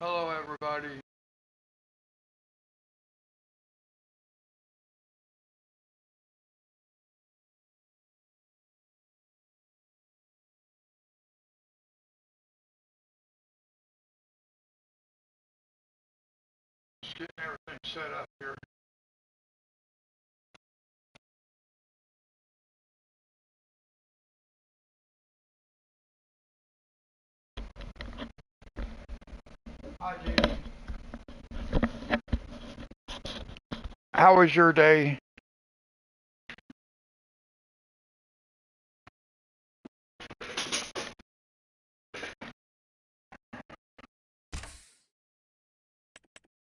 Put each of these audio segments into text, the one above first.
Hello, everybody. Just getting everything set up here. Hi, Judy. How was your day?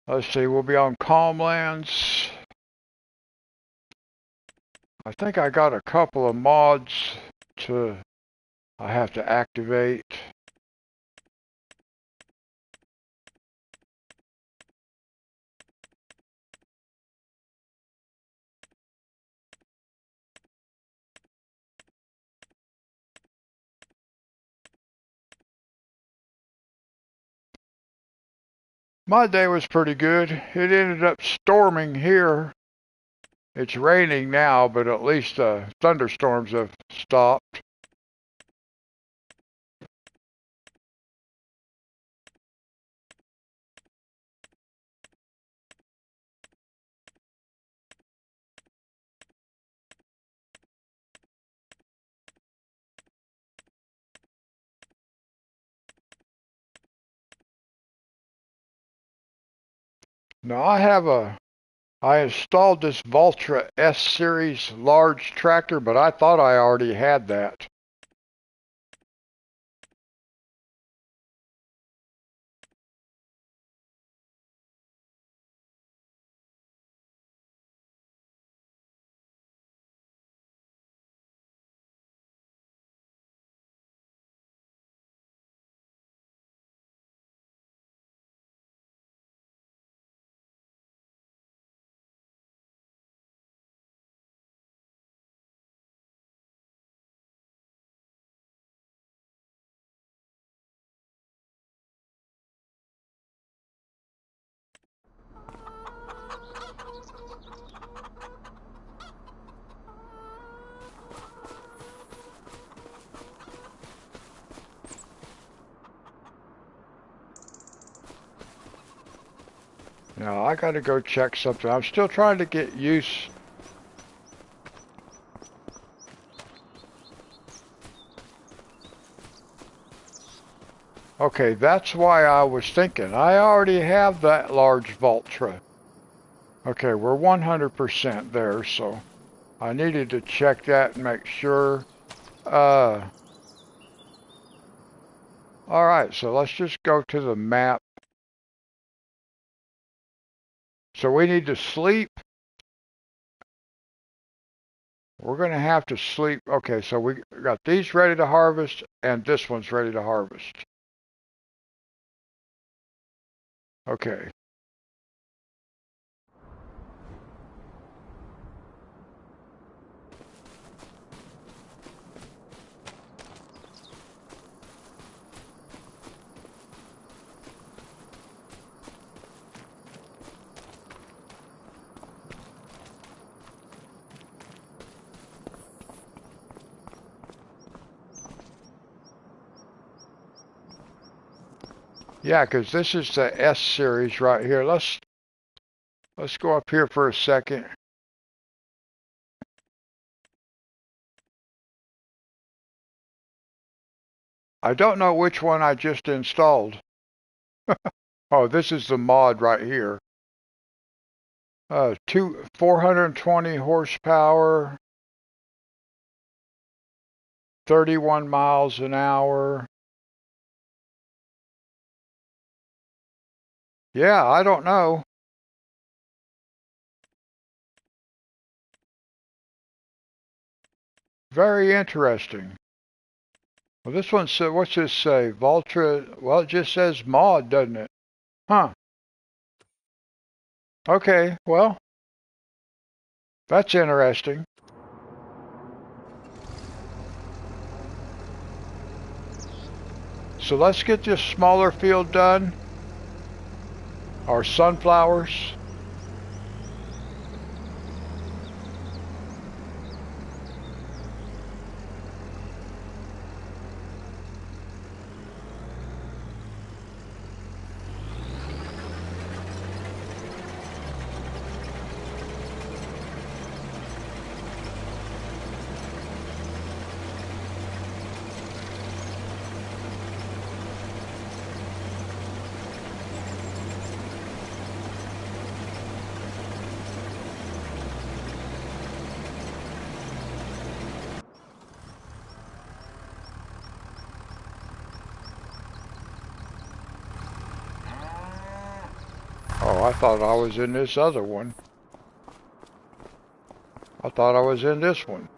Let's see, we'll be on Calmlands. I think I got a couple of mods I have to activate. My day was pretty good. It ended up storming here. It's raining now, but at least the thunderstorms have stopped. Now I installed this Valtra S series large tractor, but I thought I already had that. Now I gotta go check something. I'm still trying to get used. Okay, that's why I was thinking. I already have that large Valtra. Okay, we're 100% there, so I needed to check that and make sure. Alright, so let's just go to the map. So we need to sleep. We're going to have to sleep. Okay, so we got these ready to harvest, and this one's ready to harvest. Okay. Yeah, because this is the S series right here. Let's go up here for a second. I don't know which one I just installed. Oh, this is the mod right here. 420 horsepower, 31 miles an hour. Yeah, I don't know. Very interesting. Well, this one said, what's this say? Valtra, well, it just says mod, doesn't it? Huh. Okay, well, that's interesting. So let's get this smaller field done. Our sunflowers. Oh, I thought I was in this other one. I thought I was in this one.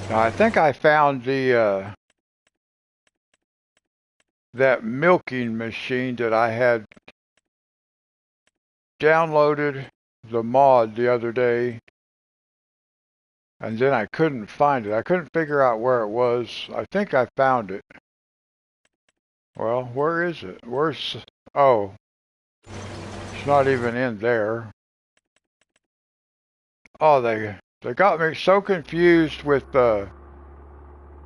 Now, I think I found the that milking machine that I had downloaded the mod the other day, and then I couldn't find it. I couldn't figure out where it was. I think I found it. Well, where is it? Where's... Oh, it's not even in there. Oh, they got me so confused with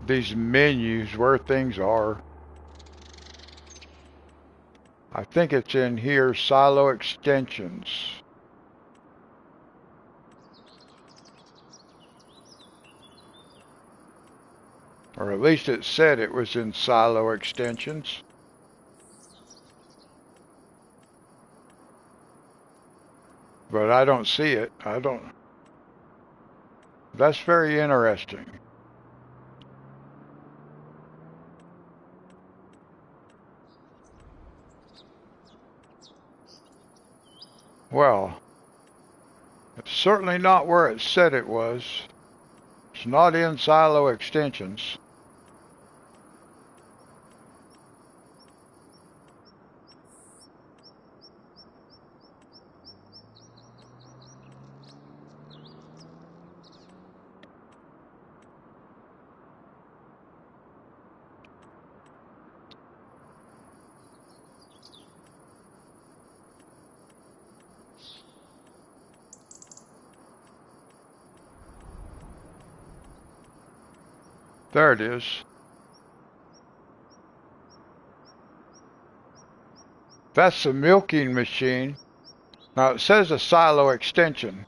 these menus where things are. I think it's in here, silo extensions. Or at least it said it was in silo extensions. But I don't see it. I don't... That's very interesting. Well, it's certainly not where it said it was. It's not in silo extensions. There it is. That's the milking machine. Now it says a silo extension,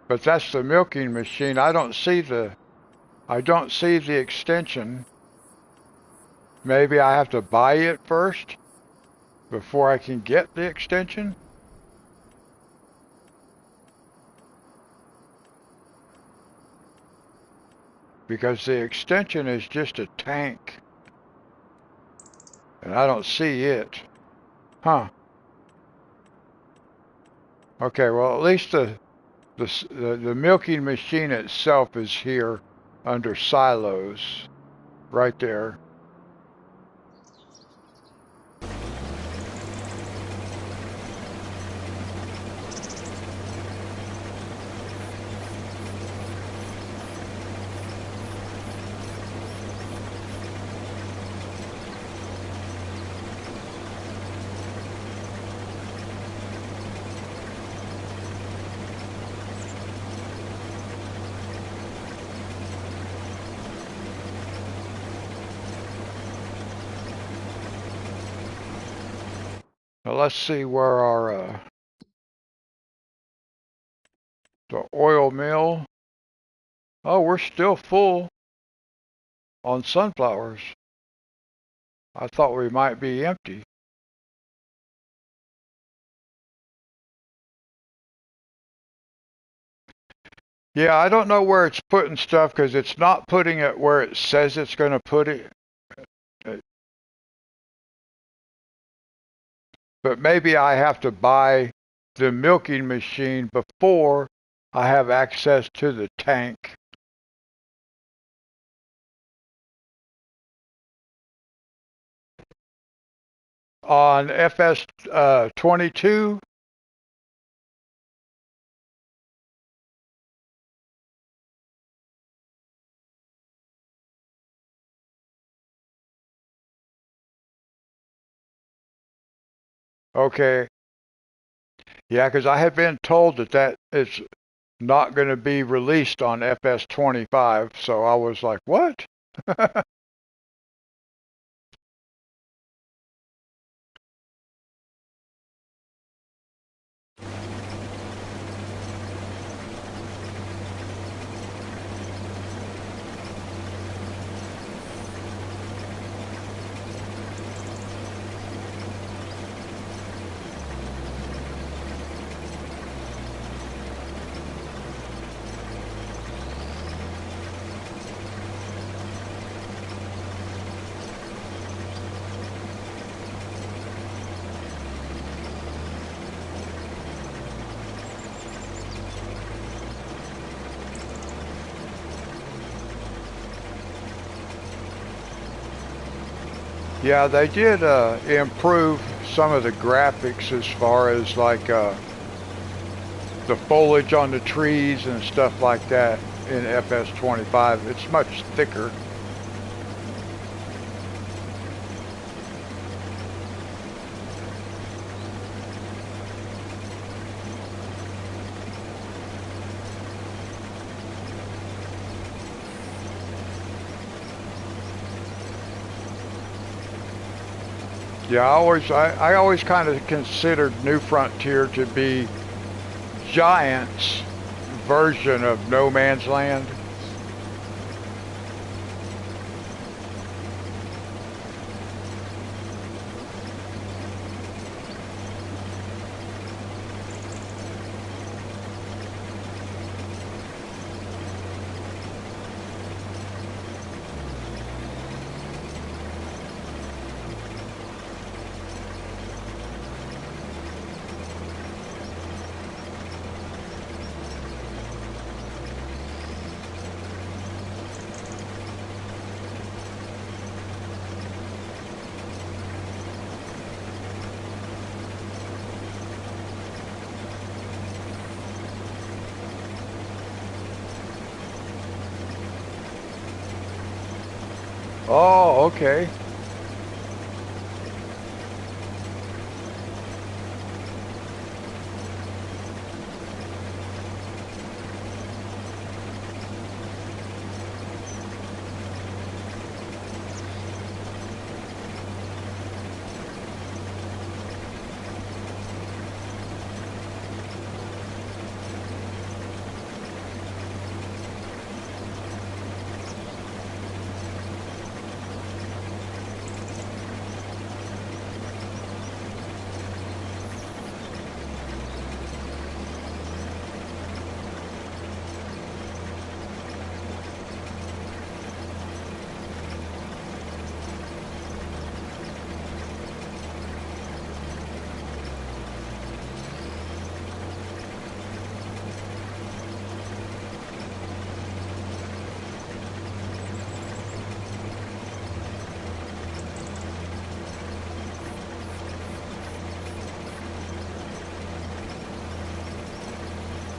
but that's the milking machine. I don't see the extension. Maybe I have to buy it first before I can get the extension? Because the extension is just a tank, and I don't see it. Huh. Okay, well at least the milking machine itself is here under silos, right there. Now let's see where our the oil mill. Oh, we're still full on sunflowers. I thought we might be empty. Yeah, I don't know where it's putting stuff because it's not putting it where it says it's going to put it. But maybe I have to buy the milking machine before I have access to the tank. On FS22, okay. Yeah, because I have been told that it's not going to be released on FS25, so I was like, what? Yeah, they did improve some of the graphics as far as like the foliage on the trees and stuff like that in FS25. It's much thicker. Yeah, I always kind of considered New Frontier to be Giant's version of No Man's Land. Oh, okay.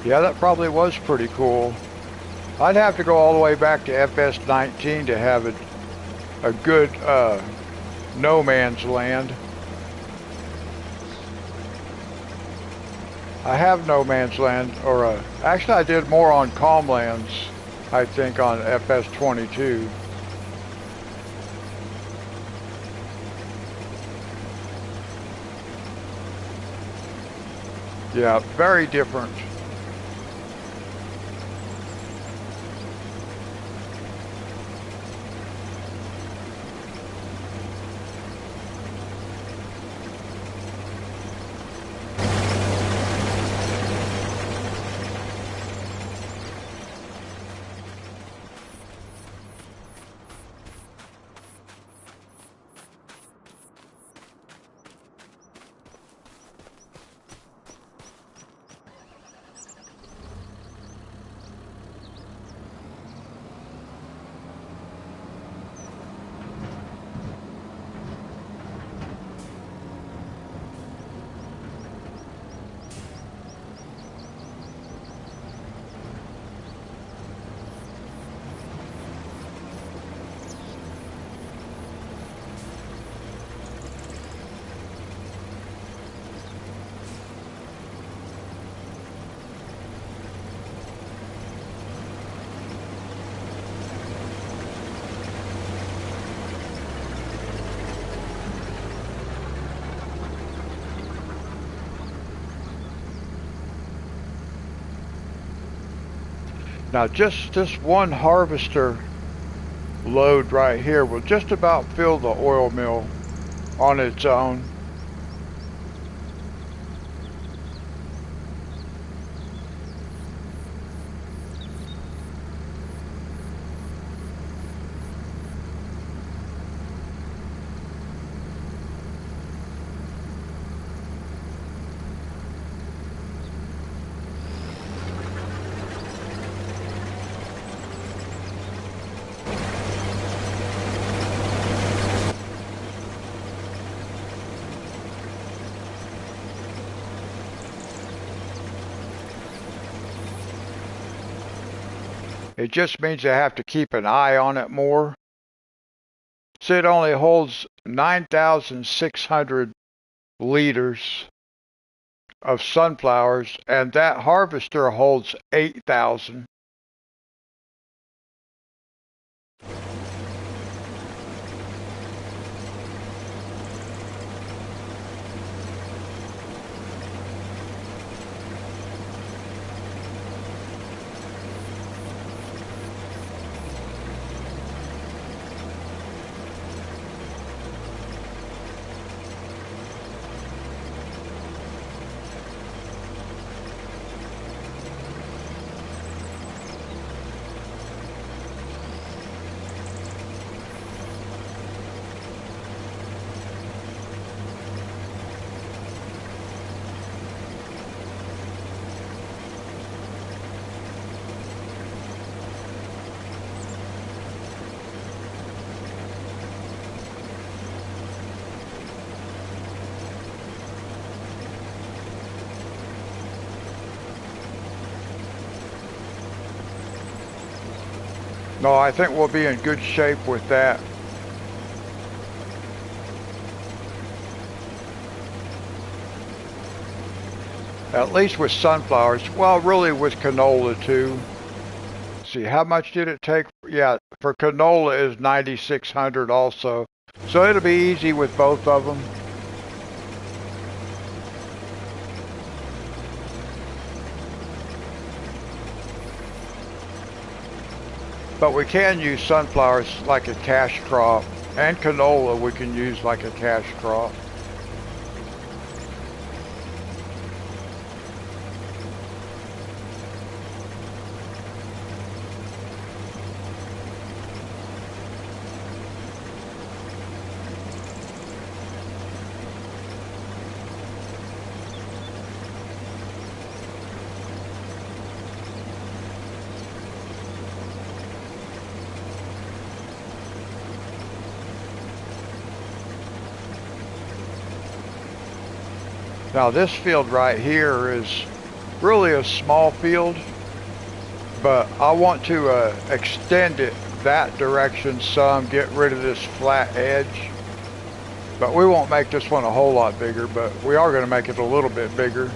Yeah, that probably was pretty cool. I'd have to go all the way back to FS19 to have a good no man's land. I have no man's land, or actually I did more on Calmlands, I think, on FS22. Yeah, very different. Now just this one harvester load right here will just about fill the oil mill on its own. It just means I have to keep an eye on it more. So it only holds 9,600 liters of sunflowers, and that harvester holds 8,000. No, I think we'll be in good shape with that. At least with sunflowers. Well, really with canola too. See, how much did it take? Yeah, for canola is 9,600 also. So it'll be easy with both of them. But we can use sunflowers like a cash crop, and canola we can use like a cash crop. Now this field right here is really a small field, but I want to extend it that direction some, get rid of this flat edge. But we won't make this one a whole lot bigger, but we are going to make it a little bit bigger.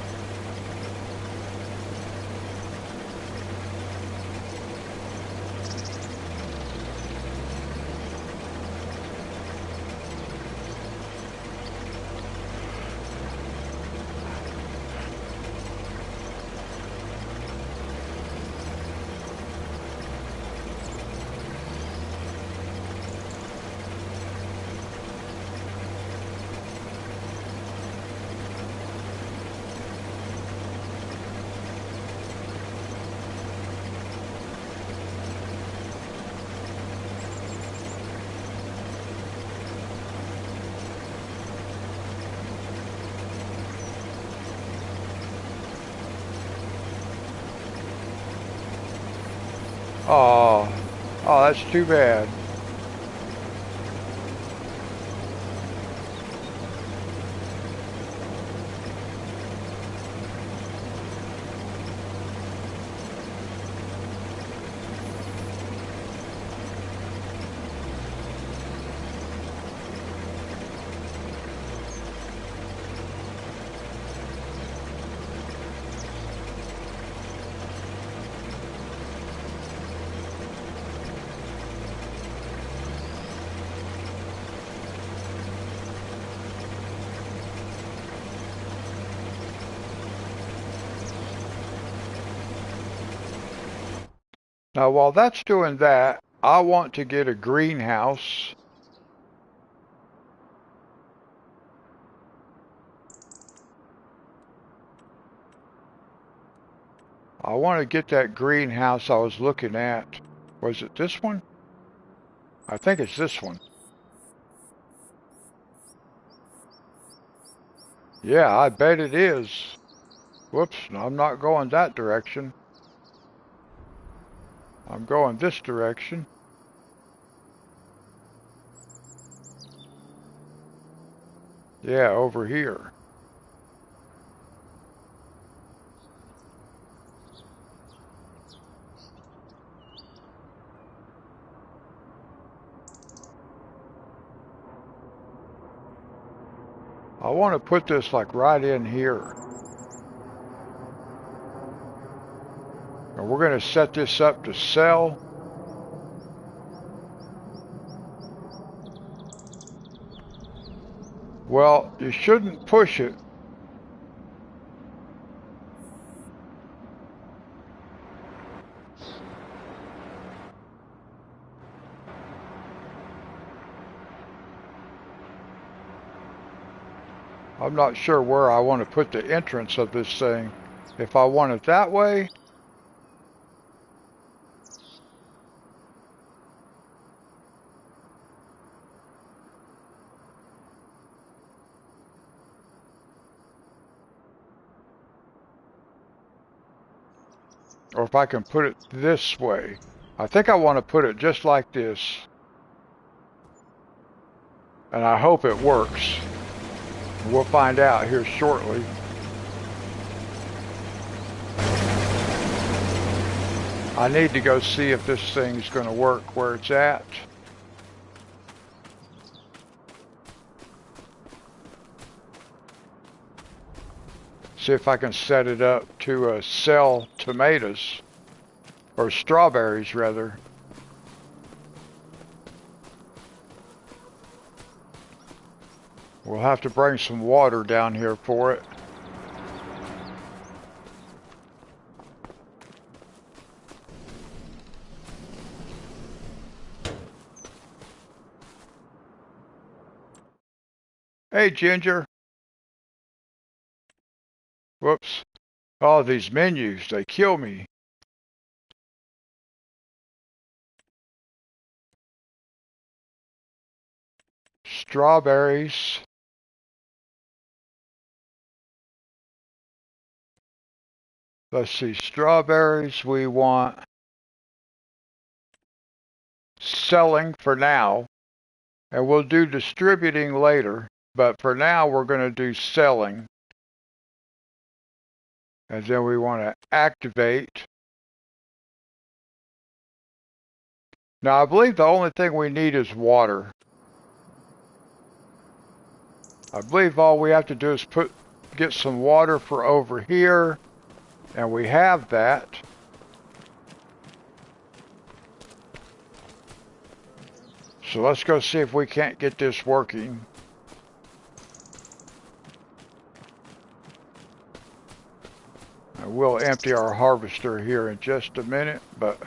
Oh, oh, that's too bad. Now, while that's doing that, I want to get a greenhouse. I want to get that greenhouse I was looking at. Was it this one? I think it's this one. Yeah, I bet it is. Whoops, I'm not going that direction. I'm going this direction. Yeah, over here. I want to put this like right in here. And we're going to set this up to sell. Well, you shouldn't push it. I'm not sure where I want to put the entrance of this thing. If I want it that way, or if I can put it this way. I think I want to put it just like this. And I hope it works. We'll find out here shortly. I need to go see if this thing's going to work where it's at. See if I can set it up to sell tomatoes, or strawberries rather. We'll have to bring some water down here for it. Hey, Ginger. Whoops. Oh, these menus, they kill me. Strawberries. Let's see, strawberries we want selling for now, and we'll do distributing later, but for now we're going to do selling. And then we want to activate. Now I believe the only thing we need is water. I believe all we have to do is get some water for over here, and we have that. So let's go see if we can't get this working. And we'll empty our harvester here in just a minute, but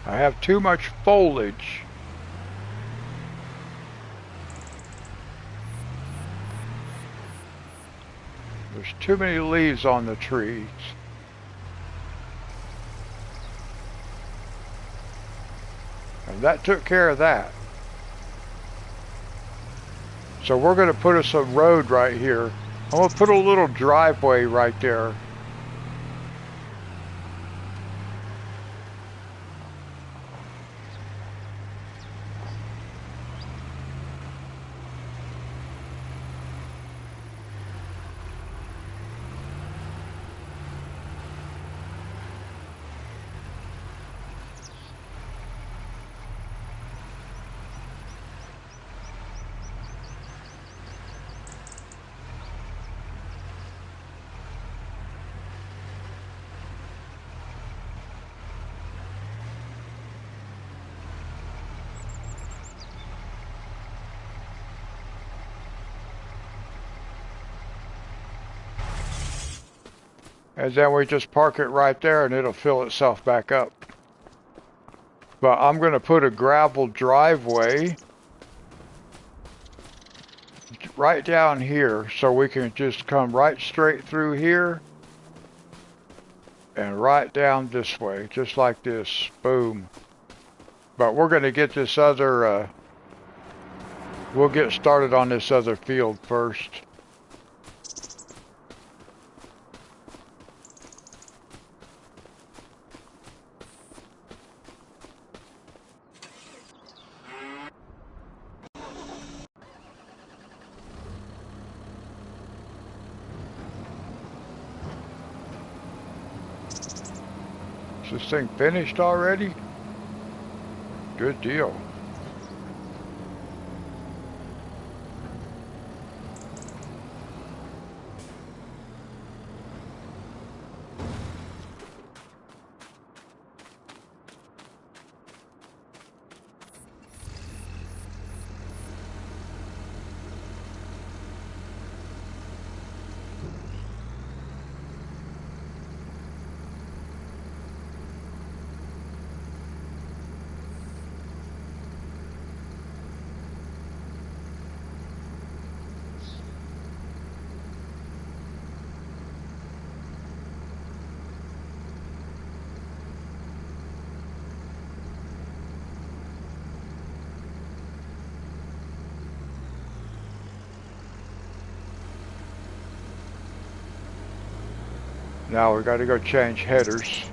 I have too much foliage. There's too many leaves on the trees. And that took care of that. So we're going to put us a road right here. I'm going to put a little driveway right there. And then we just park it right there and it'll fill itself back up. But I'm going to put a gravel driveway right down here so we can just come right straight through here and right down this way, just like this. Boom. But we're going to get this other, we'll get started on this other field first. Is this thing finished already? Good deal. Now we got to go change headers.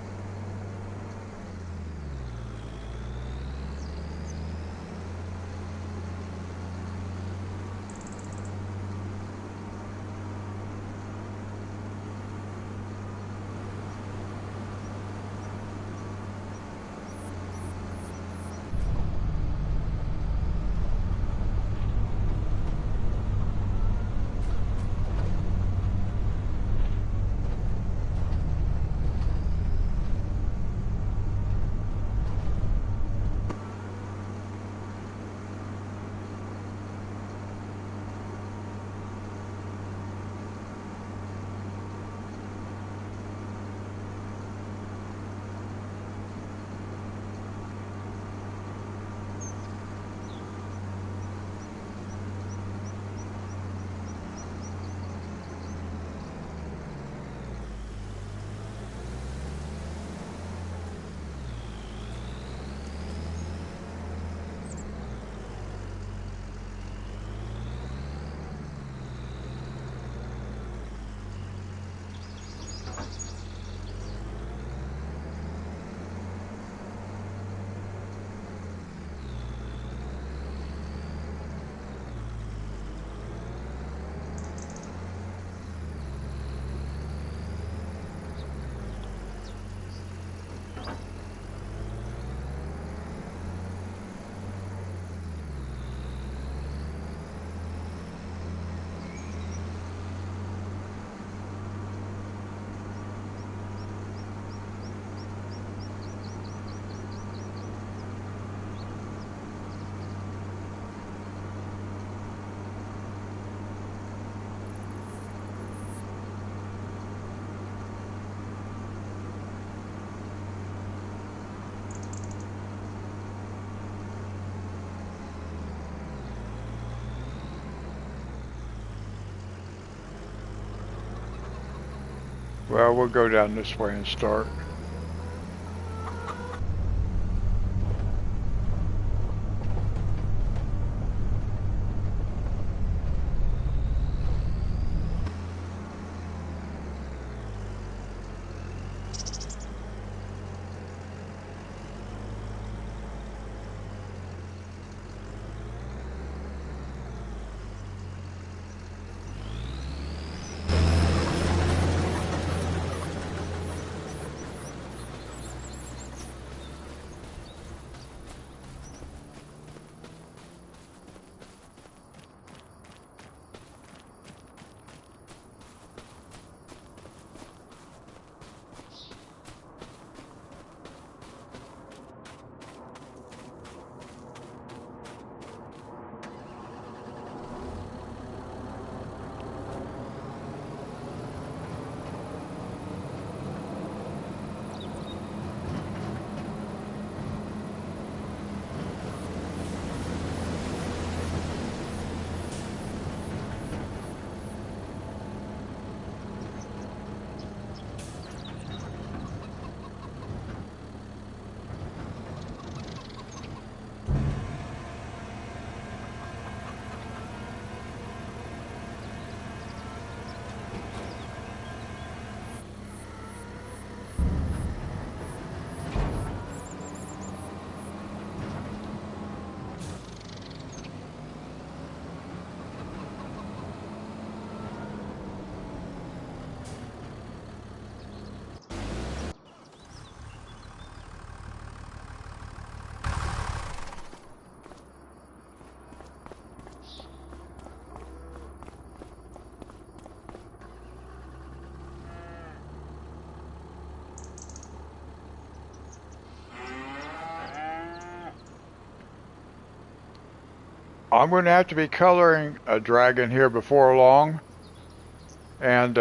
Well, we'll go down this way and start. I'm going to have to be coloring a dragon here before long. And,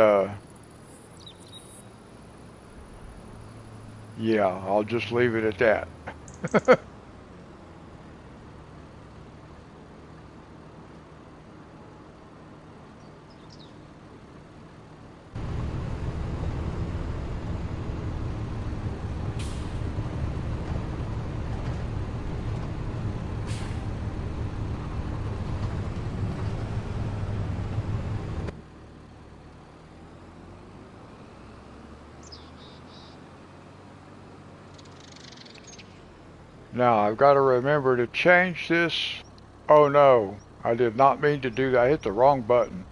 yeah, I'll just leave it at that. Now, I've got to remember to change this. Oh no, I did not mean to do that. I hit the wrong button.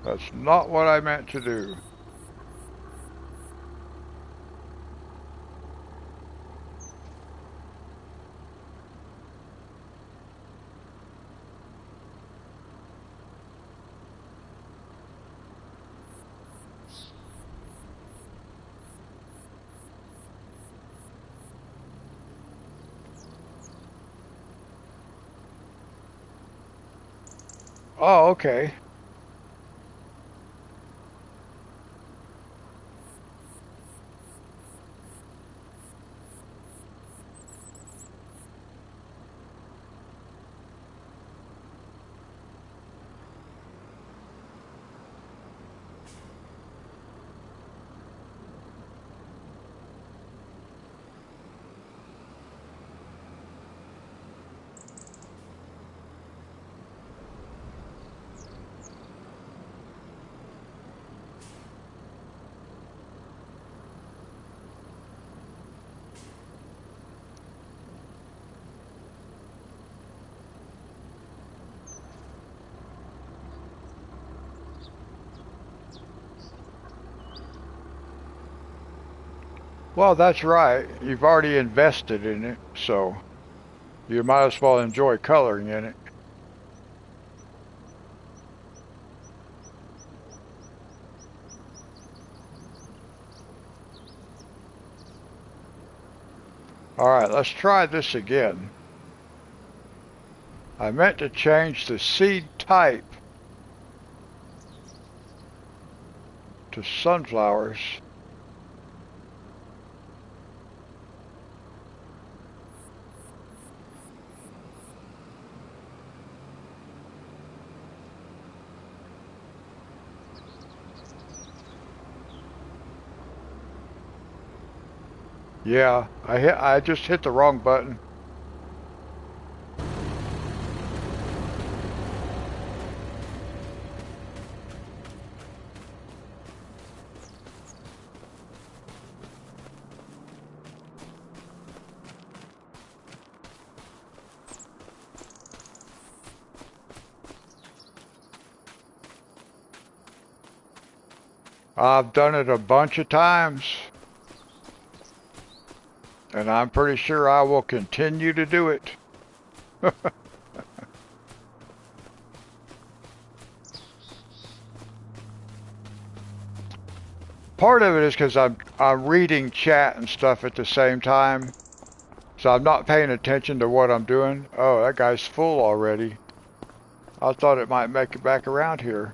That's not what I meant to do. Oh, okay. Well, that's right. You've already invested in it, so you might as well enjoy coloring in it. Alright, let's try this again. I meant to change the seed type to sunflowers. Yeah, I just hit the wrong button. I've done it a bunch of times, and I'm pretty sure I will continue to do it. Part of it is because I'm reading chat and stuff at the same time, so I'm not paying attention to what I'm doing. Oh, that guy's full already. I thought it might make it back around here.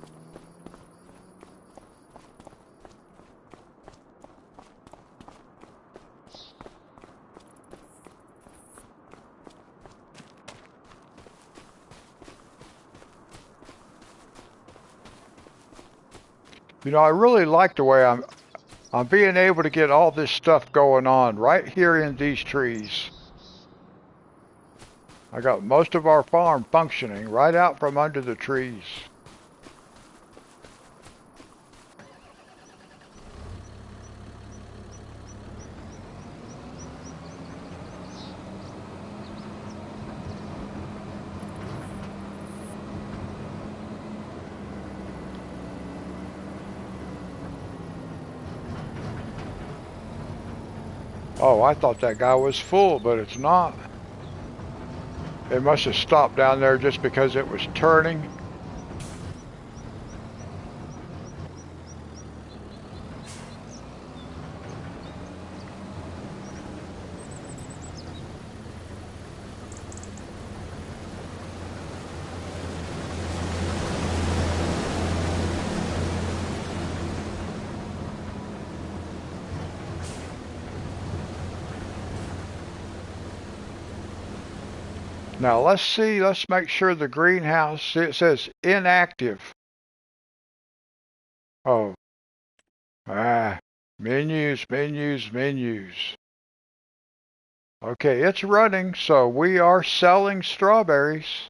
You know, I really like the way I'm being able to get all this stuff going on right here in these trees. I got most of our farm functioning right out from under the trees. Oh, I thought that guy was full, but it's not. It must have stopped down there just because it was turning. Now let's see, let's make sure the greenhouse, it says inactive. Oh, ah, menus, menus, menus. Okay, it's running, so we are selling strawberries.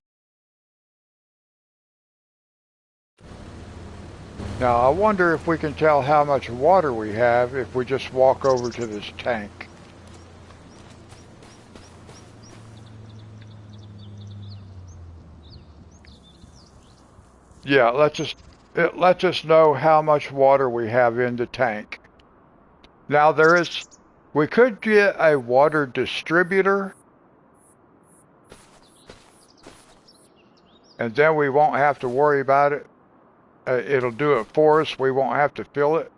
Now I wonder if we can tell how much water we have if we just walk over to this tank. Yeah, it lets us know how much water we have in the tank. Now we could get a water distributor, and then we won't have to worry about it. It'll do it for us. We won't have to fill it.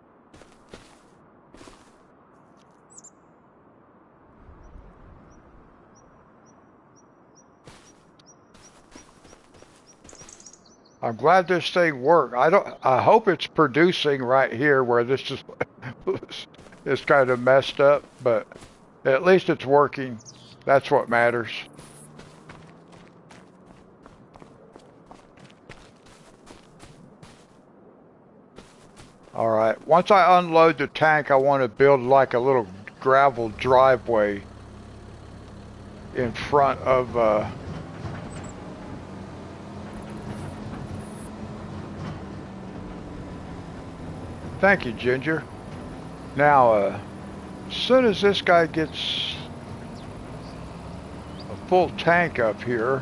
I'm glad this thing worked. I hope it's producing right here where this is it's kind of messed up, but at least it's working. That's what matters. All right. Once I unload the tank, I want to build like a little gravel driveway in front of thank you, Ginger. Now, as soon as this guy gets a full tank up here,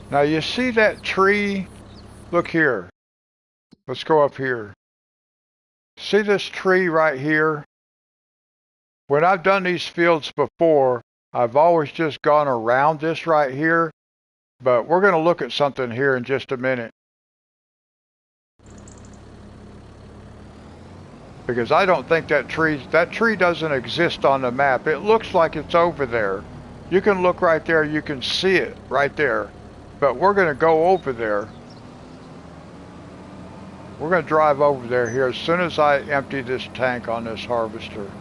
now you see that tree? Look here. Let's go up here. See this tree right here? When I've done these fields before, I've always just gone around this right here, but we're going to look at something here in just a minute. Because I don't think that tree doesn't exist on the map. It looks like it's over there. You can look right there, you can see it right there. But we're going to go over there. We're going to drive over there here as soon as I empty this tank on this harvester.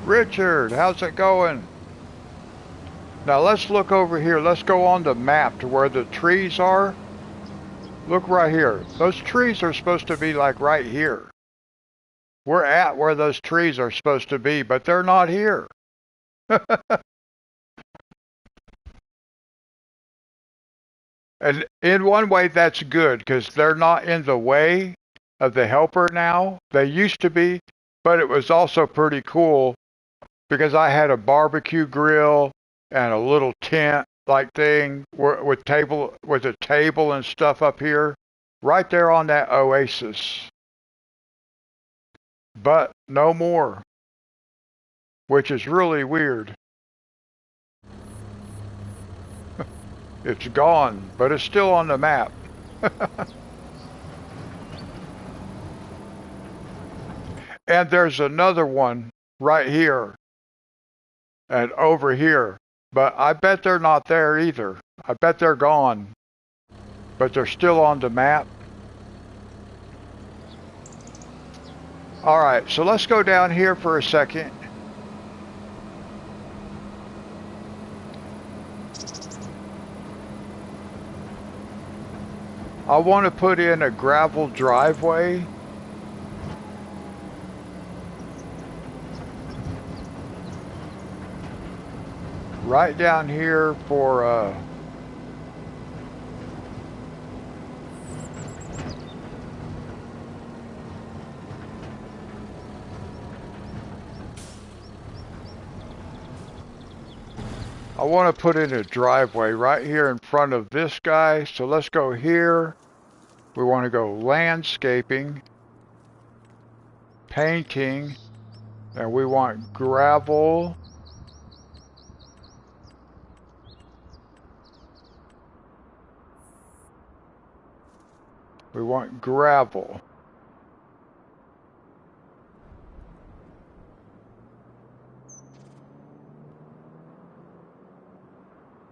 Richard, how's it going? Now let's look over here. Let's go on the map to where the trees are. Look right here. Those trees are supposed to be like right here. We're at where those trees are supposed to be, but they're not here. And in one way, that's good because they're not in the way of the helper now. They used to be, but it was also pretty cool because I had a barbecue grill and a little tent like thing with a table and stuff up here, right there on that oasis. But no more, which is really weird. It's gone, but it's still on the map. And there's another one right here and over here. But I bet they're not there either. I bet they're gone. But they're still on the map. Alright, so let's go down here for a second. I want to put in a gravel driveway. Right down here for I want to put in a driveway right here in front of this guy. So let's go here. We want to go landscaping, painting, and we want gravel. We want gravel.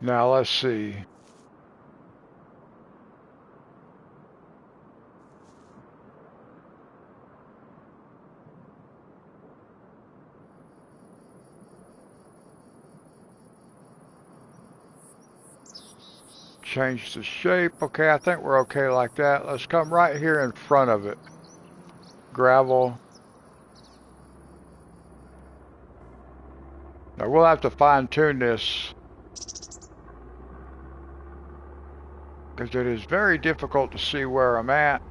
Now let's see. Change the shape. Okay, I think we're okay like that. Let's come right here in front of it. Gravel. Now we'll have to fine tune this because it is very difficult to see where I'm at.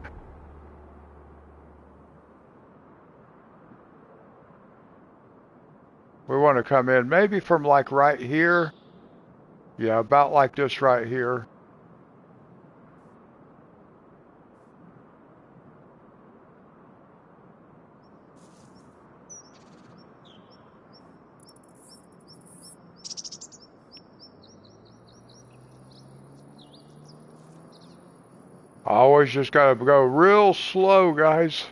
We want to come in maybe from like right here. Yeah, about like this right here. I always just gotta go real slow, guys,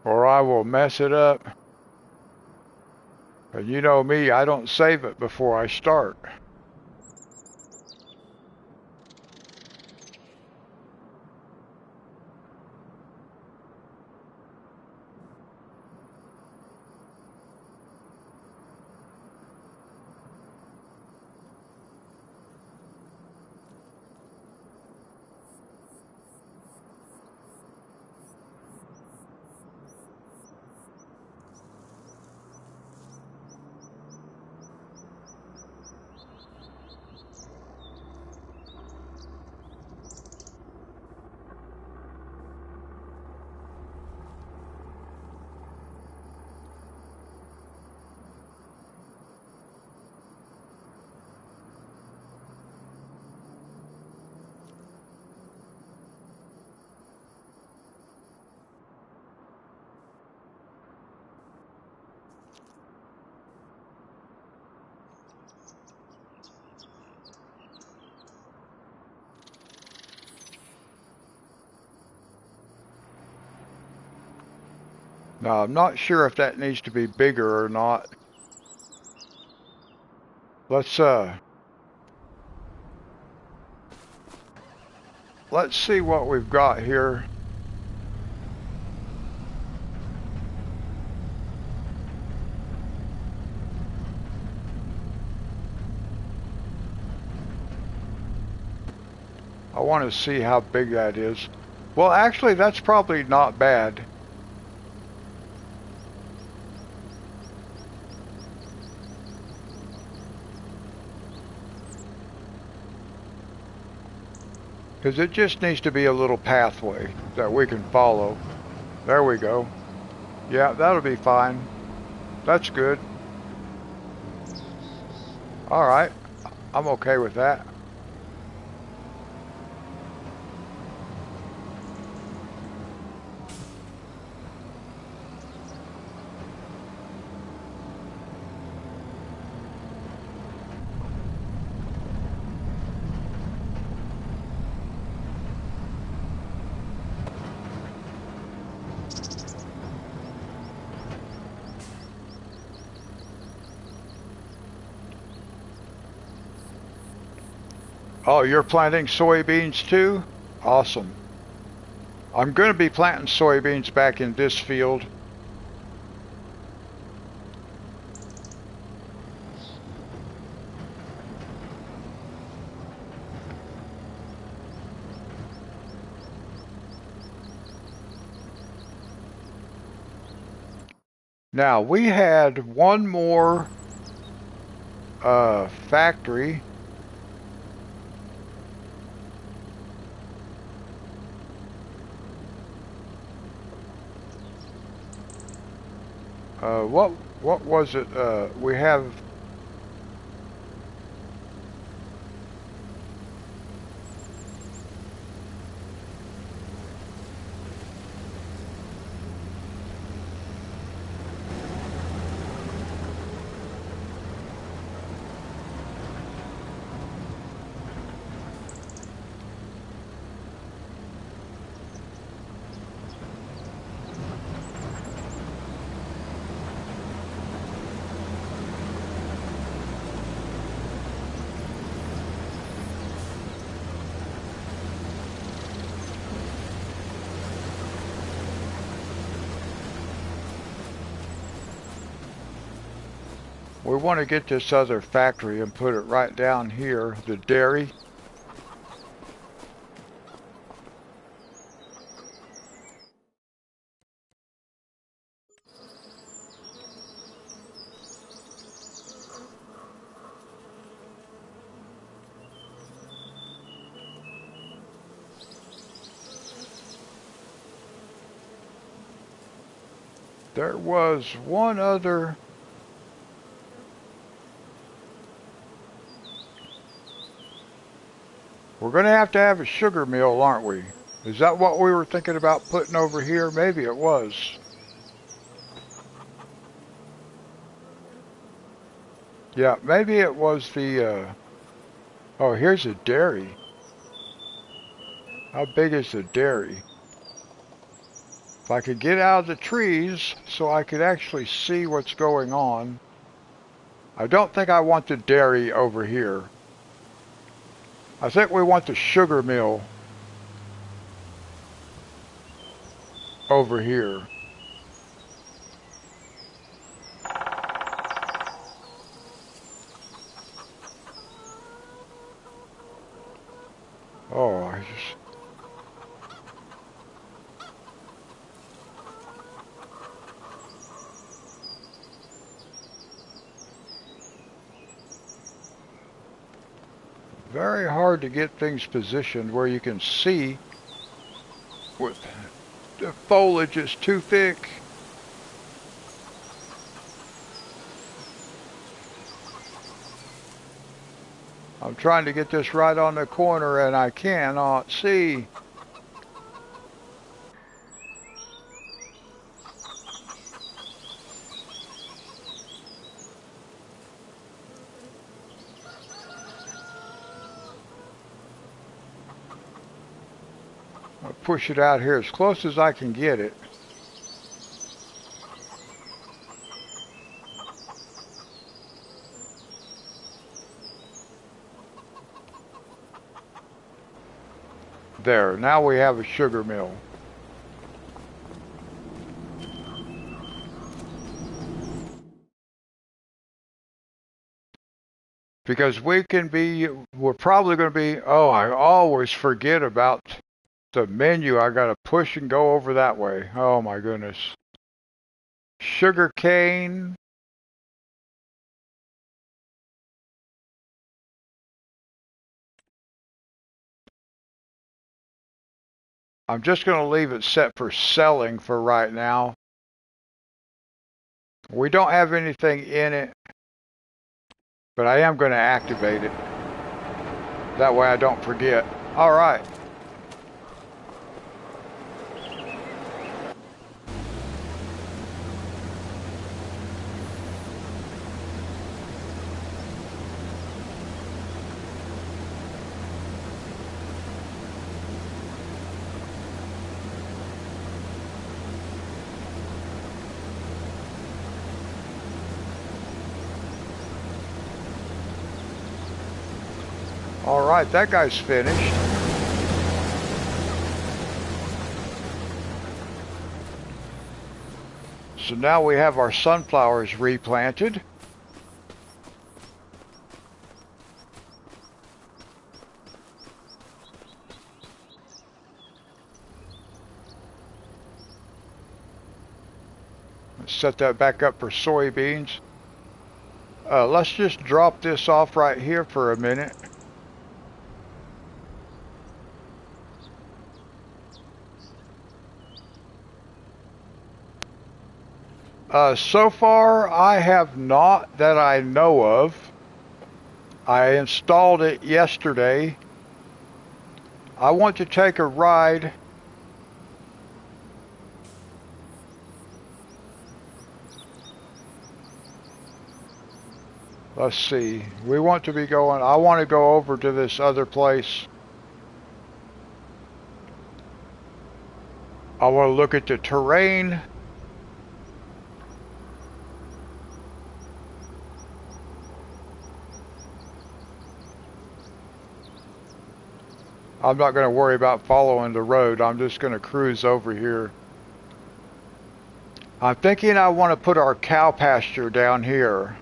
or I will mess it up. And you know me, I don't save it before I start. Now, I'm not sure if that needs to be bigger or not. Let's let's see what we've got here. I want to see how big that is. Well, actually, that's probably not bad. Because it just needs to be a little pathway that we can follow. There we go. Yeah, that'll be fine. That's good. Alright, I'm okay with that. Oh, you're planting soybeans too? Awesome. I'm going to be planting soybeans back in this field. Now, we had one more factory. What was it? We have. We want to get this other factory and put it right down here, the dairy. There was one other. We're going to have a sugar mill, aren't we? Is that what we were thinking about putting over here? Maybe it was. Yeah, maybe it was the, oh, here's a dairy. How big is the dairy? If I could get out of the trees so I could actually see what's going on. I don't think I want the dairy over here. I think we want the sugar mill over here. Oh, I just... Very hard to get things positioned where you can see with the foliage is too thick. I'm trying to get this right on the corner and I cannot see. I'll push it out here as close as I can get it. There, now we have a sugar mill. Because we're probably going to be, oh, I always forget about the menu. I got to push and go over that way. Oh my goodness. Sugar cane. I'm just going to leave it set for selling for right now. We don't have anything in it, but I am going to activate it. That way I don't forget. All right. All right, that guy's finished. So now we have our sunflowers replanted. Let's set that back up for soybeans. Let's just drop this off right here for a minute. So far, I have not that I know of. I installed it yesterday. I want to take a ride. Let's see. We want to be going, I want to go over to this other place. I want to look at the terrain. I'm not going to worry about following the road. I'm just going to cruise over here. I'm thinking I want to put our cow pasture down here.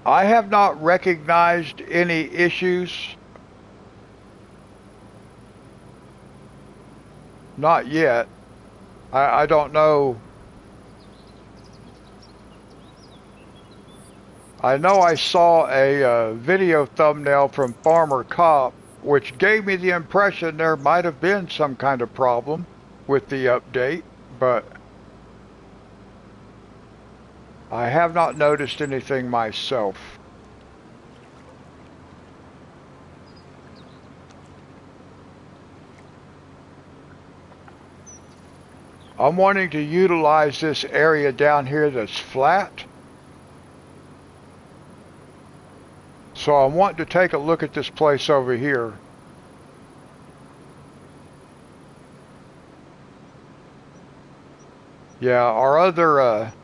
I have not recognized any issues. Not yet. I don't know. I know I saw a video thumbnail from Farmer Cop, which gave me the impression there might have been some kind of problem with the update, but I have not noticed anything myself. I'm wanting to utilize this area down here that's flat. So I want to take a look at this place over here. Yeah, our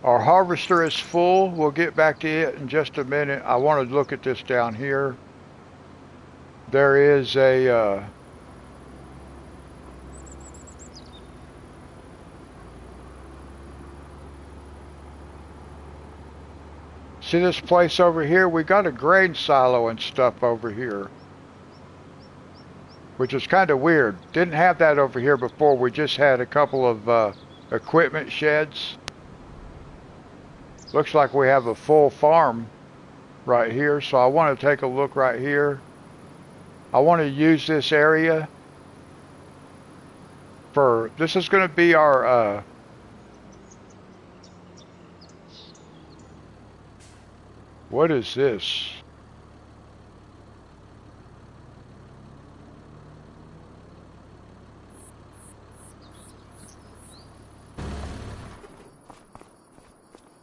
harvester is full. We'll get back to it in just a minute. I want to look at this down here. There is a see this place over here? We got a grain silo and stuff over here, which is kind of weird. Didn't have that over here before. We just had a couple of equipment sheds. Looks like we have a full farm right here, so I want to take a look right here. I want to use this area for, this is going to be our, what is this?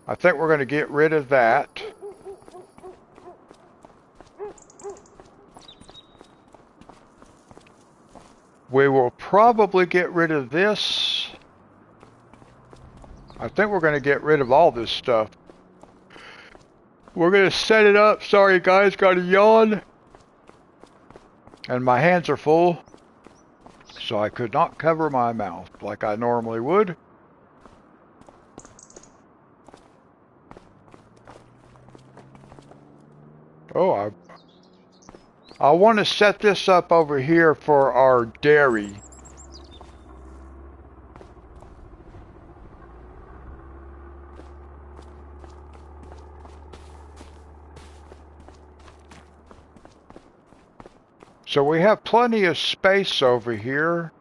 I think we're going to get rid of that. We will probably get rid of this. I think we're going to get rid of all this stuff. We're going to set it up. Sorry guys, got a yawn. And my hands are full. So I could not cover my mouth like I normally would. Oh, I want to set this up over here for our dairy. So we have plenty of space over here.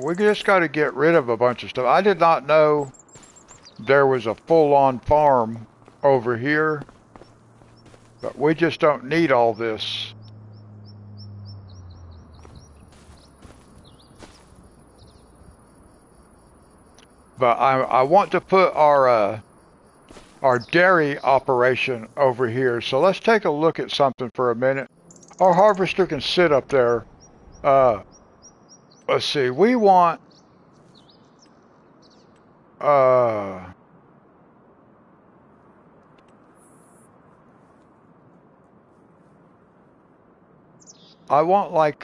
We just got to get rid of a bunch of stuff. I did not know there was a full-on farm over here. But we just don't need all this. But I want to put our dairy operation over here. So let's take a look at something for a minute. Our harvester can sit up there. Let's see. We want I want like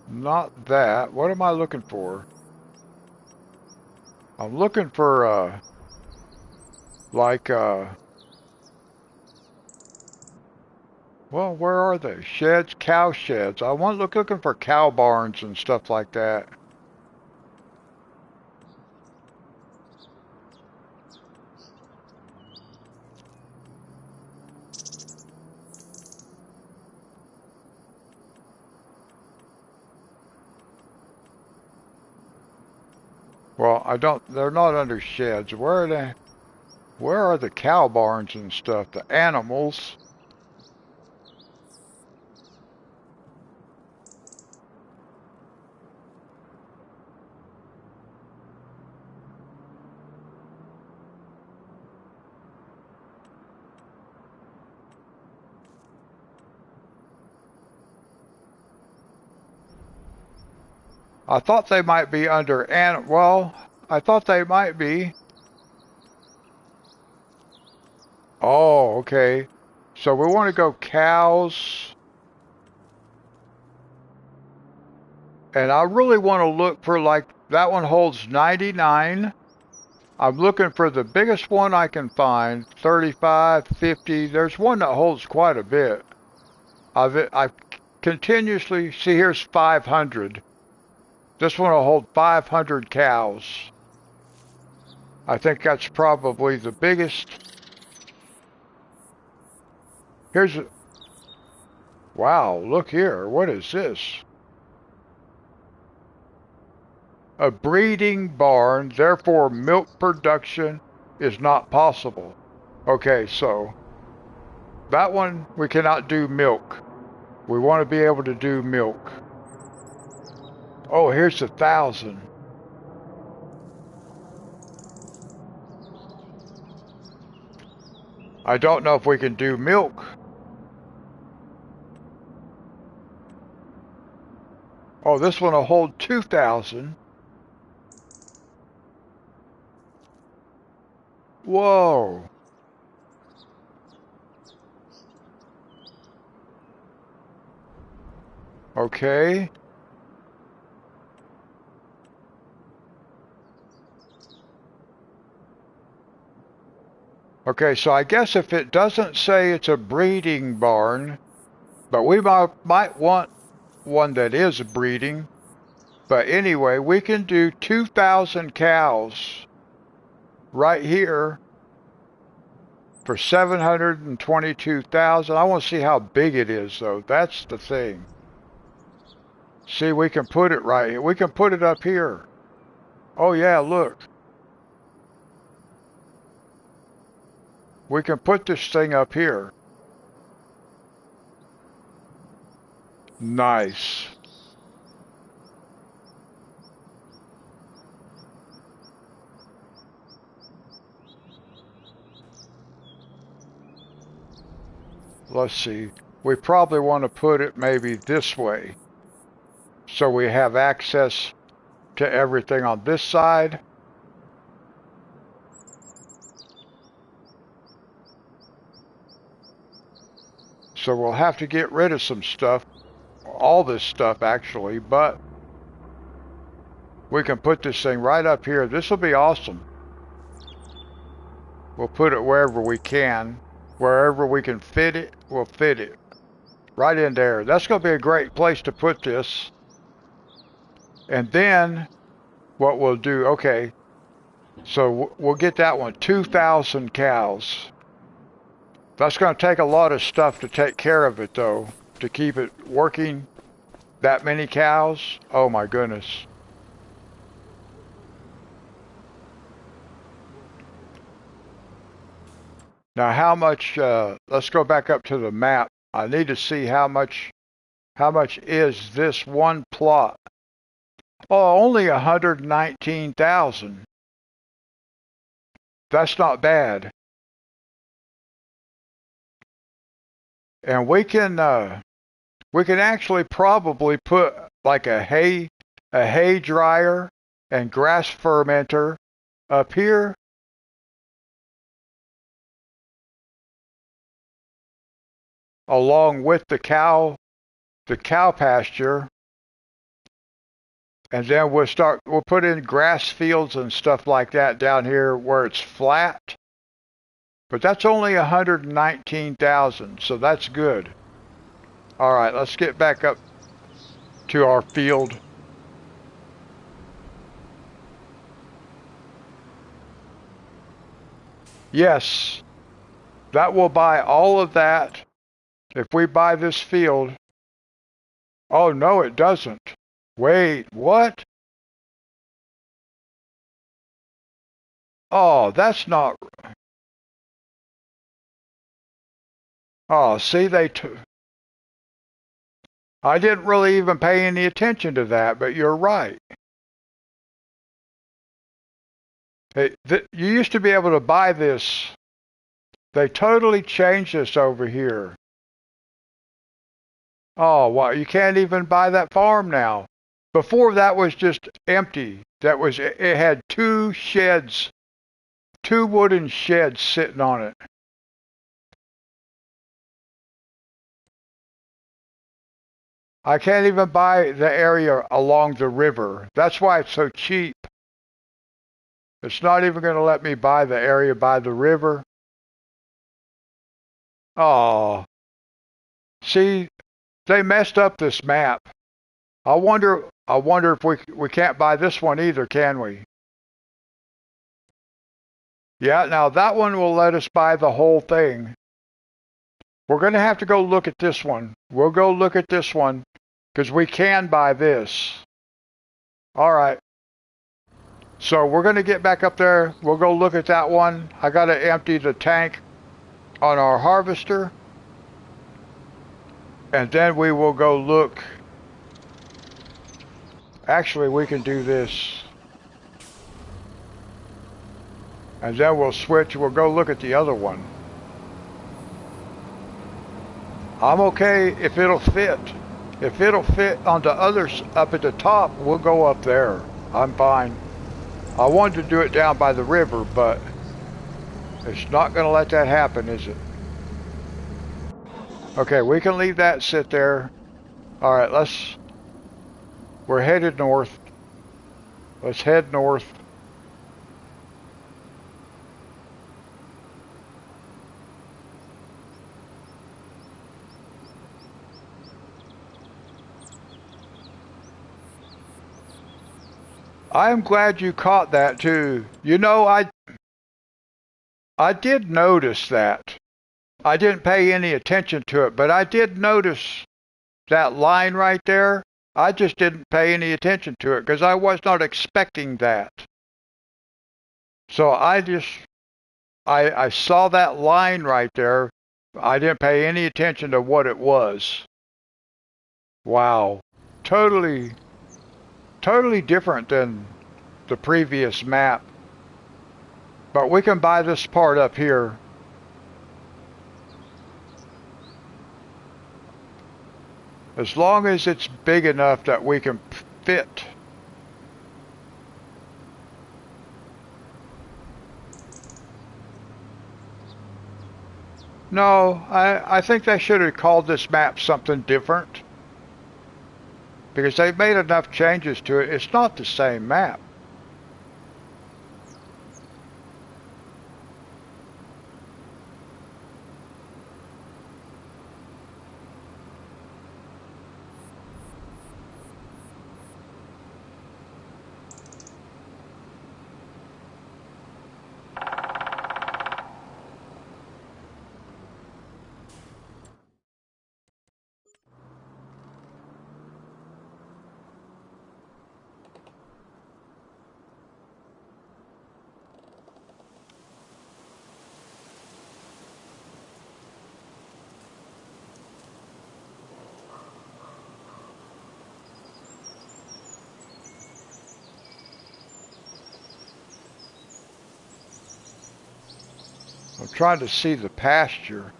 not that. What am I looking for? I'm looking for like well, where are they? Sheds, cow sheds. I want looking for cow barns and stuff like that. Well, I don't, they're not under sheds. Where are they? Where are the cow barns and stuff? The animals. I thought they might be under, well, I thought they might be. Oh, okay. So we want to go cows. And I really want to look for like, that one holds 99. I'm looking for the biggest one I can find, 35, 50. There's one that holds quite a bit. I've continuously, see here's 500. This one will hold 500 cows. I think that's probably the biggest. Here's a, wow, look here. What is this? A breeding barn, therefore milk production is not possible. Okay, so that one we cannot do milk. We want to be able to do milk. Oh, here's 1,000. I don't know if we can do milk. Oh, this one will hold 2,000. Whoa. Okay. Okay, so I guess if it doesn't say it's a breeding barn, but we might want one that is breeding. But anyway, we can do 2,000 cows right here for 722,000. I want to see how big it is, though. That's the thing. See, we can put it right here. We can put it up here. Oh, yeah, look. We can put this thing up here. Nice. Let's see. We probably want to put it maybe this way, so we have access to everything on this side. So we'll have to get rid of some stuff, all this stuff actually, but we can put this thing right up here. This will be awesome. We'll put it wherever we can. Wherever we can fit it, we'll fit it. Right in there. That's going to be a great place to put this. And then what we'll do, okay, so we'll get that one, 2,000 cows. That's going to take a lot of stuff to take care of it, though, to keep it working. That many cows? Oh, my goodness. Now, how much, let's go back up to the map. I need to see how much is this one plot. Oh, only 119,000. That's not bad. And we can actually probably put like a hay dryer and grass fermenter up here. Along with the cow pasture. And then we'll put in grass fields and stuff like that down here where it's flat. But that's only 119,000, so that's good. All right, let's get back up to our field. Yes, that will buy all of that. If we buy this field. Oh, no, it doesn't. Wait, what? Oh, that's not... Oh, see, I didn't really even pay any attention to that, but you're right. You used to be able to buy this. They totally changed this over here. Oh, wow, you can't even buy that farm now. Before that was just empty. It had two sheds, two wooden sheds sitting on it. I can't even buy the area along the river. That's why it's so cheap. It's not even going to let me buy the area by the river. Oh, see, they messed up this map. I wonder if we can't buy this one either, can we? Yeah, now that one will let us buy the whole thing. We're going to have to go look at this one. We'll go look at this one because we can buy this. All right. So we're going to get back up there. We'll go look at that one. I got to empty the tank on our harvester. And then we will go look. Actually, we can do this. And then we'll switch. We'll go look at the other one. I'm okay if it'll fit. If it'll fit on the others up at the top, we'll go up there. I'm fine. I wanted to do it down by the river, but it's not going to let that happen, is it? Okay, we can leave that sit there. All right, we're headed north. Let's head north. I am glad you caught that too. You know, I did notice that. I didn't pay any attention to it, but I did notice that line right there. I just didn't pay any attention to it because I was not expecting that. So I saw that line right there. I didn't pay any attention to what it was. Wow. Totally, totally different than the previous map. But we can buy this part up here. As long as it's big enough that we can fit. No, I think they should have called this map something different. Because they've made enough changes to it. It's not the same map. I'm trying to see the pasture.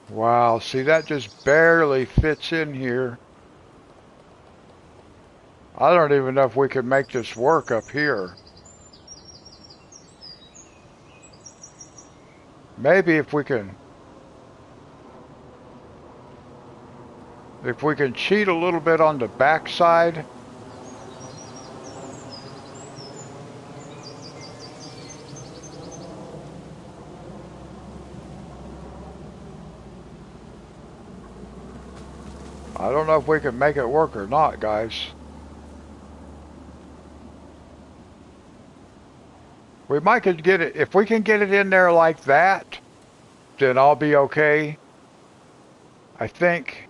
Wow, see that just barely fits in here. I don't even know if we could make this work up here. Maybe if we can cheat a little bit on the backside. I don't know if we can make it work or not, guys. We might could get it, if we can get it in there like that, then I'll be okay. I think.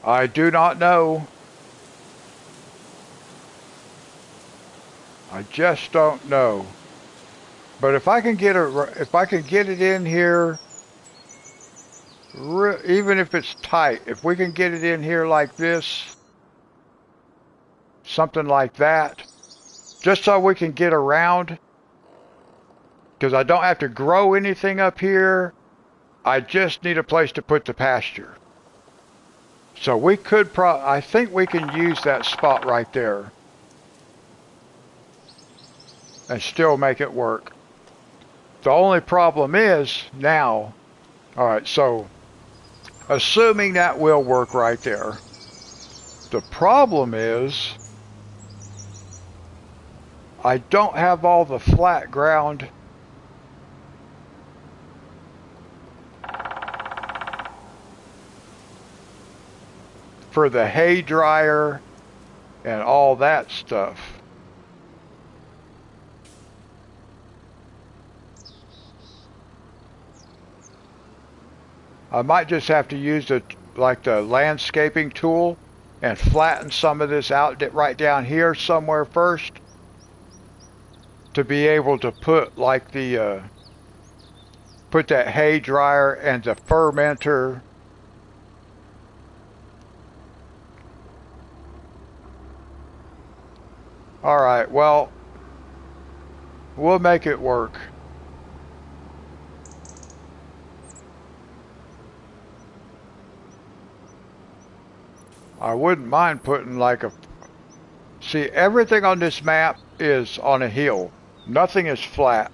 I do not know. I just don't know. But if I can get it in here, even if it's tight, if we can get it in here like this, something like that, just so we can get around, because I don't have to grow anything up here. I just need a place to put the pasture. So we could I think we can use that spot right there and still make it work. The only problem is now, all right, so assuming that will work right there, the problem is I don't have all the flat ground for the hay dryer and all that stuff. I might just have to use the landscaping tool and flatten some of this out right down here somewhere first to be able to put put that hay dryer and the fermenter. All right, well, We'll make it work. I wouldn't mind putting like a... See, everything on this map is on a hill. Nothing is flat.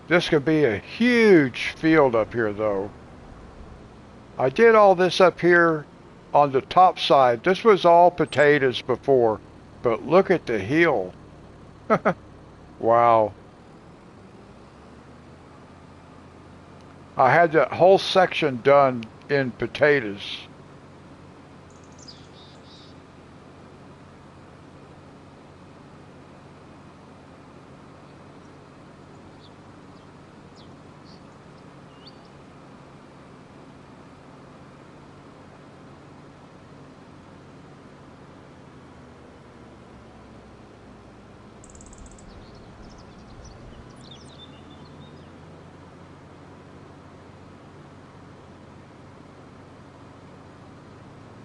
This could be a huge field up here, though. I did all this up here on the top side. This was all potatoes before, but look at the hill. Wow. I had that whole section done in potatoes.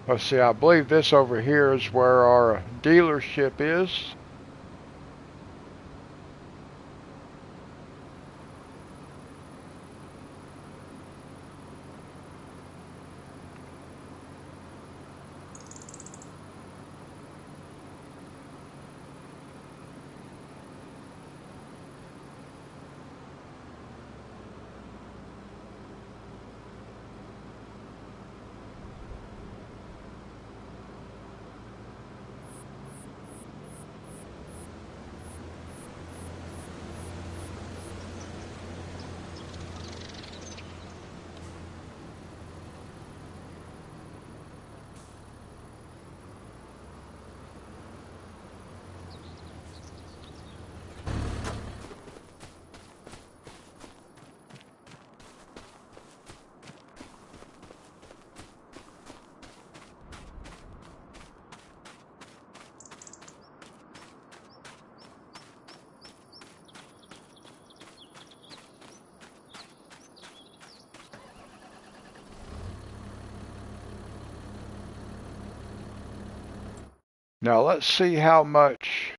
Let's see, I believe this over here is where our dealership is. Now let's see how much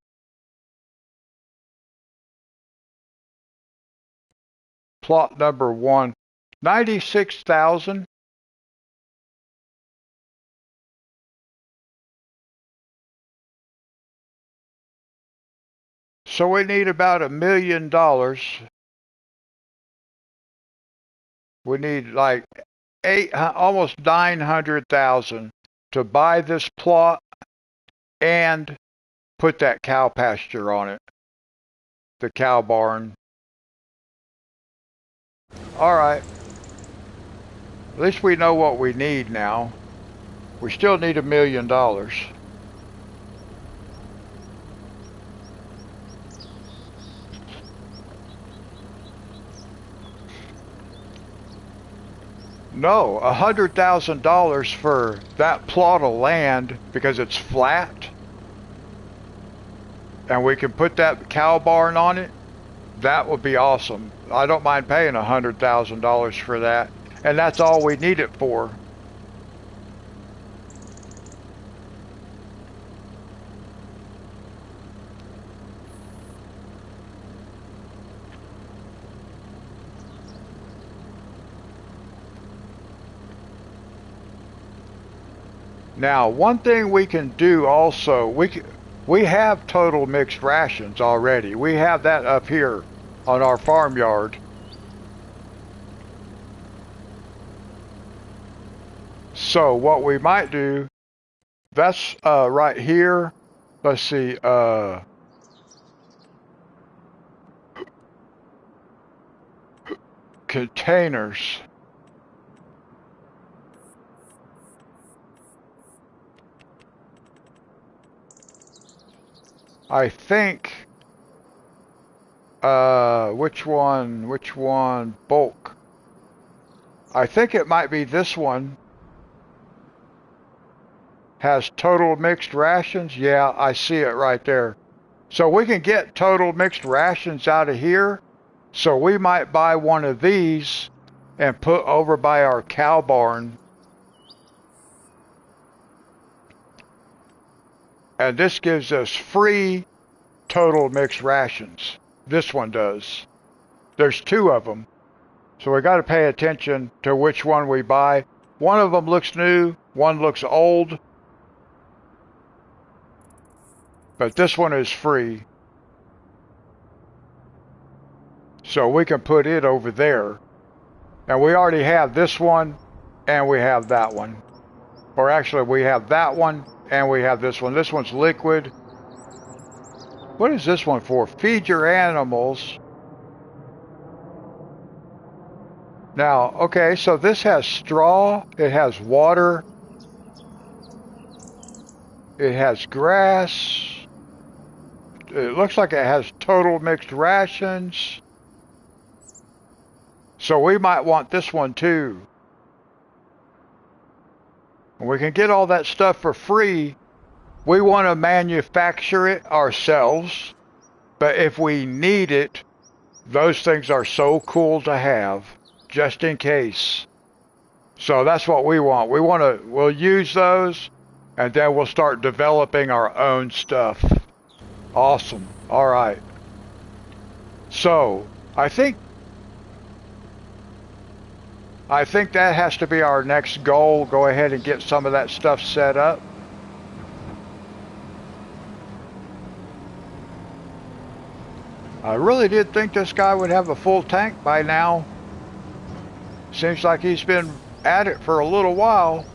plot number 1. 96,000. So we need about $1 million. We need like almost 900,000 to buy this plot and put that cow pasture on it. The cow barn. All right. At least we know what we need now. We still need $1 million. No, $100,000 for that plot of land because it's flat, and we can put that cow barn on it. That would be awesome. I don't mind paying $100,000 for that, and that's all we need it for. Now, one thing we can do also, we have total mixed rations already. We have that up here on our farmyard. So what we might do, that's right here. Let's see, containers. I think, which one, bulk. I think it might be this one. Has total mixed rations. Yeah, I see it right there. So we can get total mixed rations out of here. So we might buy one of these and put over by our cow barn. And this gives us free total mixed rations. This one does. There's two of them. So we got to pay attention to which one we buy. One of them looks new, one looks old. But this one is free. So we can put it over there. And we already have this one and we have that one. Or actually we have that one and we have this one. This one's liquid. What is this one for? Feed your animals. Now, okay, so this has straw, it has water, it has grass, it looks like it has total mixed rations. So we might want this one too. We can get all that stuff for free. We want to manufacture it ourselves, but if we need it, those things are so cool to have, just in case. So that's what we want. We'll use those, and then we'll start developing our own stuff. Awesome. All right. So I think that has to be our next goal. Go ahead and get some of that stuff set up. I really did think this guy would have a full tank by now. Seems like he's been at it for a little while.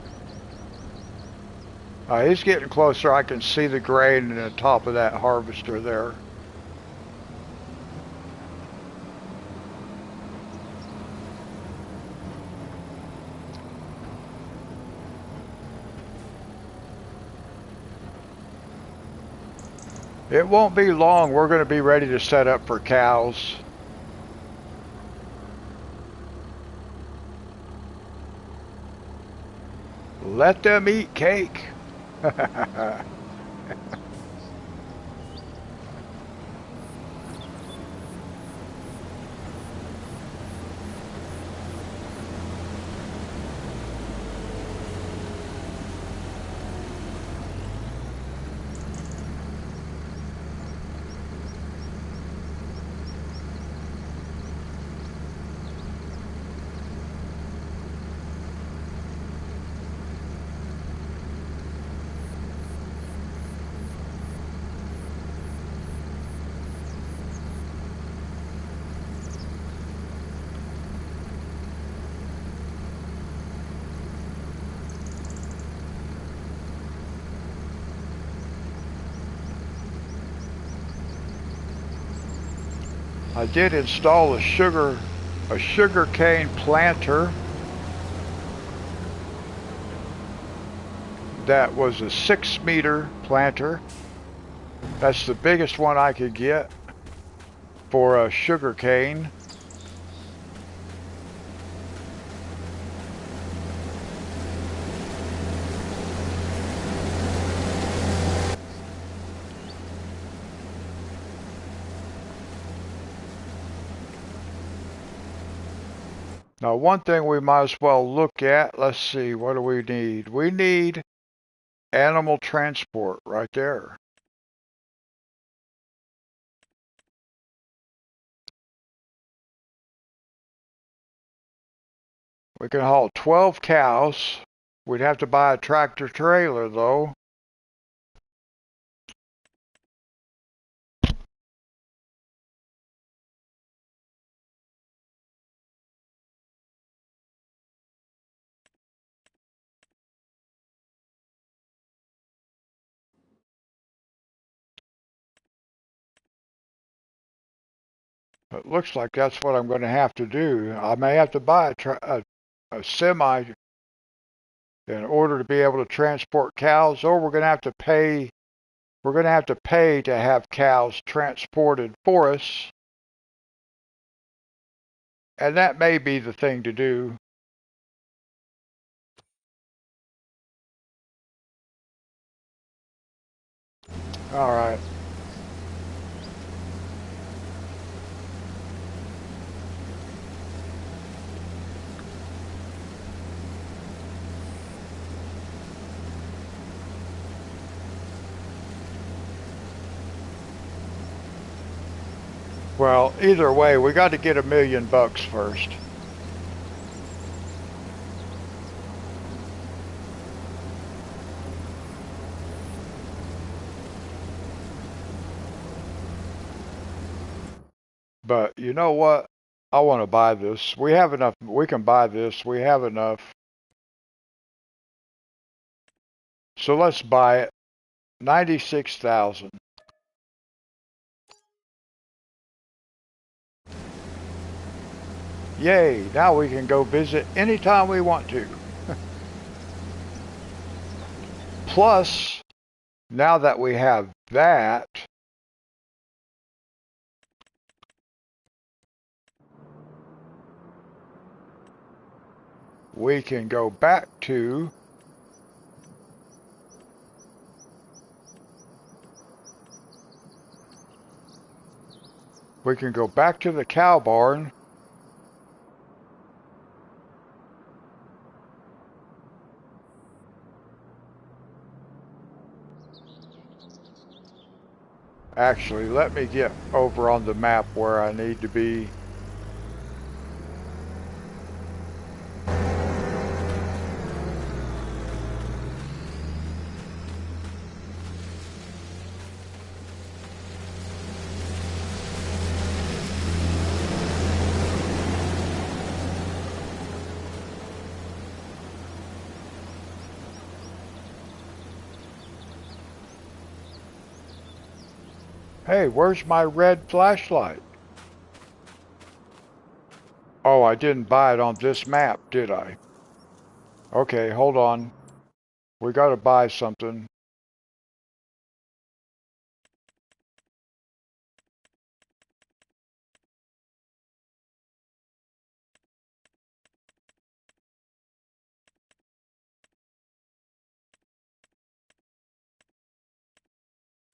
He's getting closer. I can see the grain in the top of that harvester there. It won't be long. We're going to be ready to set up for cows. Let them eat cake. I did install a sugar cane planter that was a 6-meter planter. That's the biggest one I could get for a sugar cane. Now, one thing we might as well look at, let's see, what do we need? We need animal transport right there. We can haul 12 cows. We'd have to buy a tractor trailer though. It looks like that's what I'm going to have to do. I may have to buy a semi in order to be able to transport cows, or we're going to have to pay. We're going to have to pay to have cows transported for us, and that may be the thing to do. All right. Well, either way, we got to get $1 million first. But you know what? I want to buy this. We have enough. We can buy this. We have enough. So let's buy it. 96,000. Yay, now we can go visit anytime we want to. Plus, now that we have that, we can go back to the cow barn. Actually, let me get over on the map where I need to be. Hey, where's my red flashlight? Oh, I didn't buy it on this map, did I? Okay, hold on. We gotta buy something.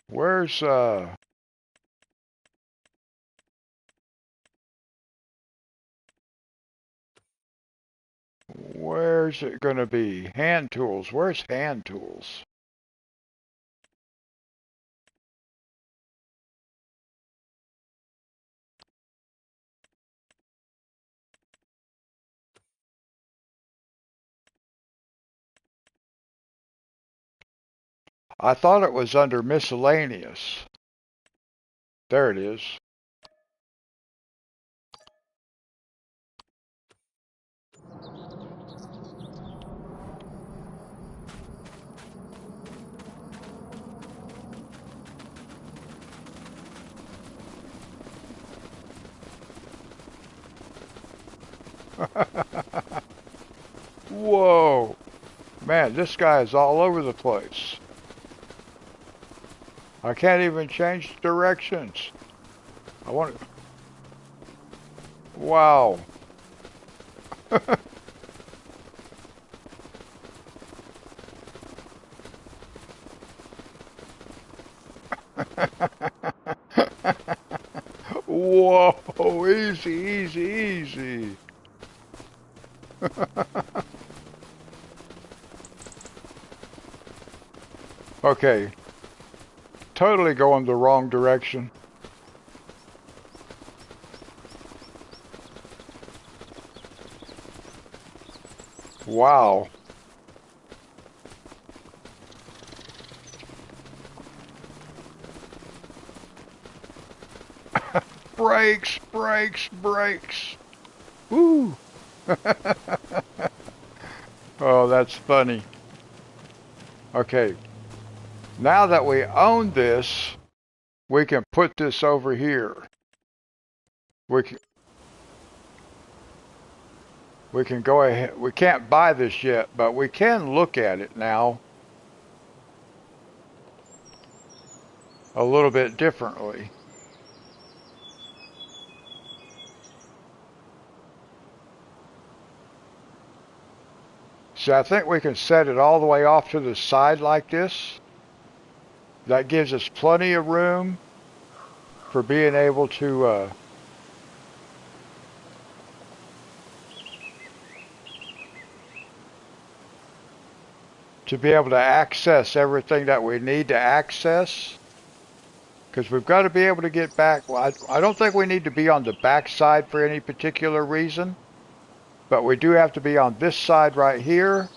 Where's where's it gonna be? Hand tools. Where's hand tools? I thought it was under miscellaneous. There it is. Whoa. Man, this guy is all over the place. I can't even change directions. I want to... Wow. Whoa, easy, easy, easy. Okay, totally going the wrong direction. Wow. Brakes, brakes, brakes. Woo. Oh, that's funny. Okay, now that we own this, we can put this over here. We can go ahead. We can't buy this yet, but we can look at it now a little bit differently. So I think we can set it all the way off to the side like this. That gives us plenty of room for being able to be able to access everything that we need to access. Because we've got to be able to get back. Well, I don't think we need to be on the back side for any particular reason, but we do have to be on this side right here.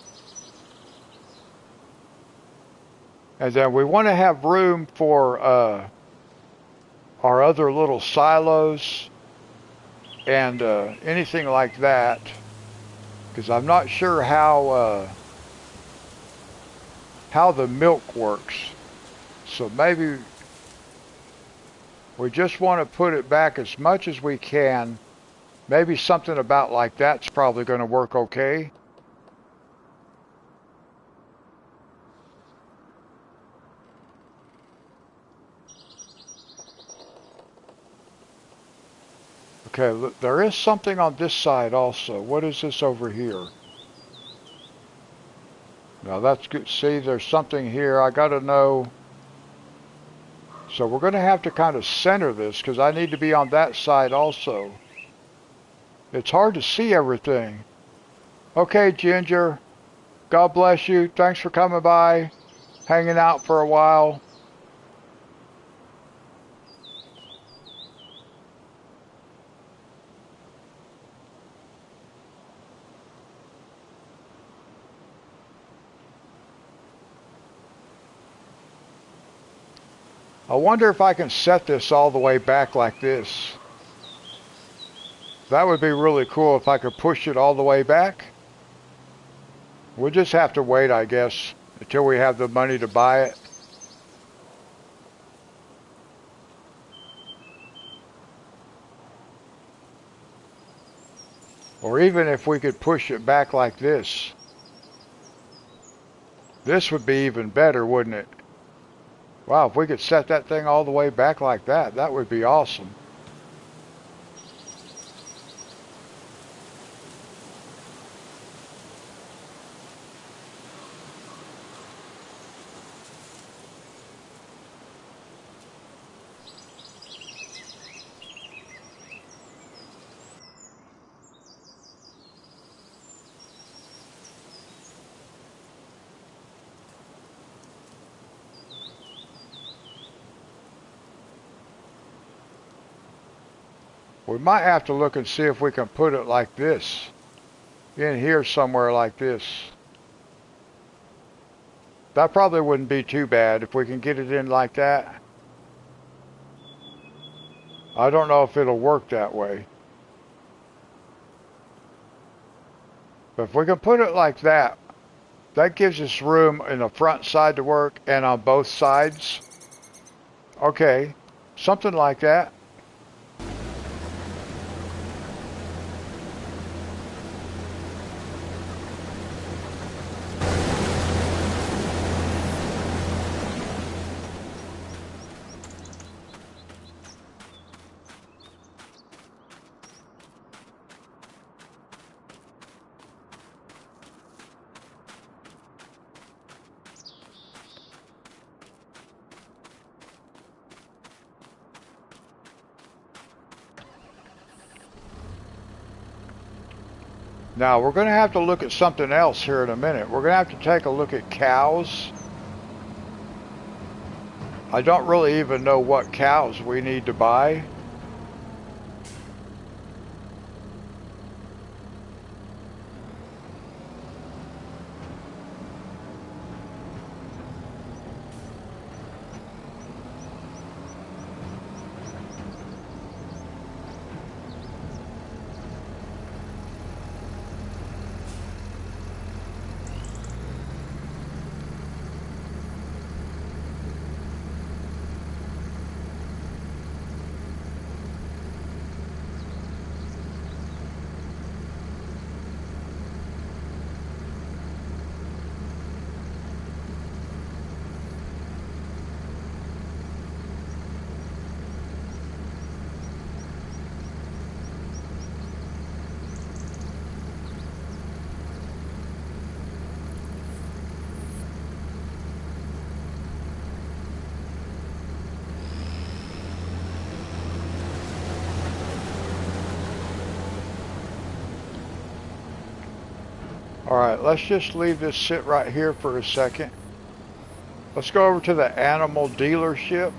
And then we want to have room for our other little silos and anything like that. Because I'm not sure how the milk works. So maybe we just want to put it back as much as we can. Maybe something about like that's probably going to work okay. Okay, look, there is something on this side also. What is this over here? Now that's good. See, there's something here. I got to know. So we're going to have to kind of center this because I need to be on that side also. It's hard to see everything. Okay, Ginger. God bless you. Thanks for coming by, hanging out for a while. I wonder if I can set this all the way back like this. That would be really cool if I could push it all the way back. We'll just have to wait, I guess, until we have the money to buy it. Or even if we could push it back like this. This would be even better, wouldn't it? Wow, if we could set that thing all the way back like that, that would be awesome. We might have to look and see if we can put it like this. In here somewhere like this. That probably wouldn't be too bad if we can get it in like that. I don't know if it'll work that way. But if we can put it like that, that gives us room in the front side to work and on both sides. Okay, something like that. Now, we're going to have to look at something else here in a minute. We're going to have to take a look at cows. I don't really even know what cows we need to buy. Alright, let's just leave this sit right here for a second. Let's go over to the animal dealership.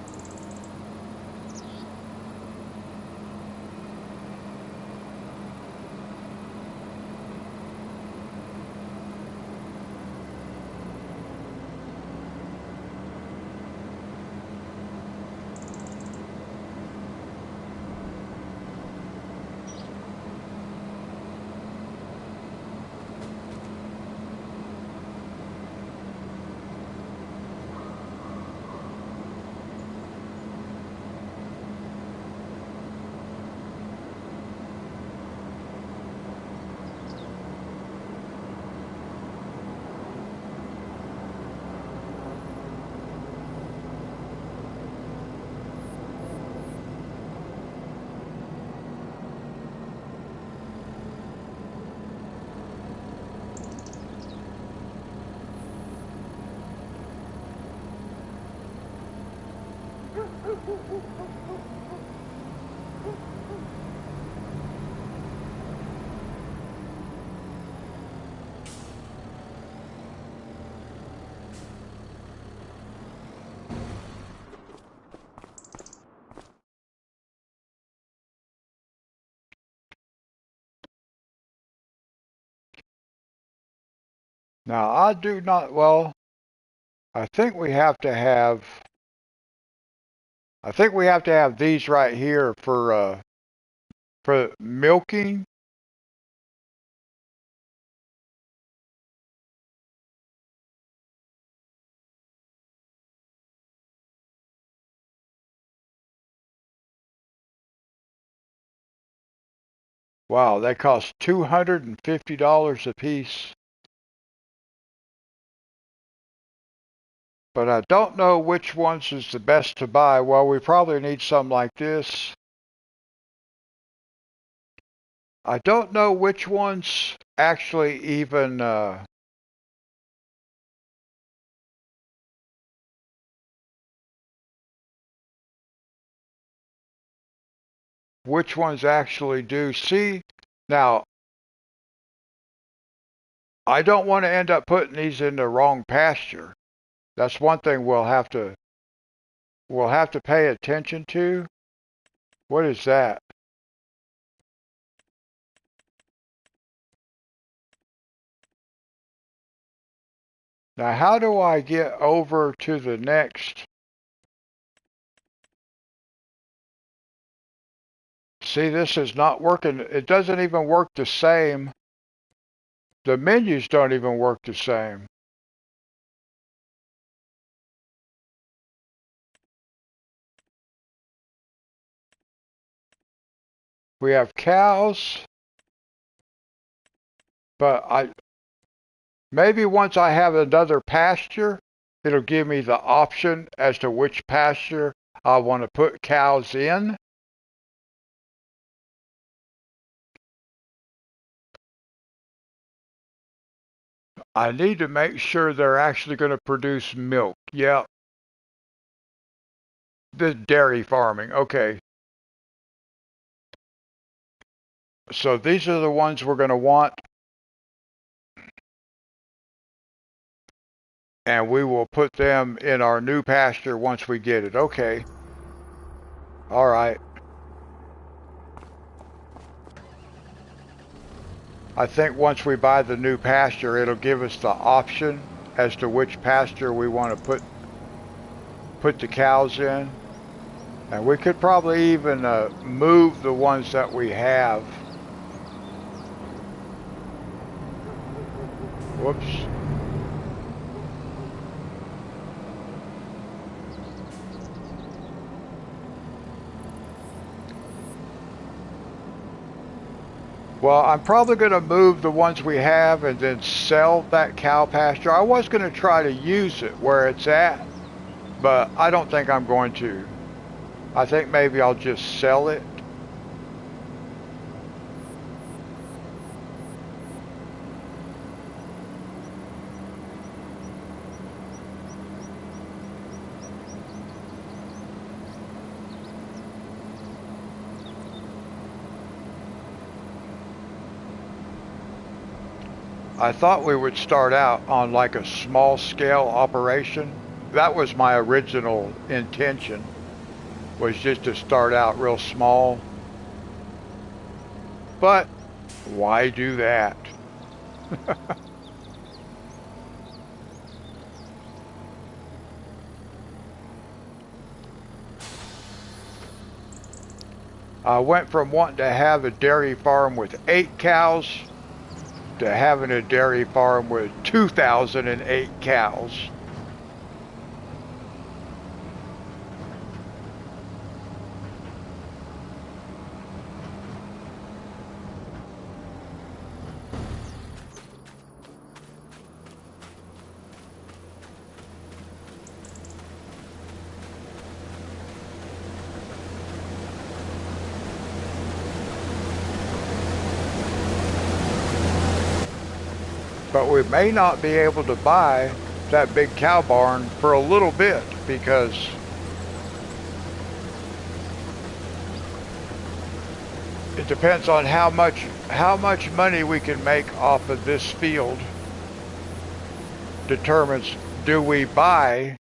Now, I do not, well, I think we have to have, I think we have to have these right here for milking. Wow, they cost $250 a piece. But I don't know which ones is the best to buy. Well, we probably need some like this. I don't know which ones actually even, which ones actually do. See, now, I don't want to end up putting these in the wrong pasture. That's one thing we'll have to pay attention to. What is that? Now, how do I get over to the next? See, this is not working. It doesn't even work the same. The menus don't even work the same. We have cows, but maybe once I have another pasture, it'll give me the option as to which pasture I want to put cows in. I need to make sure they're actually going to produce milk. Yep, the dairy farming. Okay, so these are the ones we're going to want, and we will put them in our new pasture once we get it. Okay, all right. I think once we buy the new pasture, it'll give us the option as to which pasture we want to put the cows in. And we could probably even move the ones that we have. Whoops. Well, I'm probably going to move the ones we have and then sell that cow pasture. I was going to try to use it where it's at, but I don't think I'm going to. I think maybe I'll just sell it. I thought we would start out on like a small scale operation. That was my original intention, was just to start out real small. But why do that? I went from wanting to have a dairy farm with 8 cows to having a dairy farm with 2,008 cows. But we may not be able to buy that big cow barn for a little bit because It depends on how much money we can make off of this field. Determines do we buy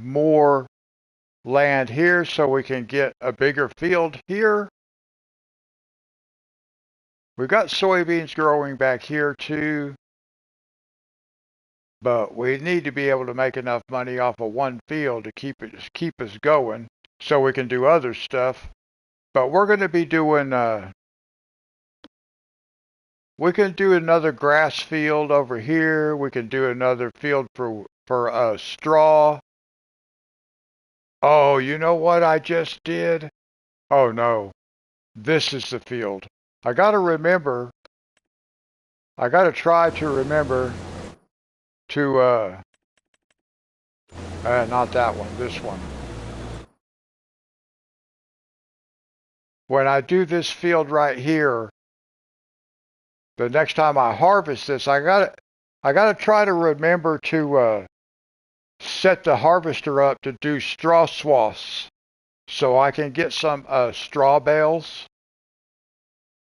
more land here so we can get a bigger field here. We've got soybeans growing back here too, but we need to be able to make enough money off of one field to keep us going so we can do other stuff. But we're going to be doing we can do another grass field over here. We can do another field for straw. Oh, you know what I just did? Oh no, this is the field. I gotta remember, I gotta try to remember to, not that one, this one. When I do this field right here, the next time I harvest this, I gotta try to remember to, set the harvester up to do straw swaths so I can get some, straw bales.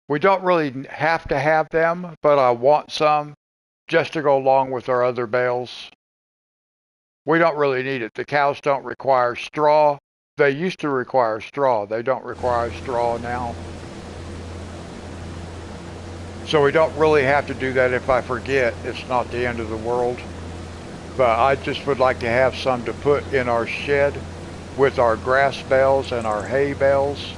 We don't really have to have them, but I want some just to go along with our other bales. We don't really need it. The cows don't require straw. They used to require straw. They don't require straw now. So we don't really have to do that if I forget. It's not the end of the world. But I just would like to have some to put in our shed with our grass bales and our hay bales.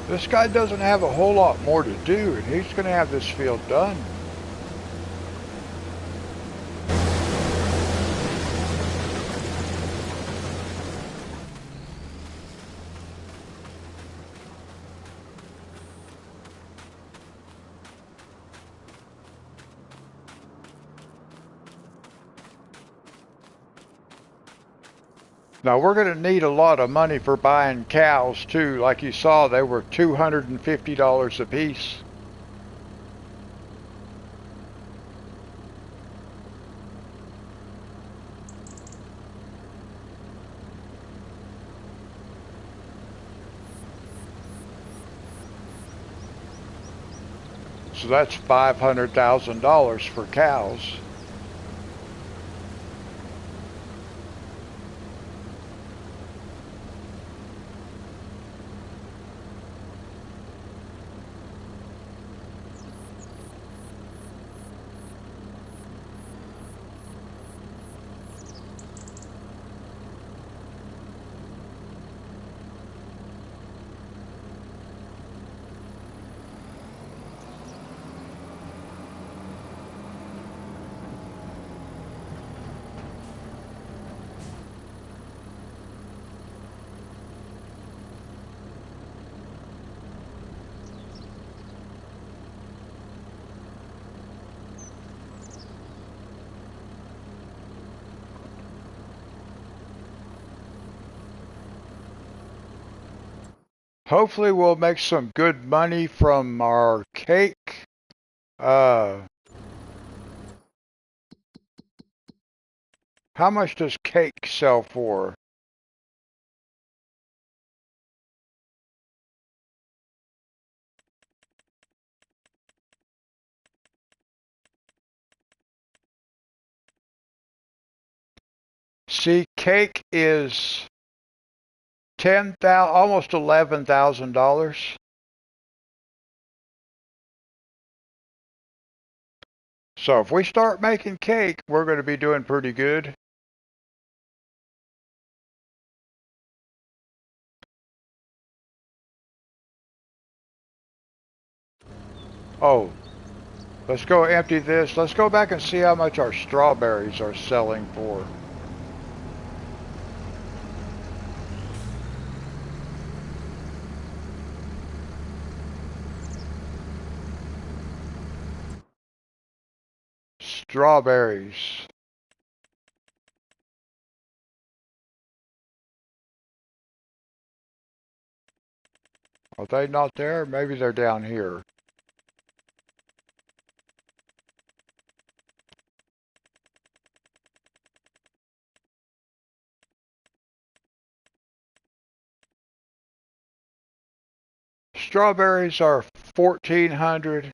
This guy doesn't have a whole lot more to do, and he's going to have this field done. Now we're going to need a lot of money for buying cows too. Like you saw, they were $250 a piece. So that's $500,000 for cows. Hopefully we'll make some good money from our cake. Uh, how much does cake sell for? See, cake is 10,000, almost $11,000. So if we start making cake, we're going to be doing pretty good. Oh, let's go empty this. Let's go back and see how much our strawberries are selling for. Strawberries. Are they not there? Maybe they're down here. Strawberries are 1,400.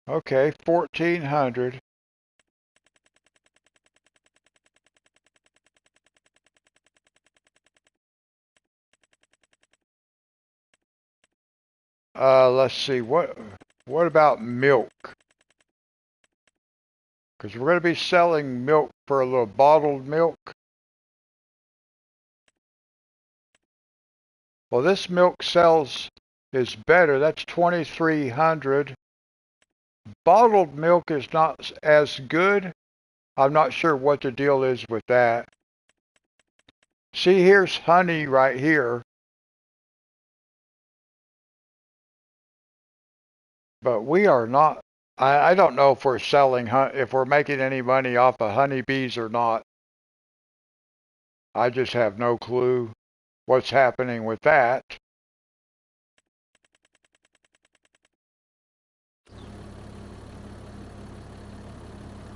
Okay, 1,400. Let's see. What about milk? Because we're going to be selling milk for a little bottled milk. Well, this milk sells is better. That's 2,300. Bottled milk is not as good. I'm not sure what the deal is with that. See, here's honey right here. But we are not, I don't know if we're selling, if we're making any money off of honeybees or not. I just have no clue what's happening with that.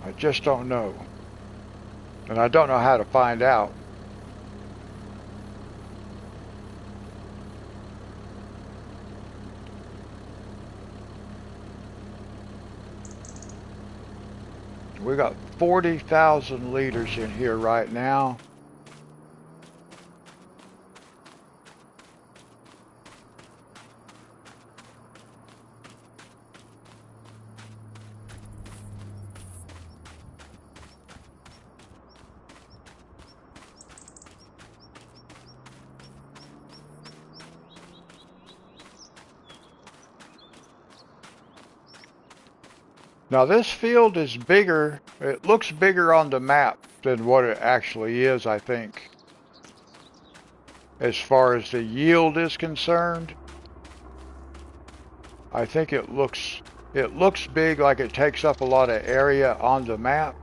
I just don't know. And I don't know how to find out. We got 40,000 liters in here right now. Now this field is bigger, it looks bigger on the map than what it actually is, I think. As far as the yield is concerned, I think it looks big, like it takes up a lot of area on the map.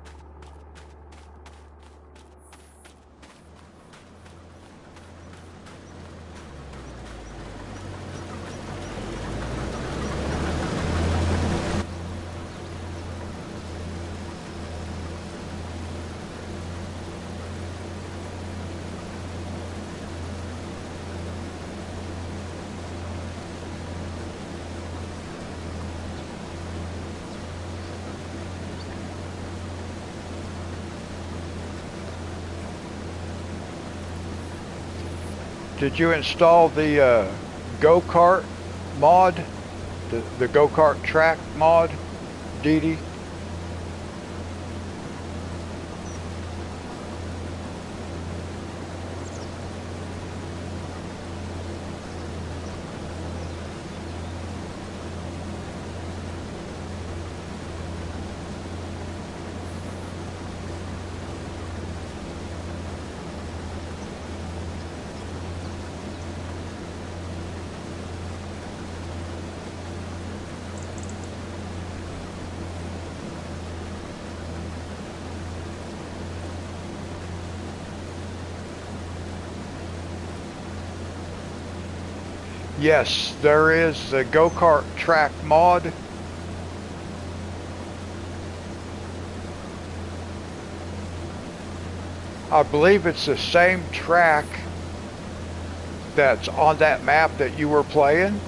Did you install the go-kart mod? The go-kart track mod, Dee Dee? Yes, there is the go-kart track mod. I believe it's the same track that's on that map that you were playing.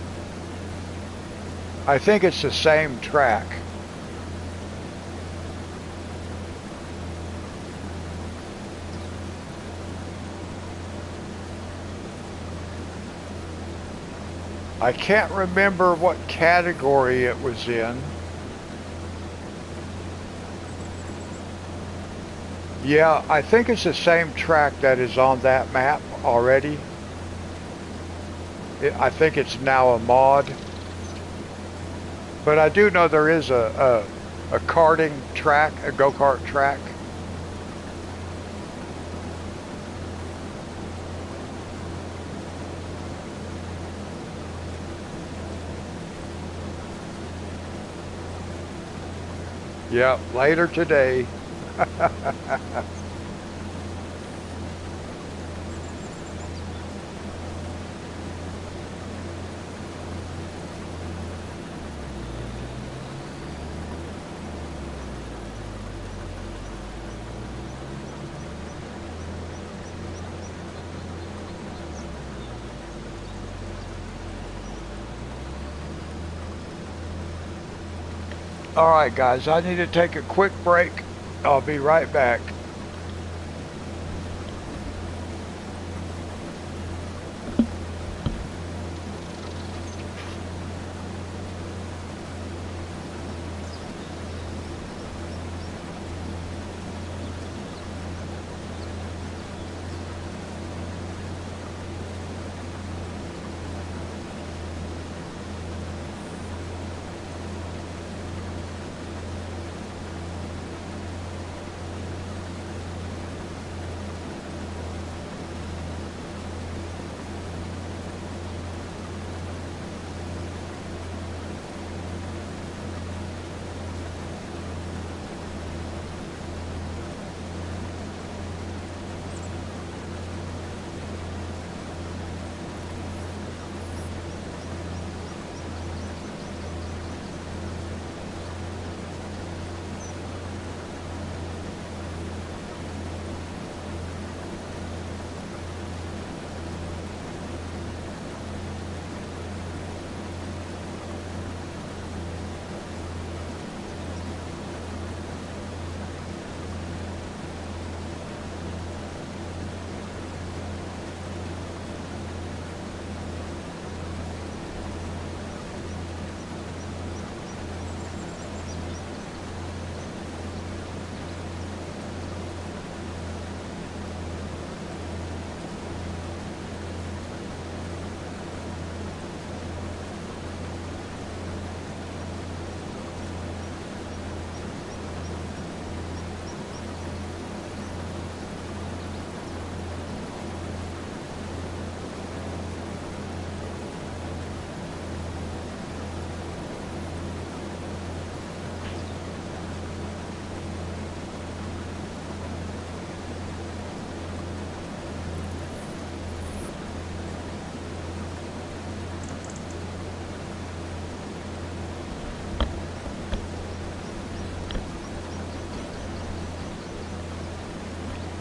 I think it's the same track. I can't remember what category it was in. Yeah, I think it's the same track that is on that map already. I think it's now a mod. But I do know there is a karting track, a go-kart track. Yep, later today. All right, guys, I need to take a quick break. I'll be right back.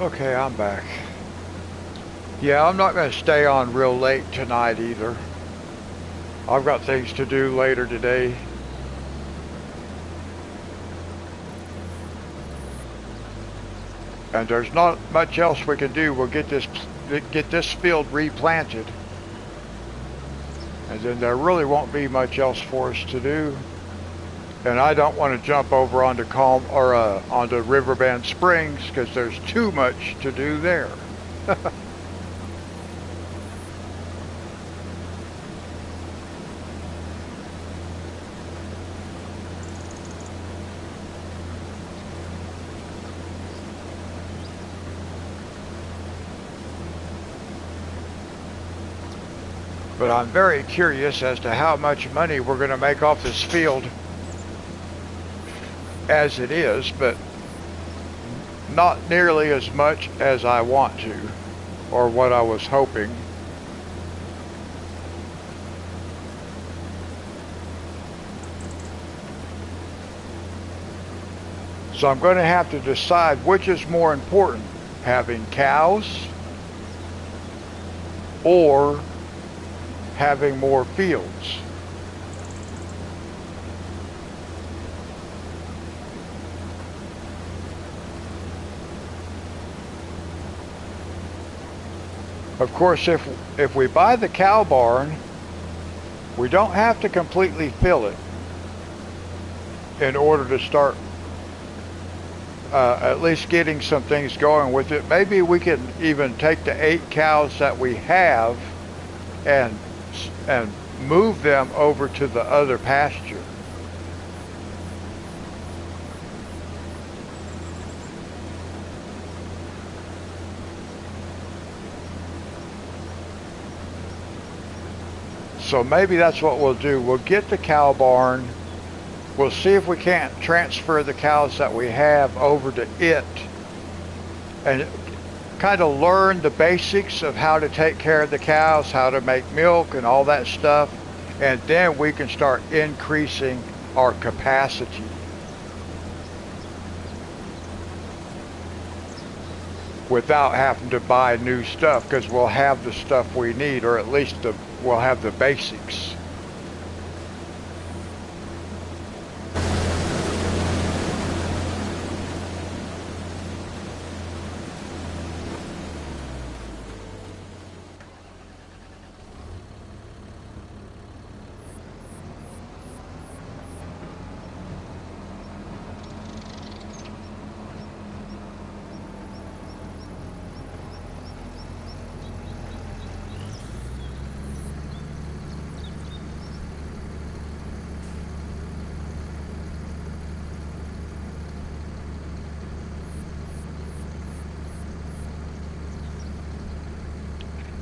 Okay, I'm back. Yeah, I'm not going to stay on real late tonight either. I've got things to do later today. And there's not much else we can do. We'll get this field replanted. And then there really won't be much else for us to do. And I don't want to jump over onto onto Riverbend Springs because there's too much to do there. But I'm very curious as to how much money we're going to make off this field as it is, but not nearly as much as I want to, or what I was hoping. So I'm going to have to decide which is more important, having cows or having more fields. Of course, if we buy the cow barn, we don't have to completely fill it in order to start at least getting some things going with it. Maybe we can even take the 8 cows that we have and move them over to the other pasture. So maybe that's what we'll do. We'll get the cow barn We'll see if we can't transfer the cows that we have over to it and kind of learn the basics of how to take care of the cows, how to make milk and all that stuff. And then we can start increasing our capacity. Without having to buy new stuff, because we'll have the stuff we need, or at least we'll have the basics.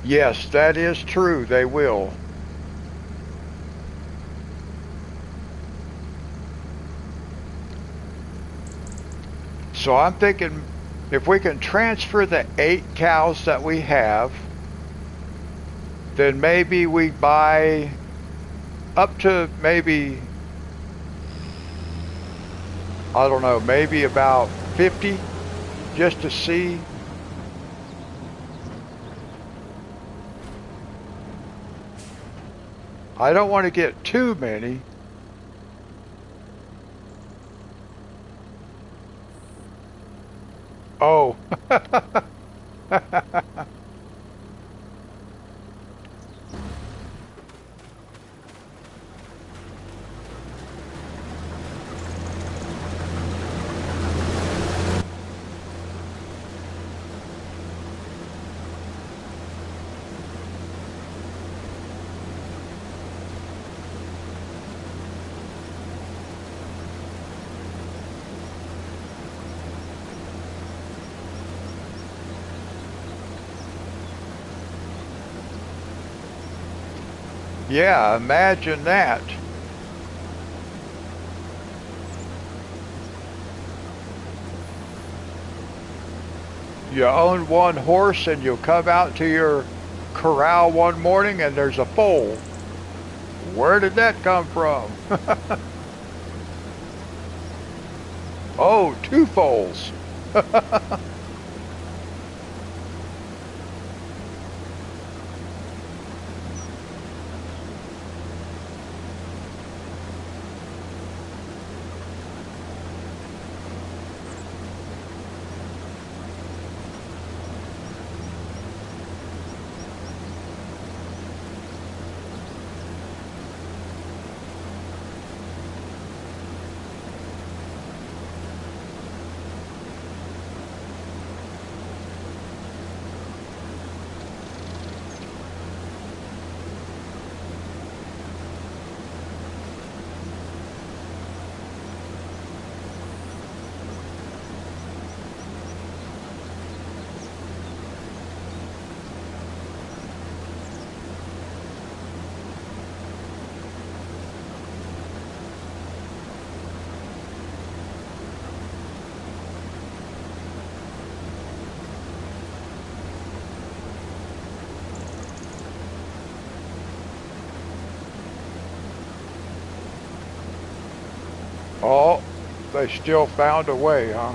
Yes, that is true, they will. So I'm thinking if we can transfer the 8 cows that we have, then maybe we buy up to maybe, I don't know, maybe about 50 just to see. I don't want to get too many. Oh. Yeah, imagine that. You own one horse and you come out to your corral one morning and there's a foal. Where did that come from? Oh, 2 foals. Oh, they still found a way, huh?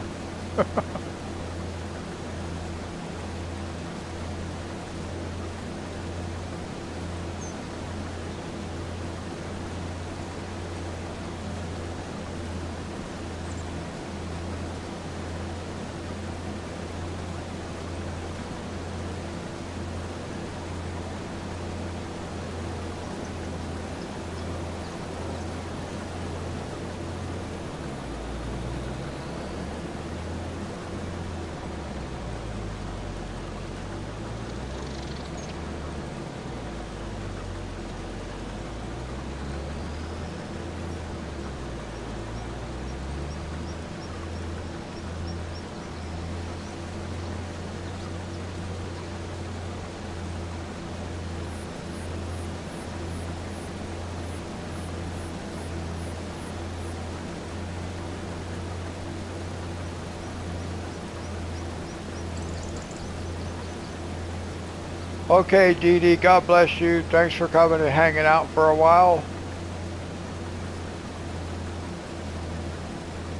Okay, Dee Dee, God bless you. Thanks for coming and hanging out for a while.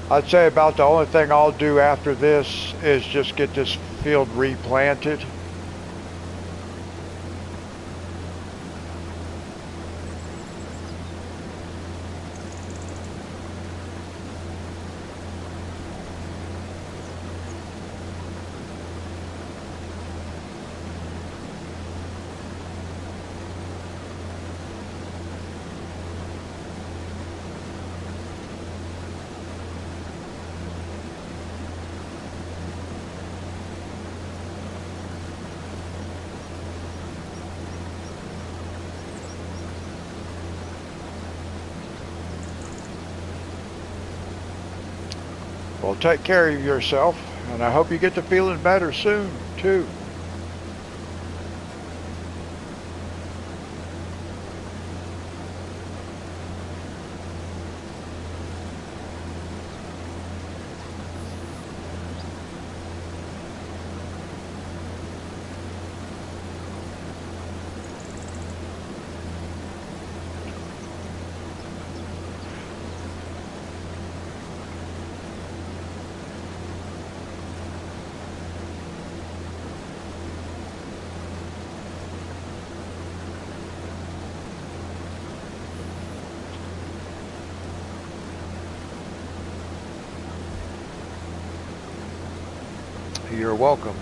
I'd say about the only thing I'll do after this is just get this field replanted. Well, take care of yourself, and I hope you get to feeling better soon, too. You're welcome.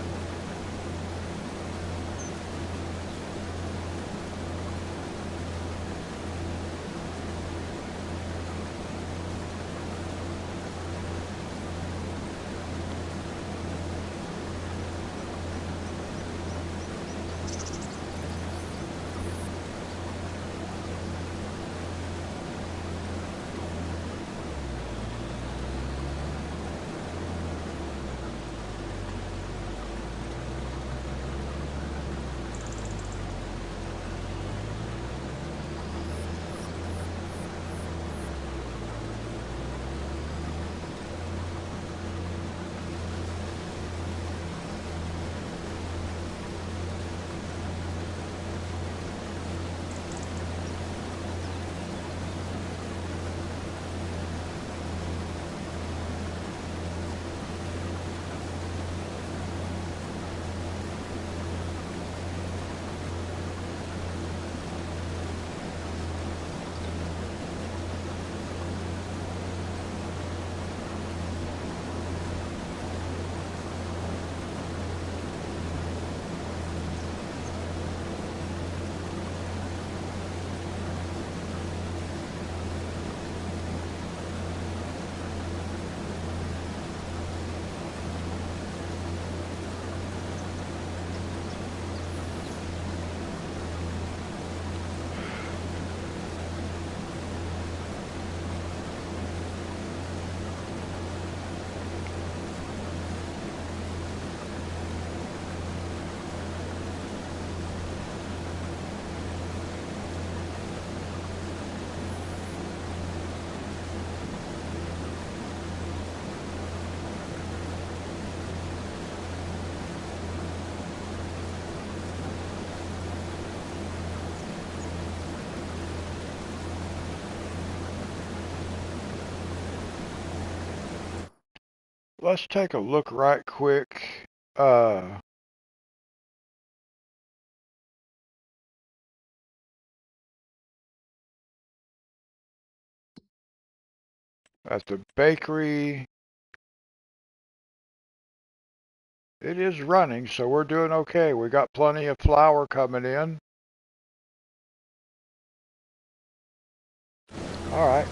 Let's take a look right quick at the bakery. It is running, so we're doing okay. We got plenty of flour coming in. All right.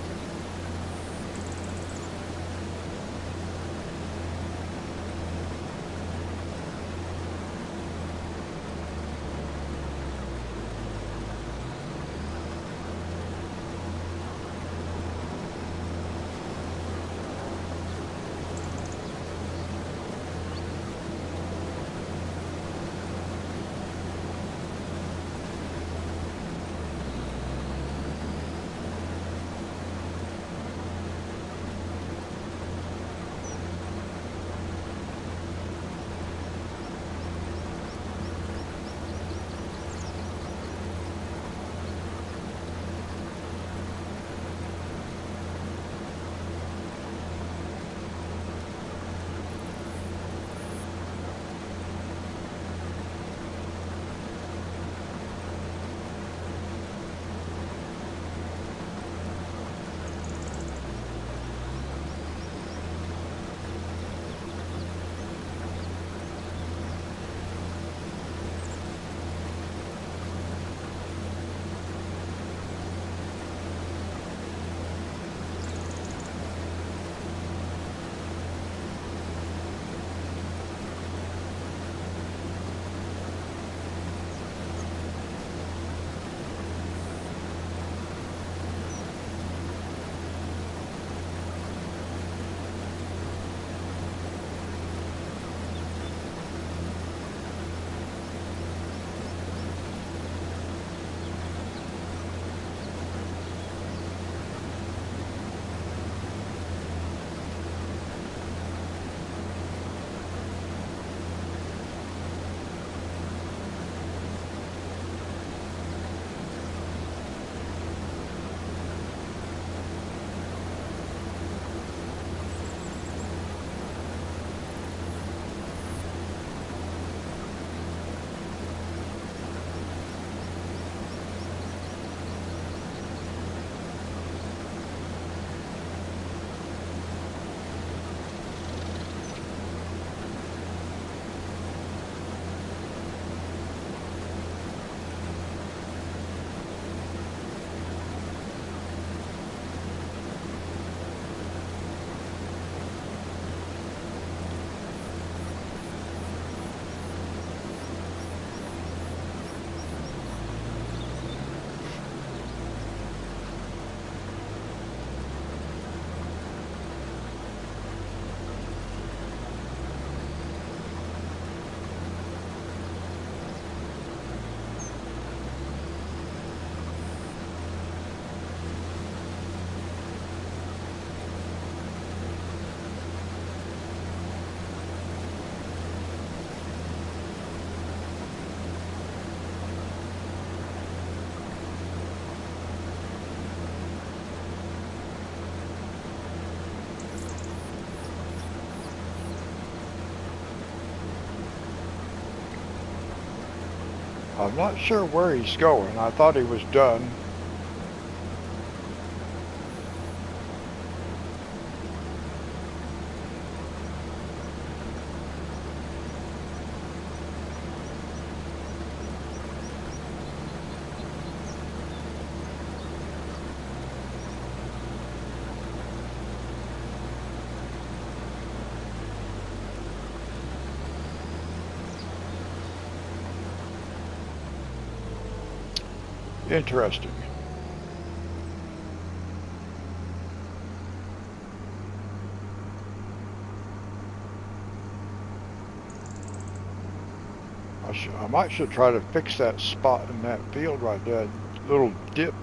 I'm not sure where he's going. I thought he was done. Interesting. I might should try to fix that spot in that field right there, little dip.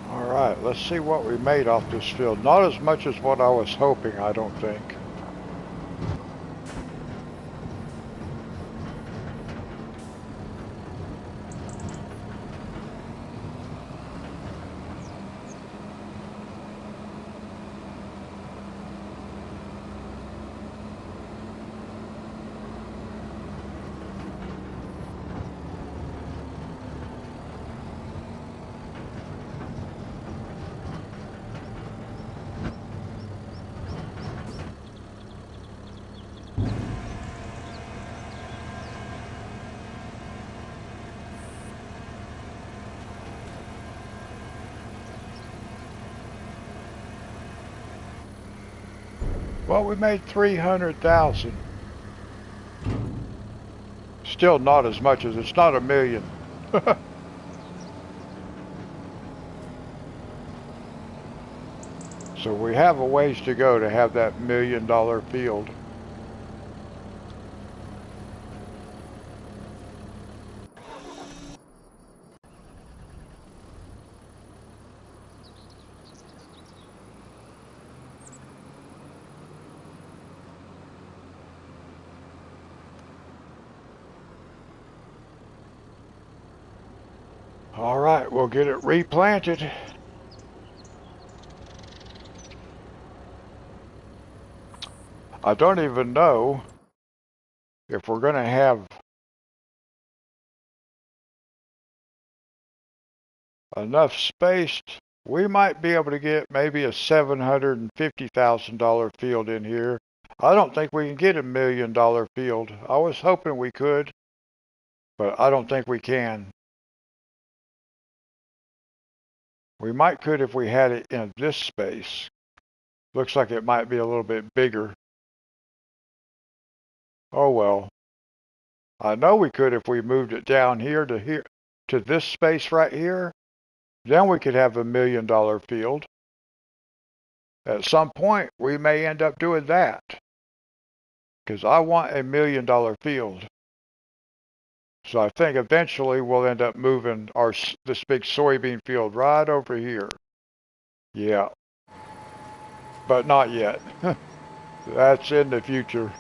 All right, let's see what we made off this field. Not as much as what I was hoping, I don't think. Well, we made 300,000. Still not as much as it's not a million. So we have a ways to go to have that $1 million field. All right, we'll get it replanted. I don't even know if we're going to have enough space. We might be able to get maybe a $750,000 field in here. I don't think we can get $1 million field. I was hoping we could, but I don't think we can. We might could if we had it in this space. Looks like it might be a little bit bigger. Oh well. I know we could if we moved it down here to this space right here. Then we could have $1 million field. At some point, we may end up doing that. Because I want $1 million field. So I think eventually we'll end up moving this big soybean field right over here. Yeah, but not yet. That's in the future.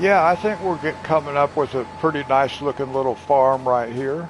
Yeah, I think we're coming up with a pretty nice looking little farm right here.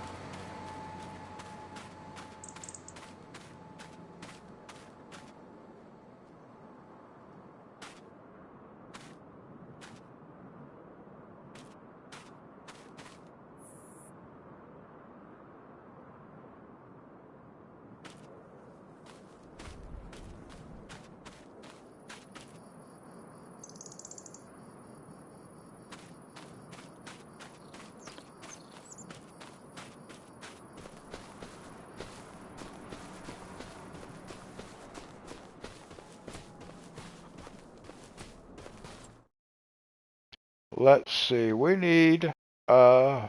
Let's see, uh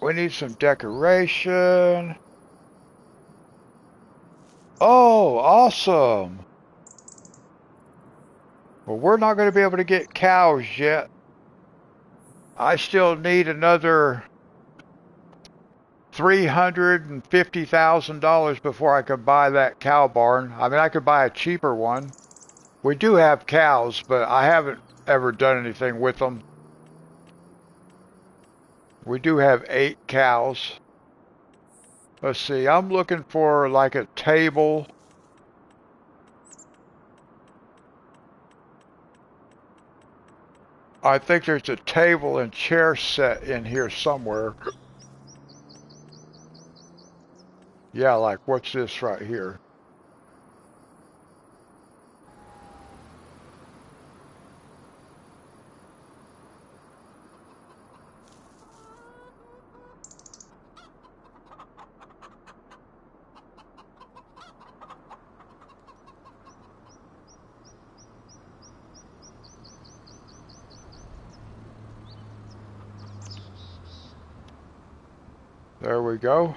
we need some decoration. Oh, awesome. Well, we're not going to be able to get cows yet. I still need another $350,000 before I could buy that cow barn. I mean, I could buy a cheaper one. We do have cows, but I haven't ever done anything with them. We do have 8 cows. Let's see, I'm looking for like a table. I think there's a table and chair set in here somewhere. Yeah, like what's this right here? There we go.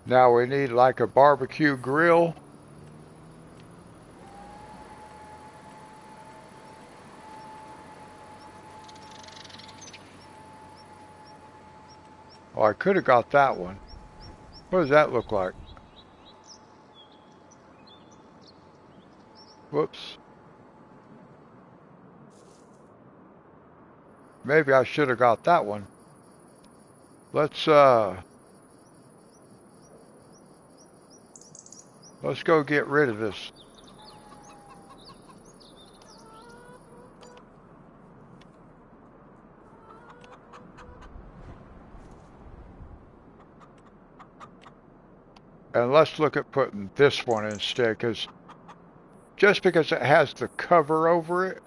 Now we need like a barbecue grill. Oh, I could have got that one. What does that look like? Whoops. Maybe I should have got that one. Let's let's go get rid of this. And let's look at putting this one instead, because just because it has the cover over it.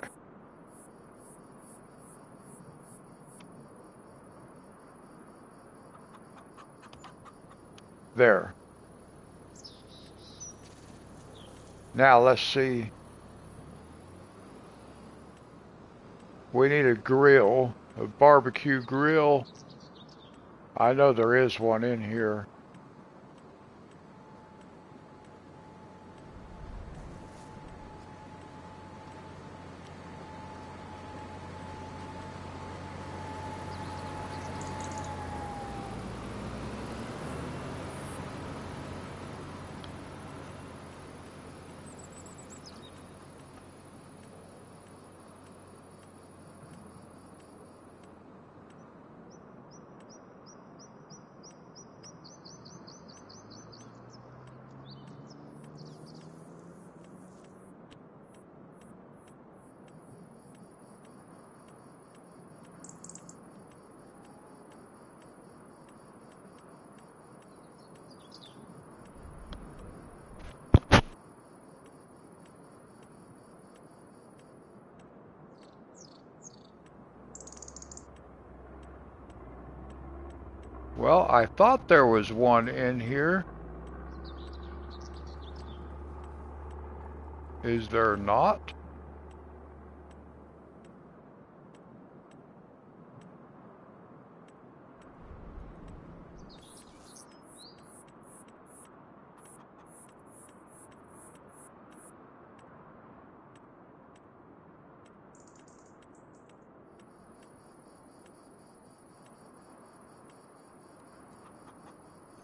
There. Now let's see. We need a grill. A barbecue grill. I know there is one in here. Well, I thought there was one in here. Is there not?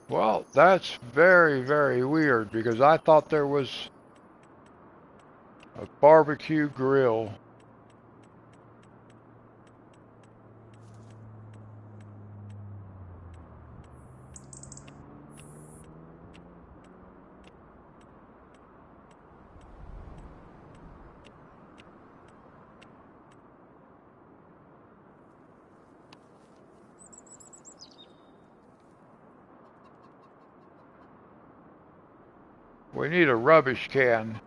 Well, that's very, very weird because I thought there was a barbecue grill. We need a rubbish can,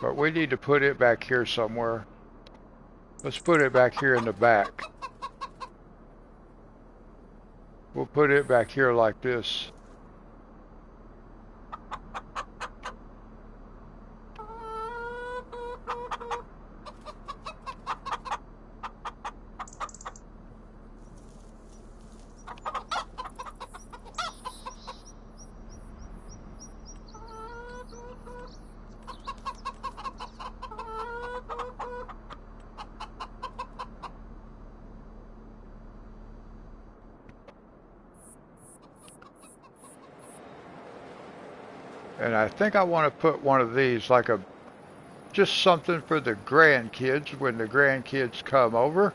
but we need to put it back here somewhere. Let's put it back here in the back. We'll put it back here like this. And I think I want to put one of these, like just something for the grandkids when the grandkids come over.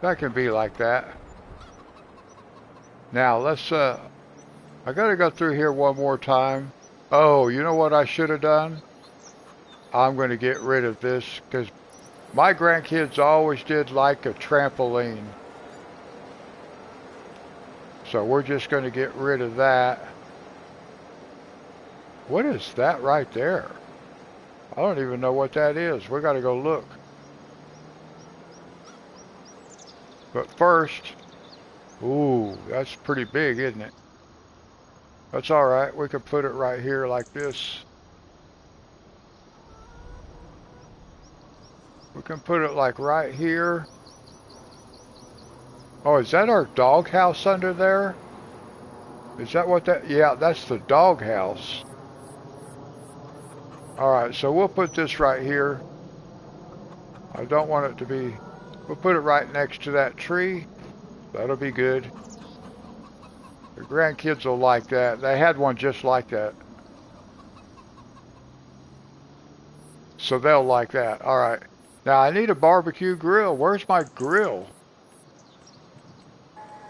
That can be like that. Now I gotta go through here one more time. Oh, you know what I should have done? I'm gonna get rid of this because my grandkids always did like a trampoline. So we're just gonna get rid of that. What is that right there? I don't even know what that is. We gotta go look. But first, ooh, that's pretty big, isn't it? That's all right. We could put it right here like this. We can put it like right here. Oh, is that our dog house under there? Is that what that? Yeah, that's the dog house. All right, so we'll put this right here. I don't want it to be. We'll put it right next to that tree. That'll be good. The grandkids will like that. They had one just like that. So they'll like that. All right. Now I need a barbecue grill. Where's my grill?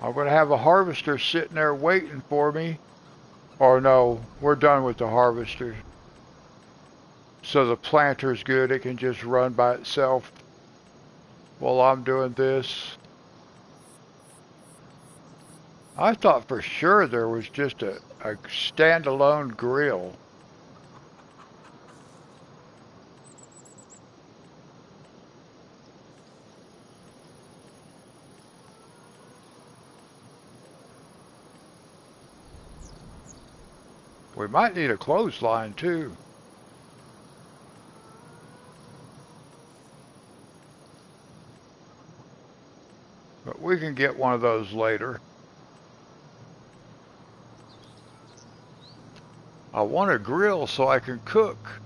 I'm going to have a harvester sitting there waiting for me. Or no, we're done with the harvester. So the planter's good. It can just run by itself while I'm doing this. I thought for sure there was just a standalone grill. We might need a clothesline too. But we can get one of those later. I want a grill so I can cook.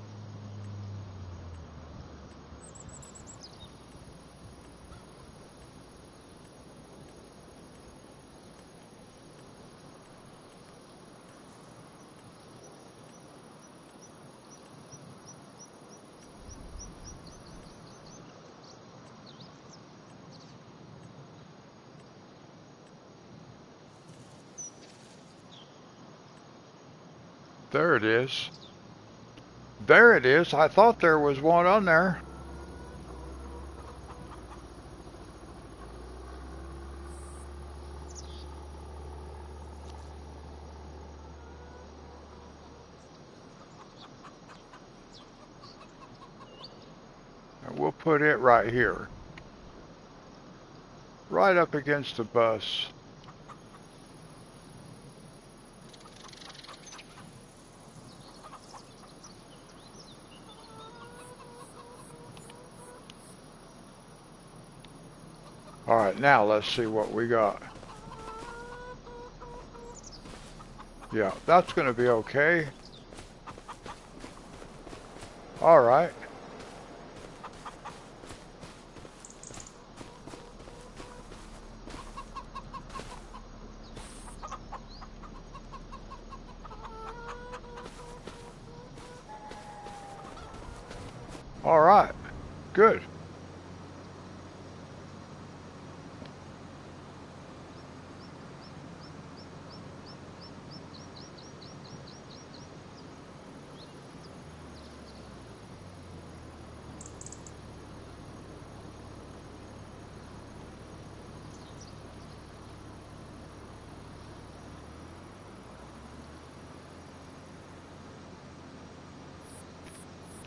There it is. There it is. I thought there was one on there. And we'll put it right here. Right up against the bus. All right, now let's see what we got. Yeah, that's going to be okay. All right. All right. Good.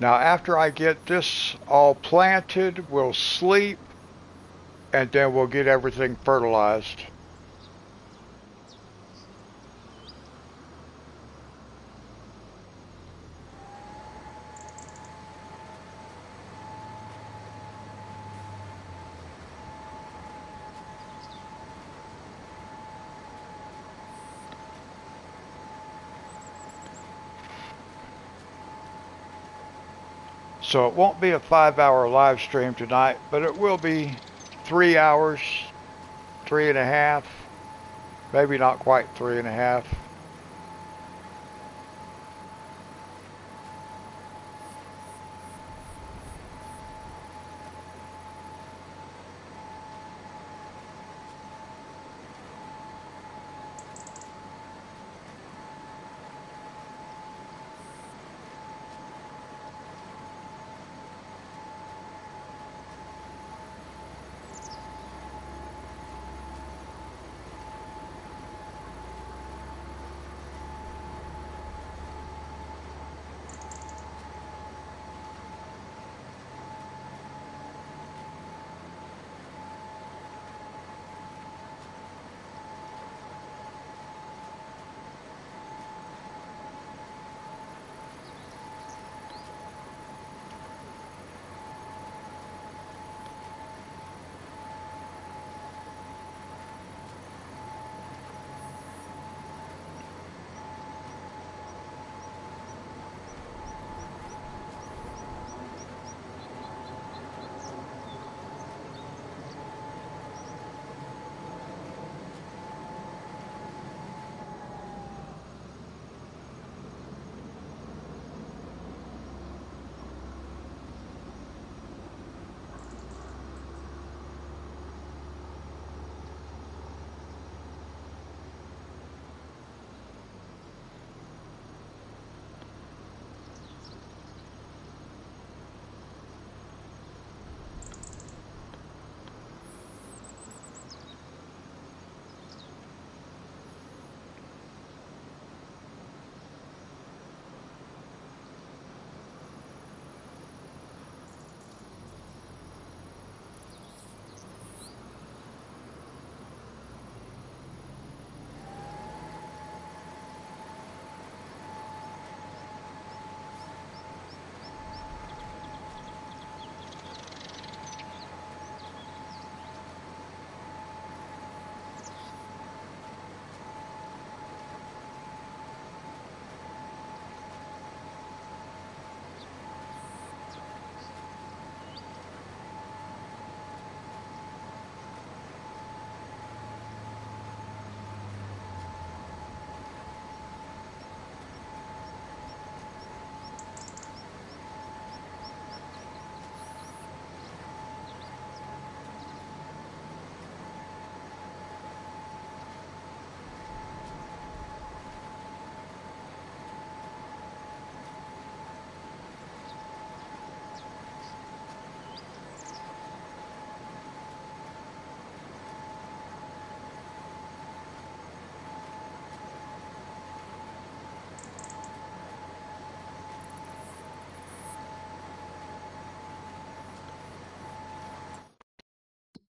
Now, after I get this all planted, we'll sleep, and then we'll get everything fertilized. So it won't be a 5-hour live stream tonight, but it will be 3 hours, 3.5, maybe not quite 3.5.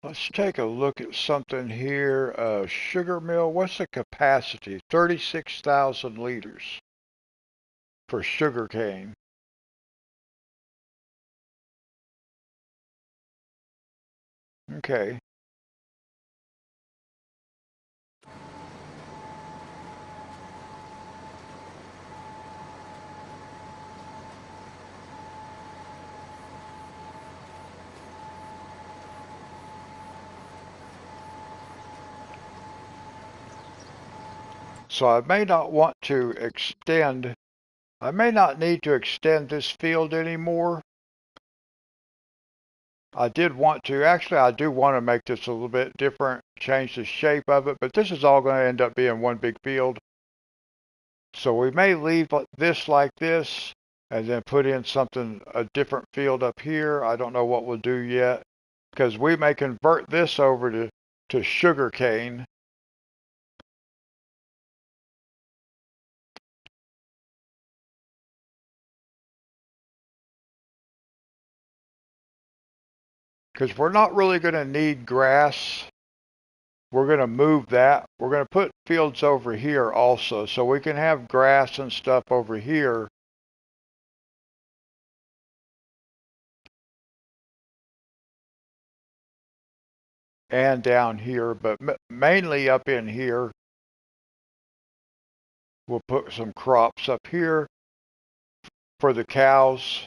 Let's take a look at something here. Sugar mill, what's the capacity? 36,000 liters for sugar cane. Okay. So I may not want to extend, I may not need to extend this field anymore. I did want to, actually I do want to make this a little bit different, change the shape of it, but this is all going to end up being one big field. So we may leave this like this and then put in something, a different field up here. I don't know what we'll do yet because we may convert this over to sugar cane. Because we're not really going to need grass. We're going to move that. We're going to put fields over here also so we can have grass and stuff over here. And down here, but mainly up in here. We'll put some crops up here for the cows.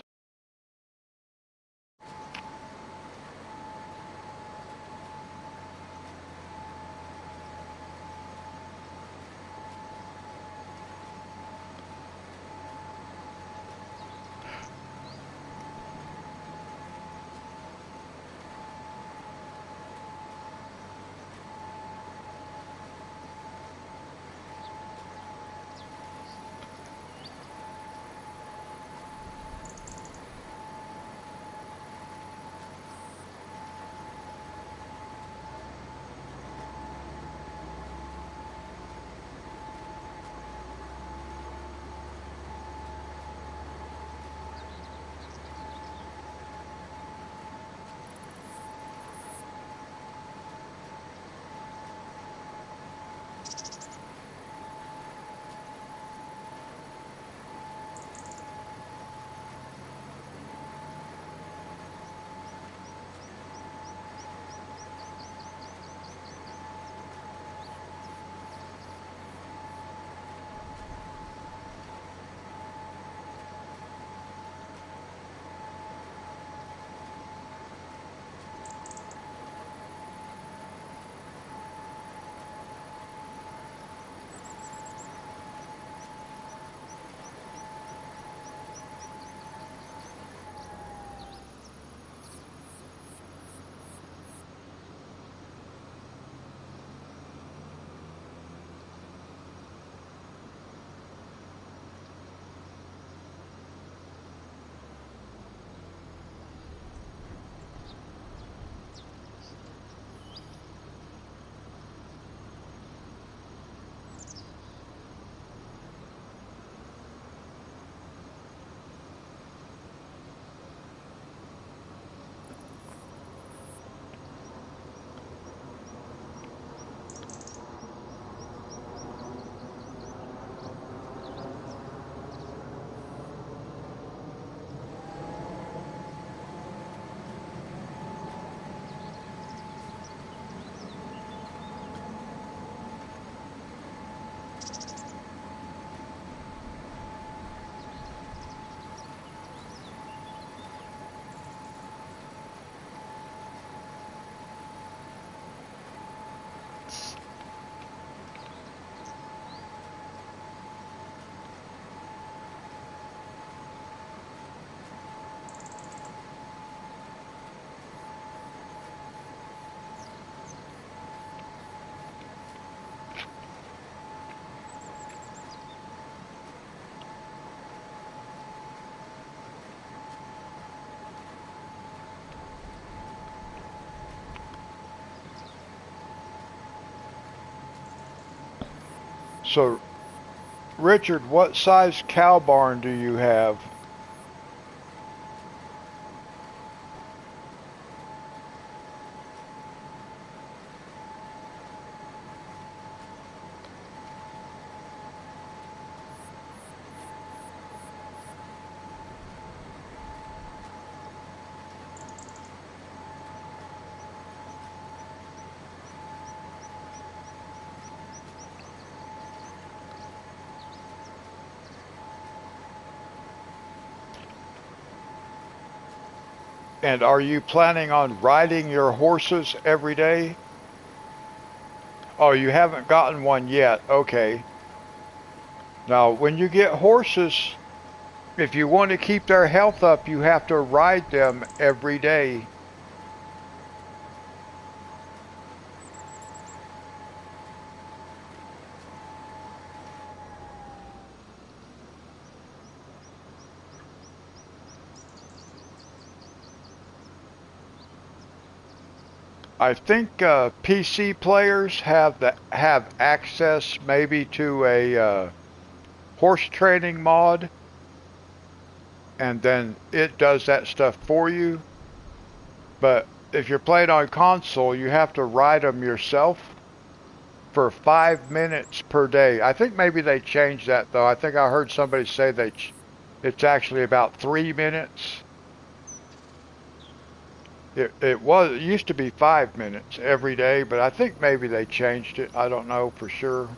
So, Richard, what size cow barn do you have? And are you planning on riding your horses every day? Oh, you haven't gotten one yet. Okay. Now, when you get horses, if you want to keep their health up, you have to ride them every day. I think PC players have access maybe to a horse training mod, and then it does that stuff for you. But if you're playing on console, you have to ride them yourself for 5 minutes per day. I think maybe they changed that though. I think I heard somebody say it's actually about 3 minutes. It used to be 5 minutes every day, but I think maybe they changed it. I don't know for sure.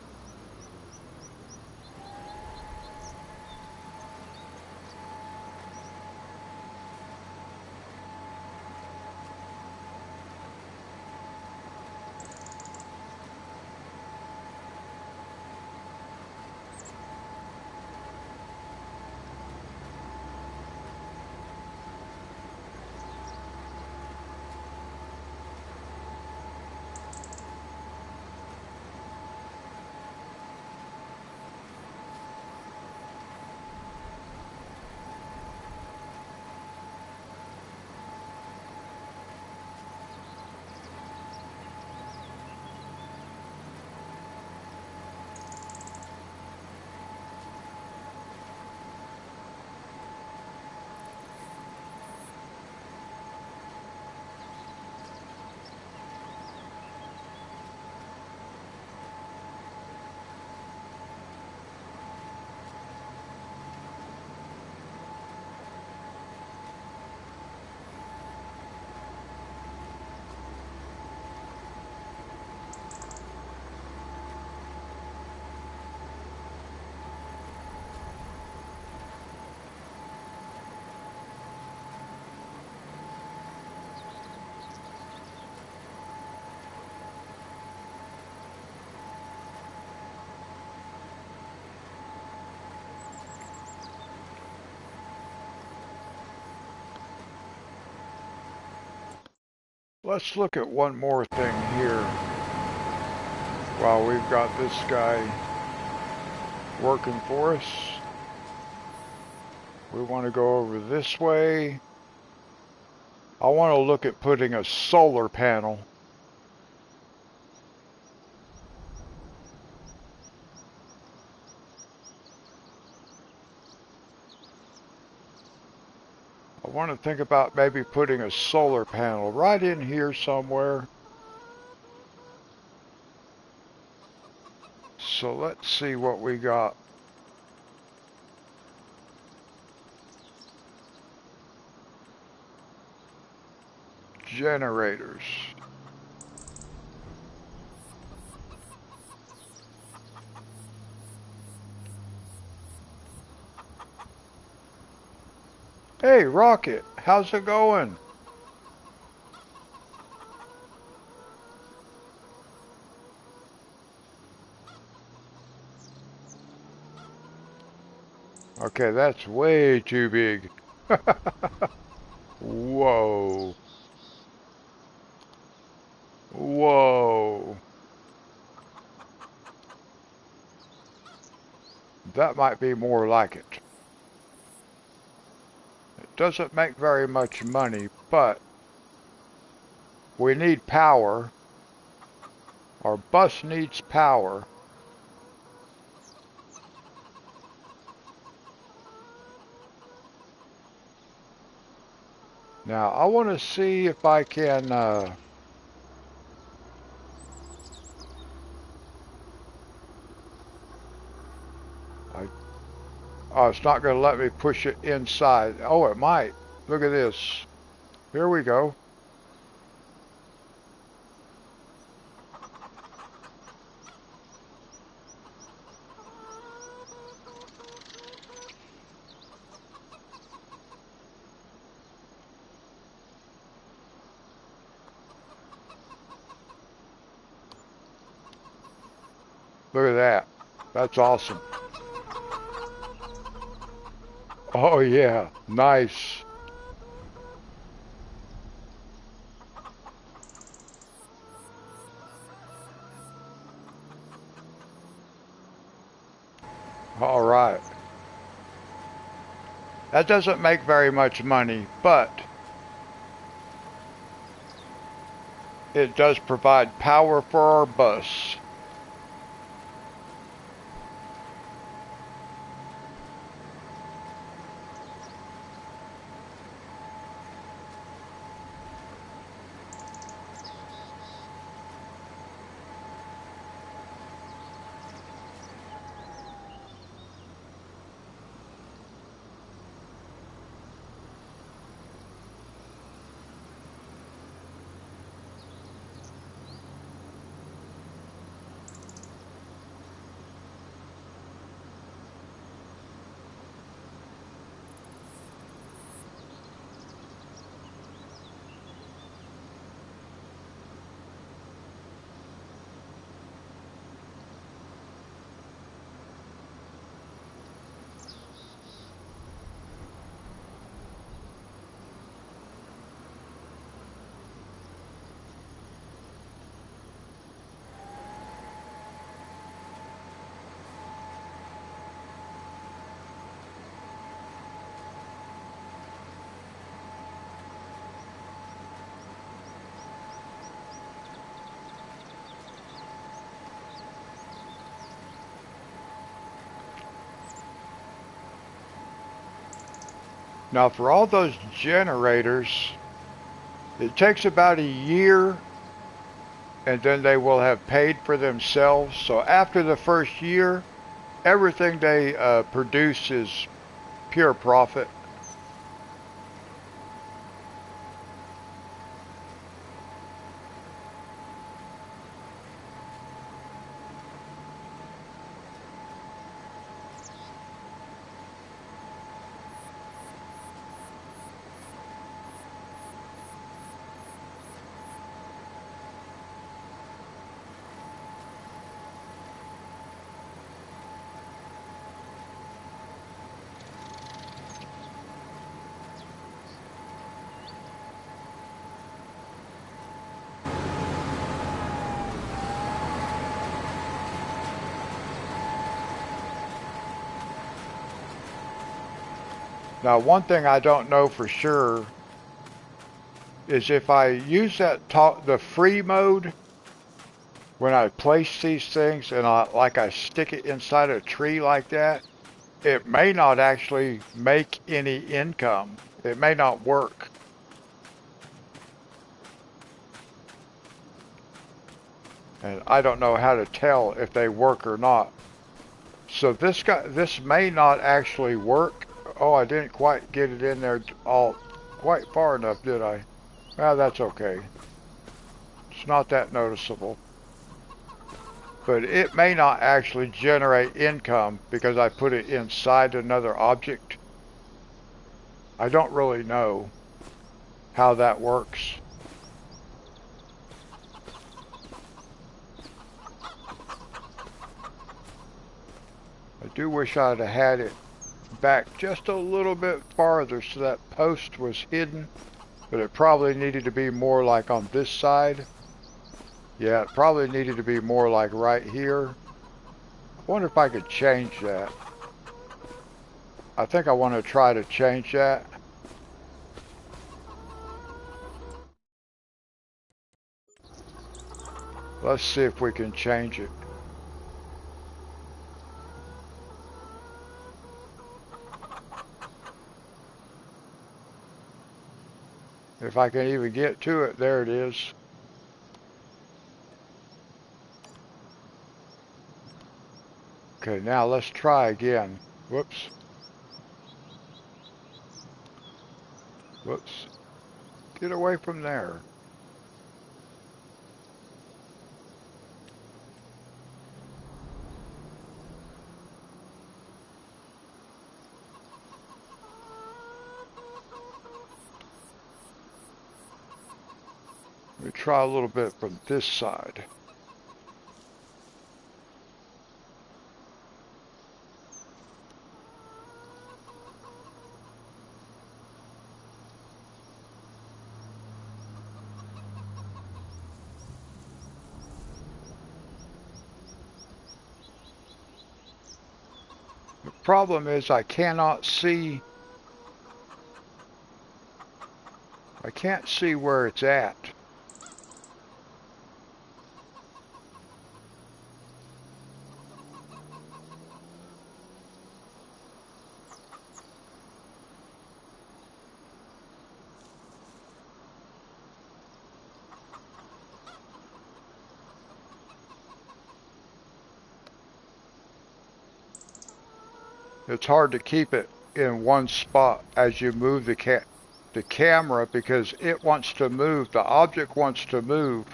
Let's look at one more thing here while we've got this guy working for us. We want to go over this way. I want to look at putting a solar panel. I want to think about maybe putting a solar panel right in here somewhere. So let's see what we got. Generators. Hey, Rocket, how's it going? Okay, that's way too big. Whoa. Whoa. That might be more like it. It doesn't make very much money, but we need power. Our bus needs power. Now, I want to see if I can, oh, it's not going to let me push it inside. Oh, it might. Look at this. Here we go. Look at that. That's awesome. Oh yeah, nice. All right. That doesn't make very much money, but it does provide power for our bus. Now for all those generators, it takes about a year and then they will have paid for themselves. So after the first year, everything they produce is pure profit. Now, one thing I don't know for sure is if I use the free mode when I place these things and I stick it inside a tree like that, it may not actually make any income. It may not work. And I don't know how to tell if they work or not. So this may not actually work. Oh, I didn't quite get it in there all quite far enough, did I? Well, that's okay. It's not that noticeable. But it may not actually generate income because I put it inside another object. I don't really know how that works. I do wish I'd have had it back just a little bit farther so that post was hidden, but it probably needed to be more like on this side. Yeah, it probably needed to be more like right here. I wonder if I could change that. I think I want to try to change that. Let's see if we can change it. If I can even get to it, there it is. Okay, now let's try again. Whoops. Whoops. Get away from there. Let me try a little bit from this side. problem is I cannot see. I can't see where it's at. It's hard to keep it in one spot as you move the camera because it wants to move. The object wants to move.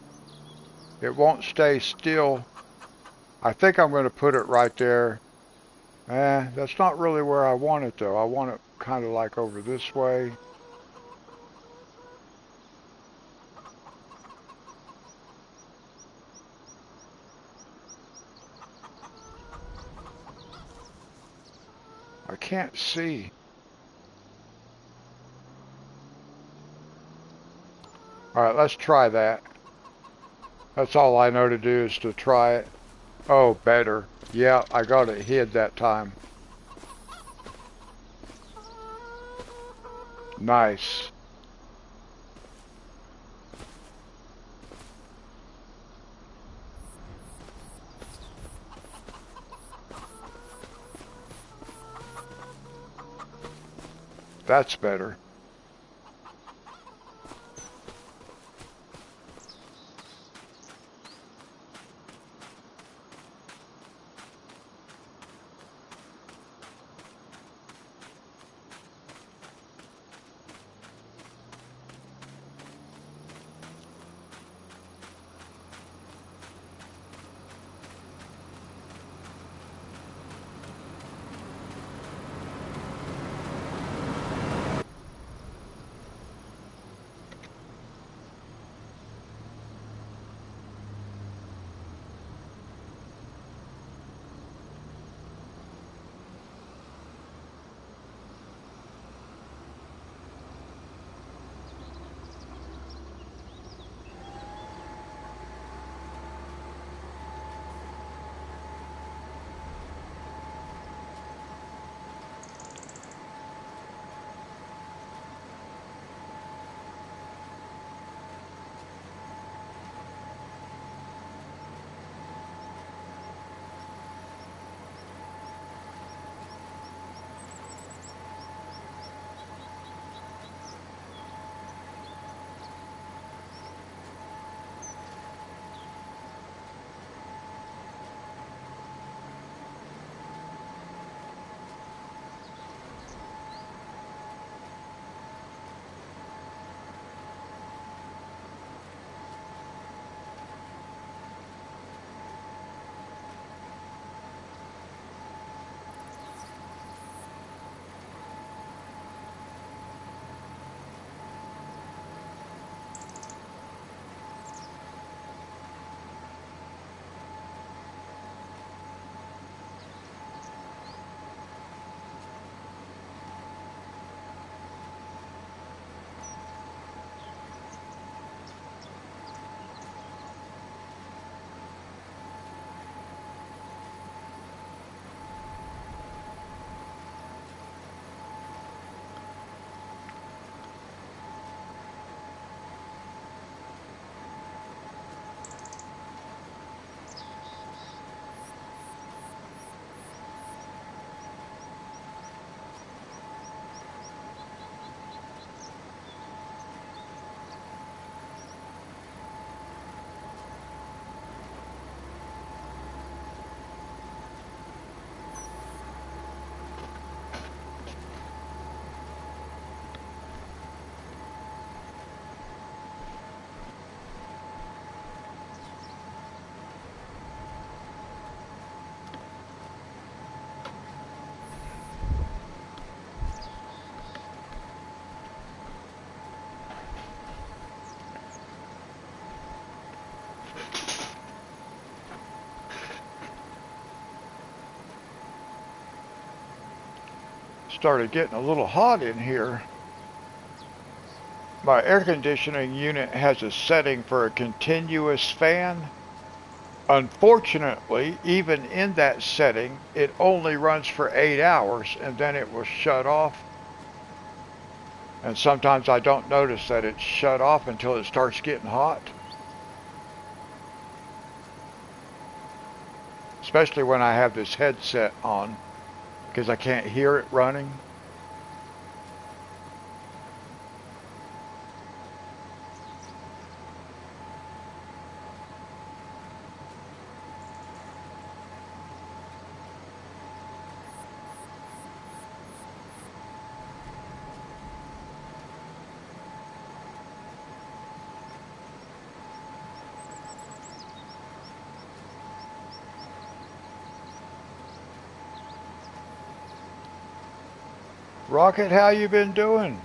It won't stay still. I think I'm going to put it right there. That's not really where I want it though. I want it kind of like over this way. I can't see. Alright, let's try that. That's all I know to do is to try it. Oh, better. Yeah, I got it hid that time. Nice. That's better. Started getting a little hot in here. My air conditioning unit has a setting for a continuous fan. Unfortunately, even in that setting, it only runs for 8 hours and then it will shut off. And sometimes I don't notice that it's shut off until it starts getting hot. Especially when I have this headset on because I can't hear it running. Rocket, how you been doing?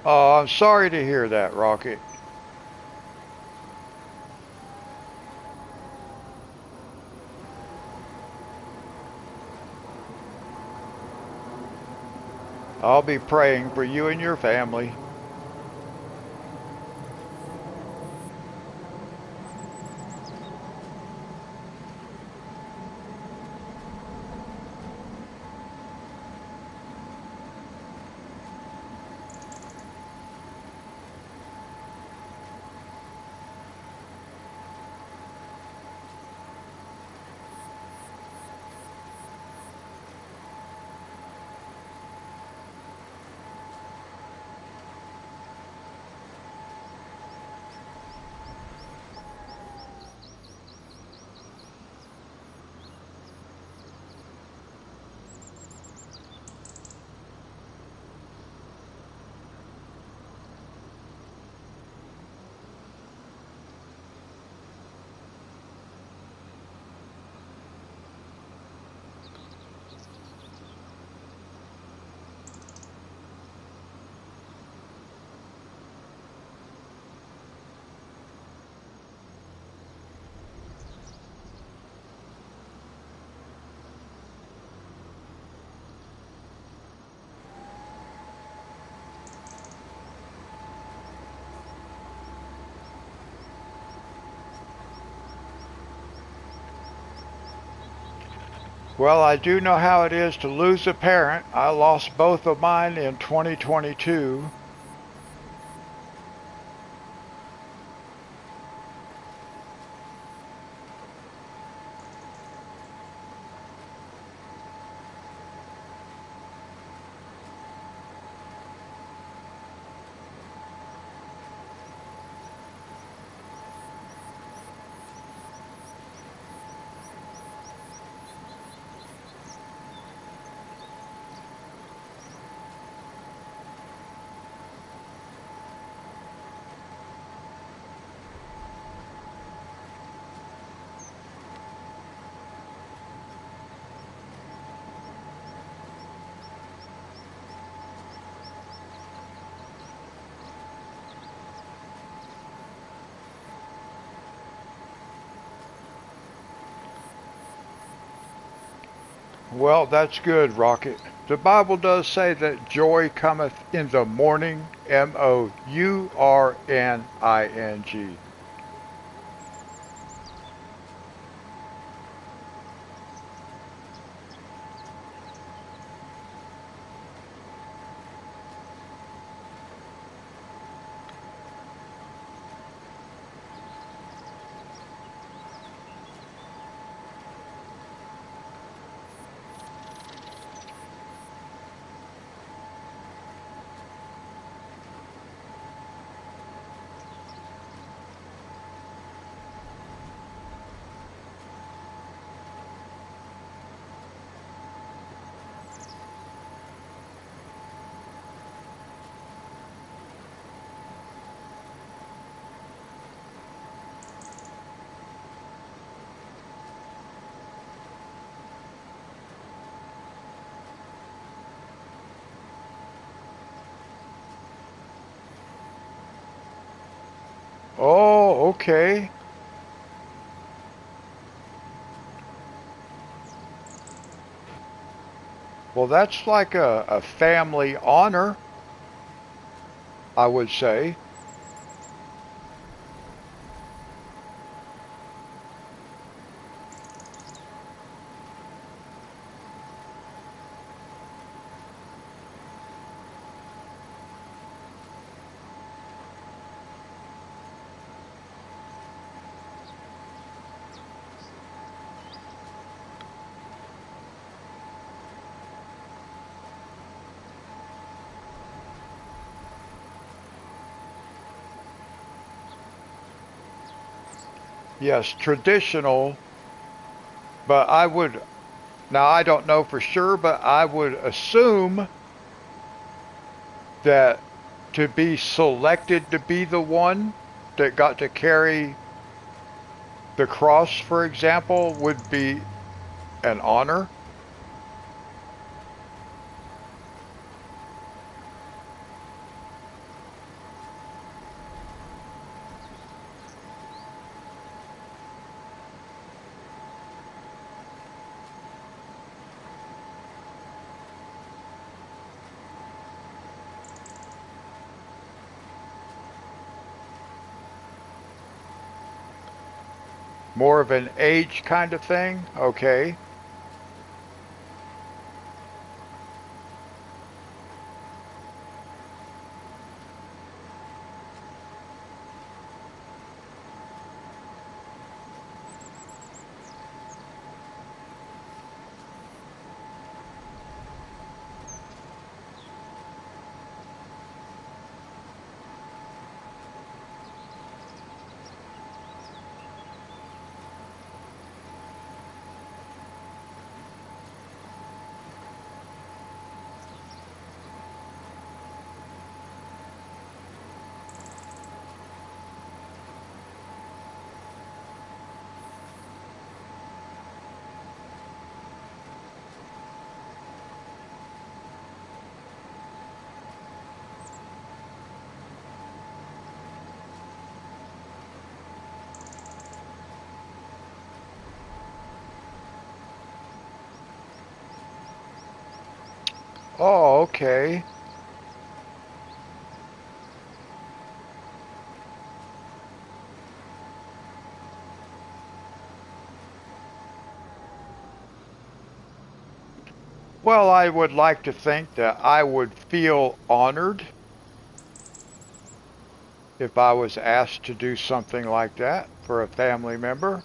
Oh, I'm sorry to hear that, Rocket. I'll be praying for you and your family. Well, I do know how it is to lose a parent. I lost both of mine in 2022. Well, that's good, Rocket. The Bible does say that joy cometh in the morning, Mourning. Oh, okay. Well, that's like a family honor, I would say. Yes, traditional, but I would, now I don't know for sure, but I would assume that to be selected to be the one that got to carry the cross, for example, would be an honor. More of an age kind of thing. Okay. Oh, okay. Well, I would like to think that I would feel honored if I was asked to do something like that for a family member.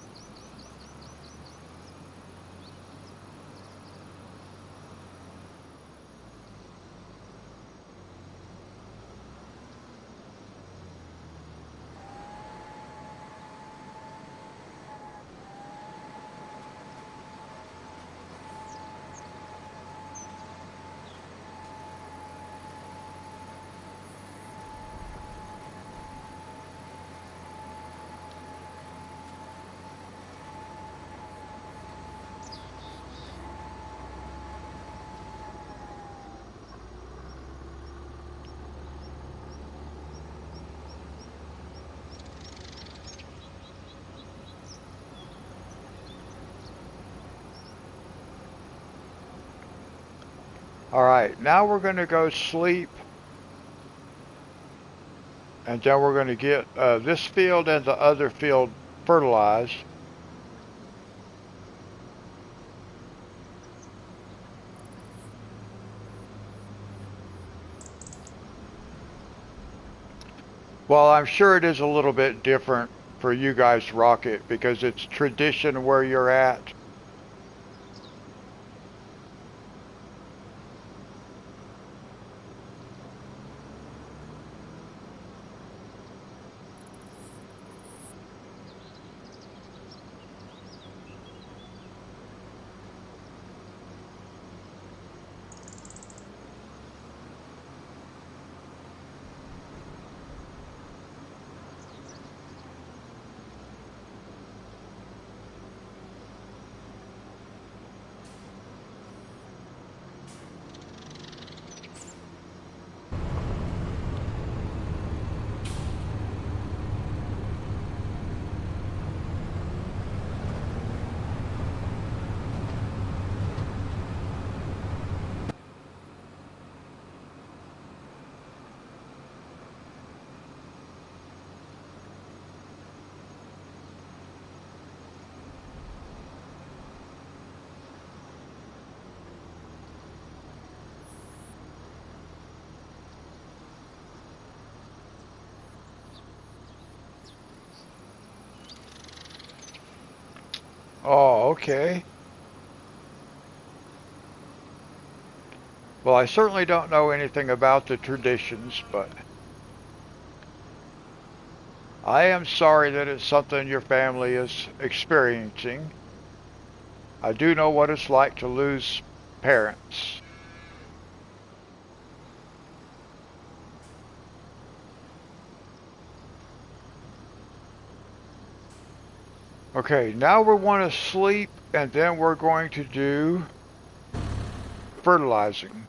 All right, now we're going to go sleep, and then we're going to get this field and the other field fertilized. Well, I'm sure it is a little bit different for you guys, Rocket, because it's tradition where you're at. Oh, okay. Well, I certainly don't know anything about the traditions, but I am sorry that it's something your family is experiencing. I do know what it's like to lose parents. Okay, now we want to sleep and then we're going to do fertilizing.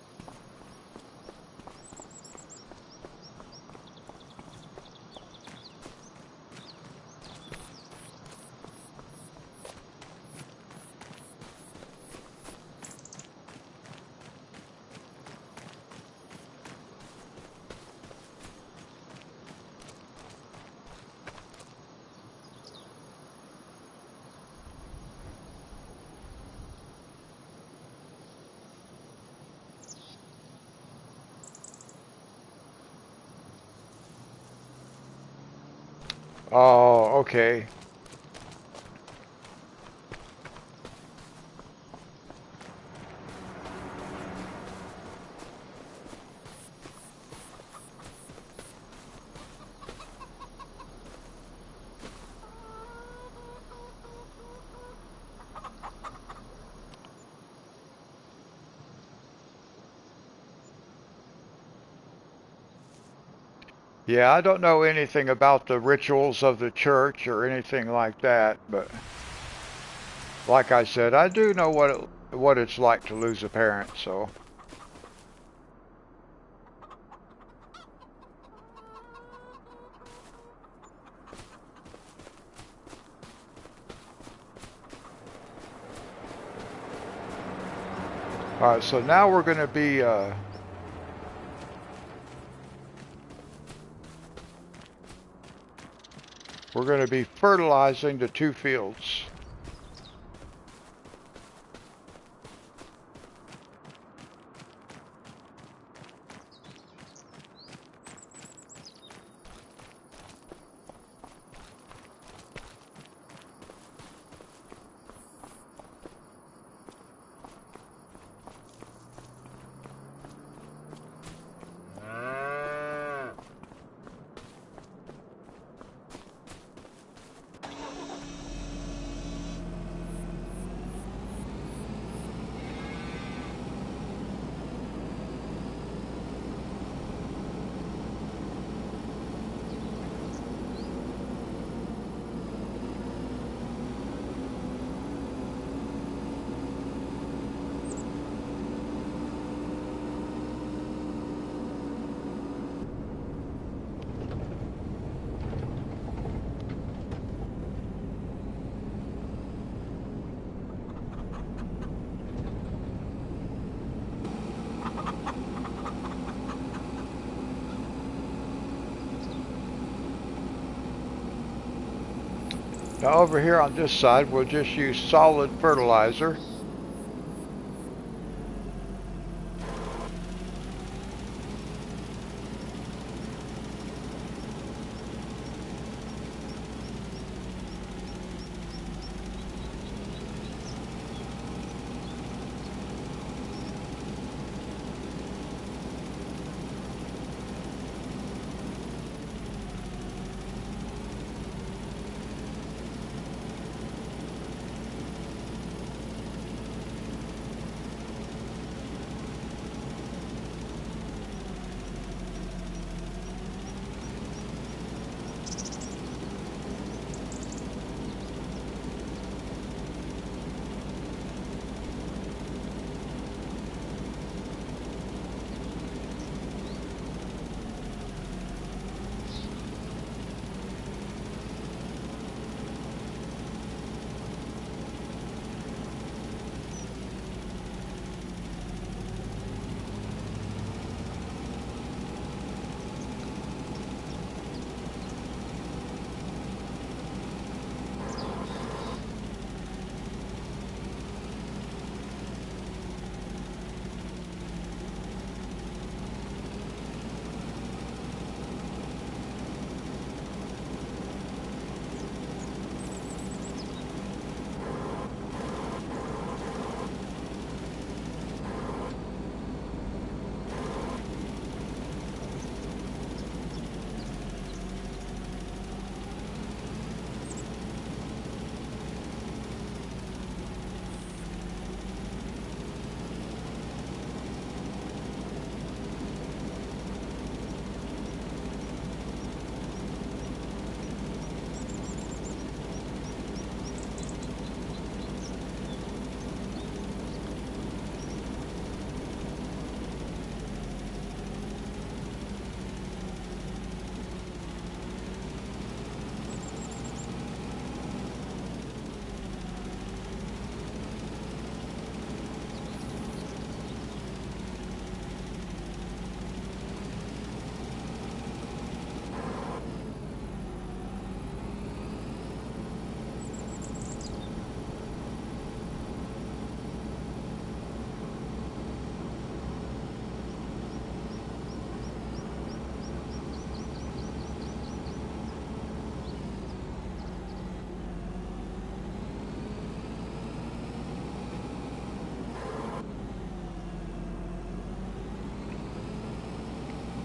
Oh, okay. Yeah, I don't know anything about the rituals of the church or anything like that, but like I said, I do know what it's like to lose a parent, so. All right, so now we're going to be fertilizing the two fields. Now over here on this side, we'll just use solid fertilizer.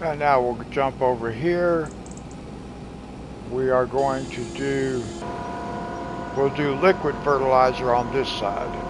And now we'll jump over here. We are going to we'll do liquid fertilizer on this side.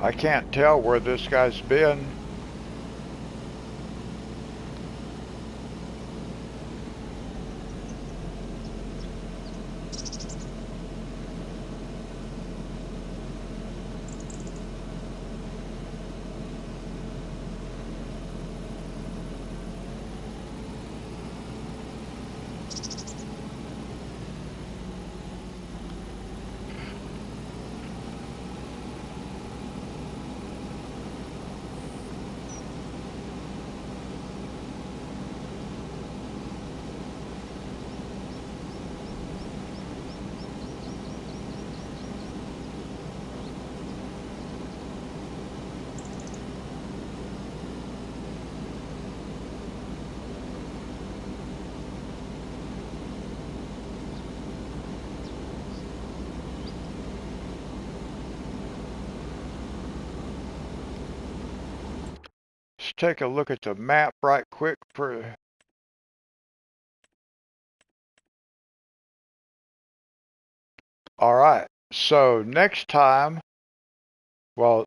I can't tell where this guy's been. Let's take a look at the map right quick for. All right. So next time, well,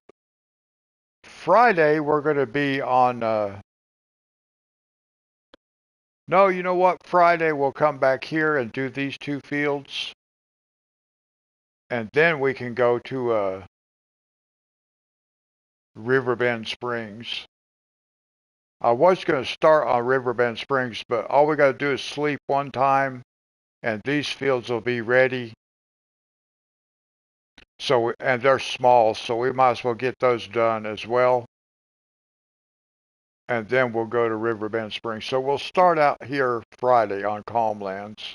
Friday we're going to be on. No, you know what? Friday we'll come back here and do these two fields, and then we can go to Riverbend Springs. I was going to start on Riverbend Springs, but all we got to do is sleep one time, and these fields will be ready. So, and they're small, so we might as well get those done as well. And then we'll go to Riverbend Springs. So we'll start out here Friday on Calmlands.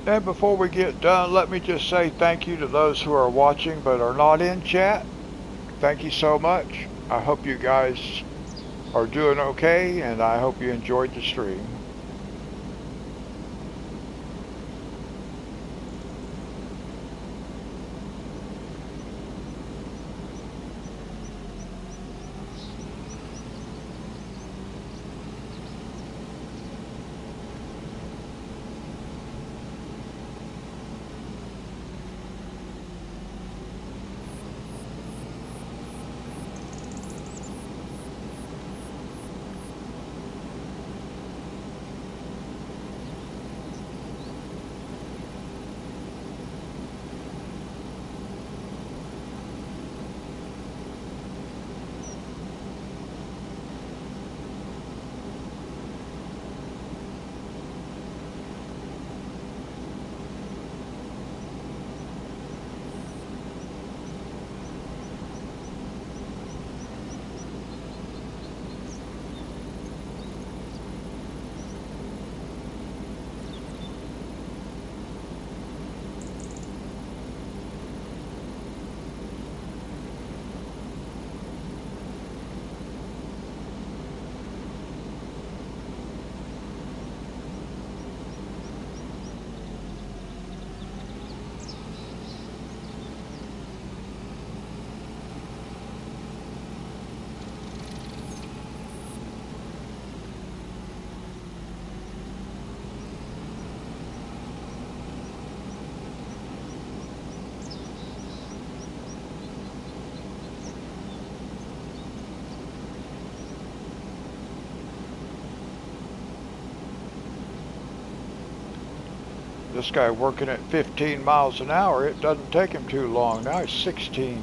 And before we get done, let me just say thank you to those who are watching but are not in chat. Thank you so much. I hope you guys are doing okay, and I hope you enjoyed the stream. This guy working at 15 miles an hour, it doesn't take him too long. Now he's 16.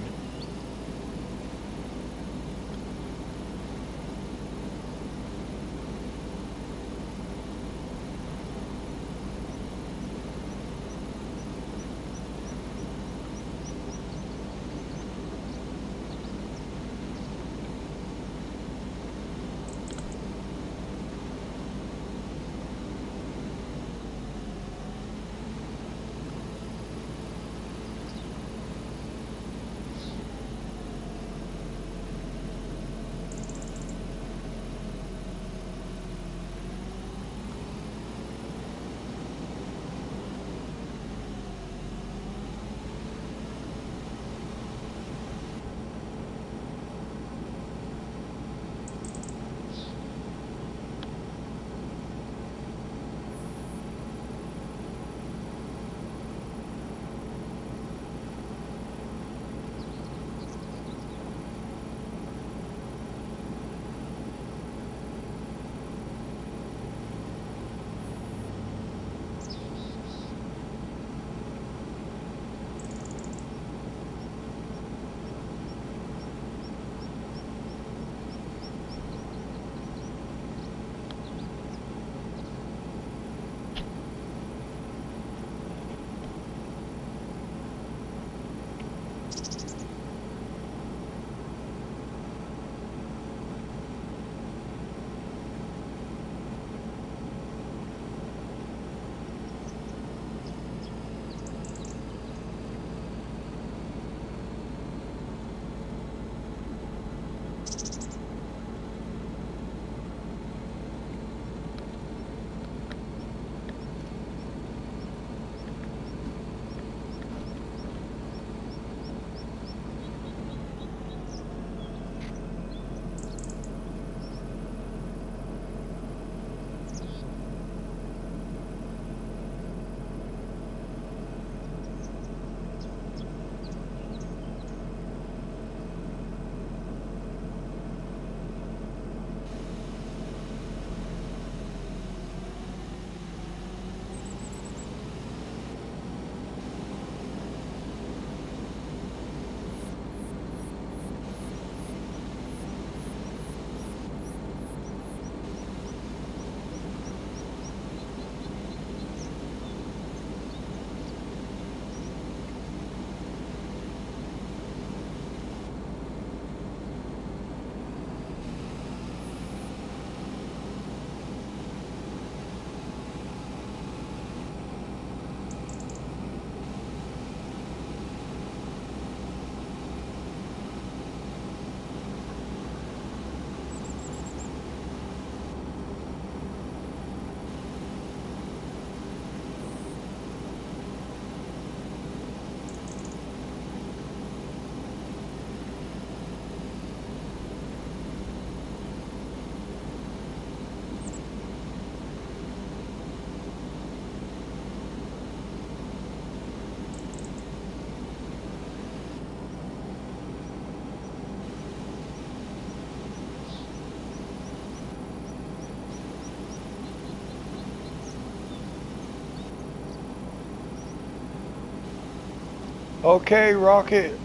Okay, Rocket.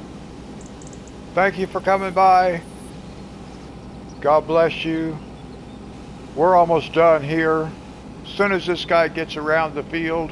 Thank you for coming by. God bless you. We're almost done here. As soon as this guy gets around the field.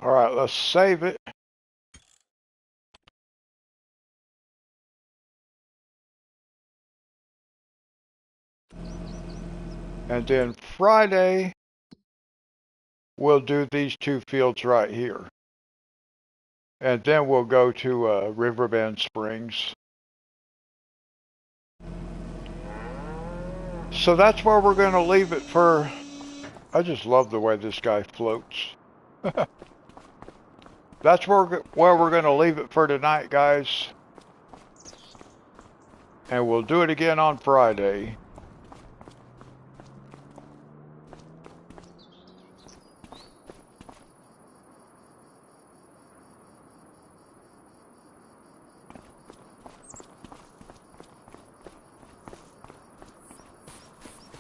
All right, let's save it. And then Friday, we'll do these two fields right here. And then we'll go to Riverbend Springs. So that's where we're going to leave it for. I just love the way this guy floats. That's where we're going to leave it for tonight, guys. And we'll do it again on Friday.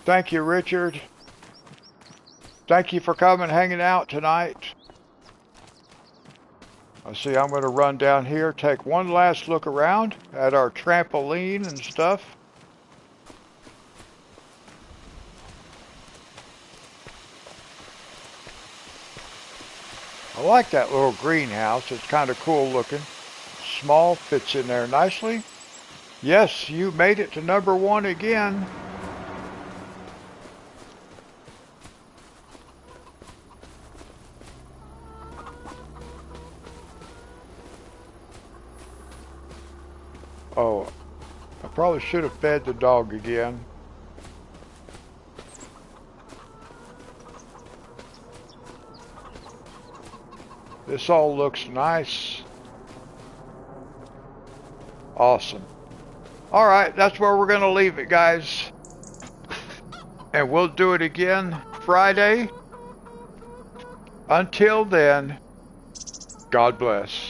Thank you, Richard. Thank you for coming, hanging out tonight. I see I'm going to run down here, take one last look around at our trampoline and stuff. I like that little greenhouse. It's kind of cool looking. Small, fits in there nicely. Yes, you made it to number 1 again. Oh, I probably should have fed the dog again. This all looks nice. Awesome. All right, that's where we're going to leave it, guys. And we'll do it again Friday. Until then, God bless.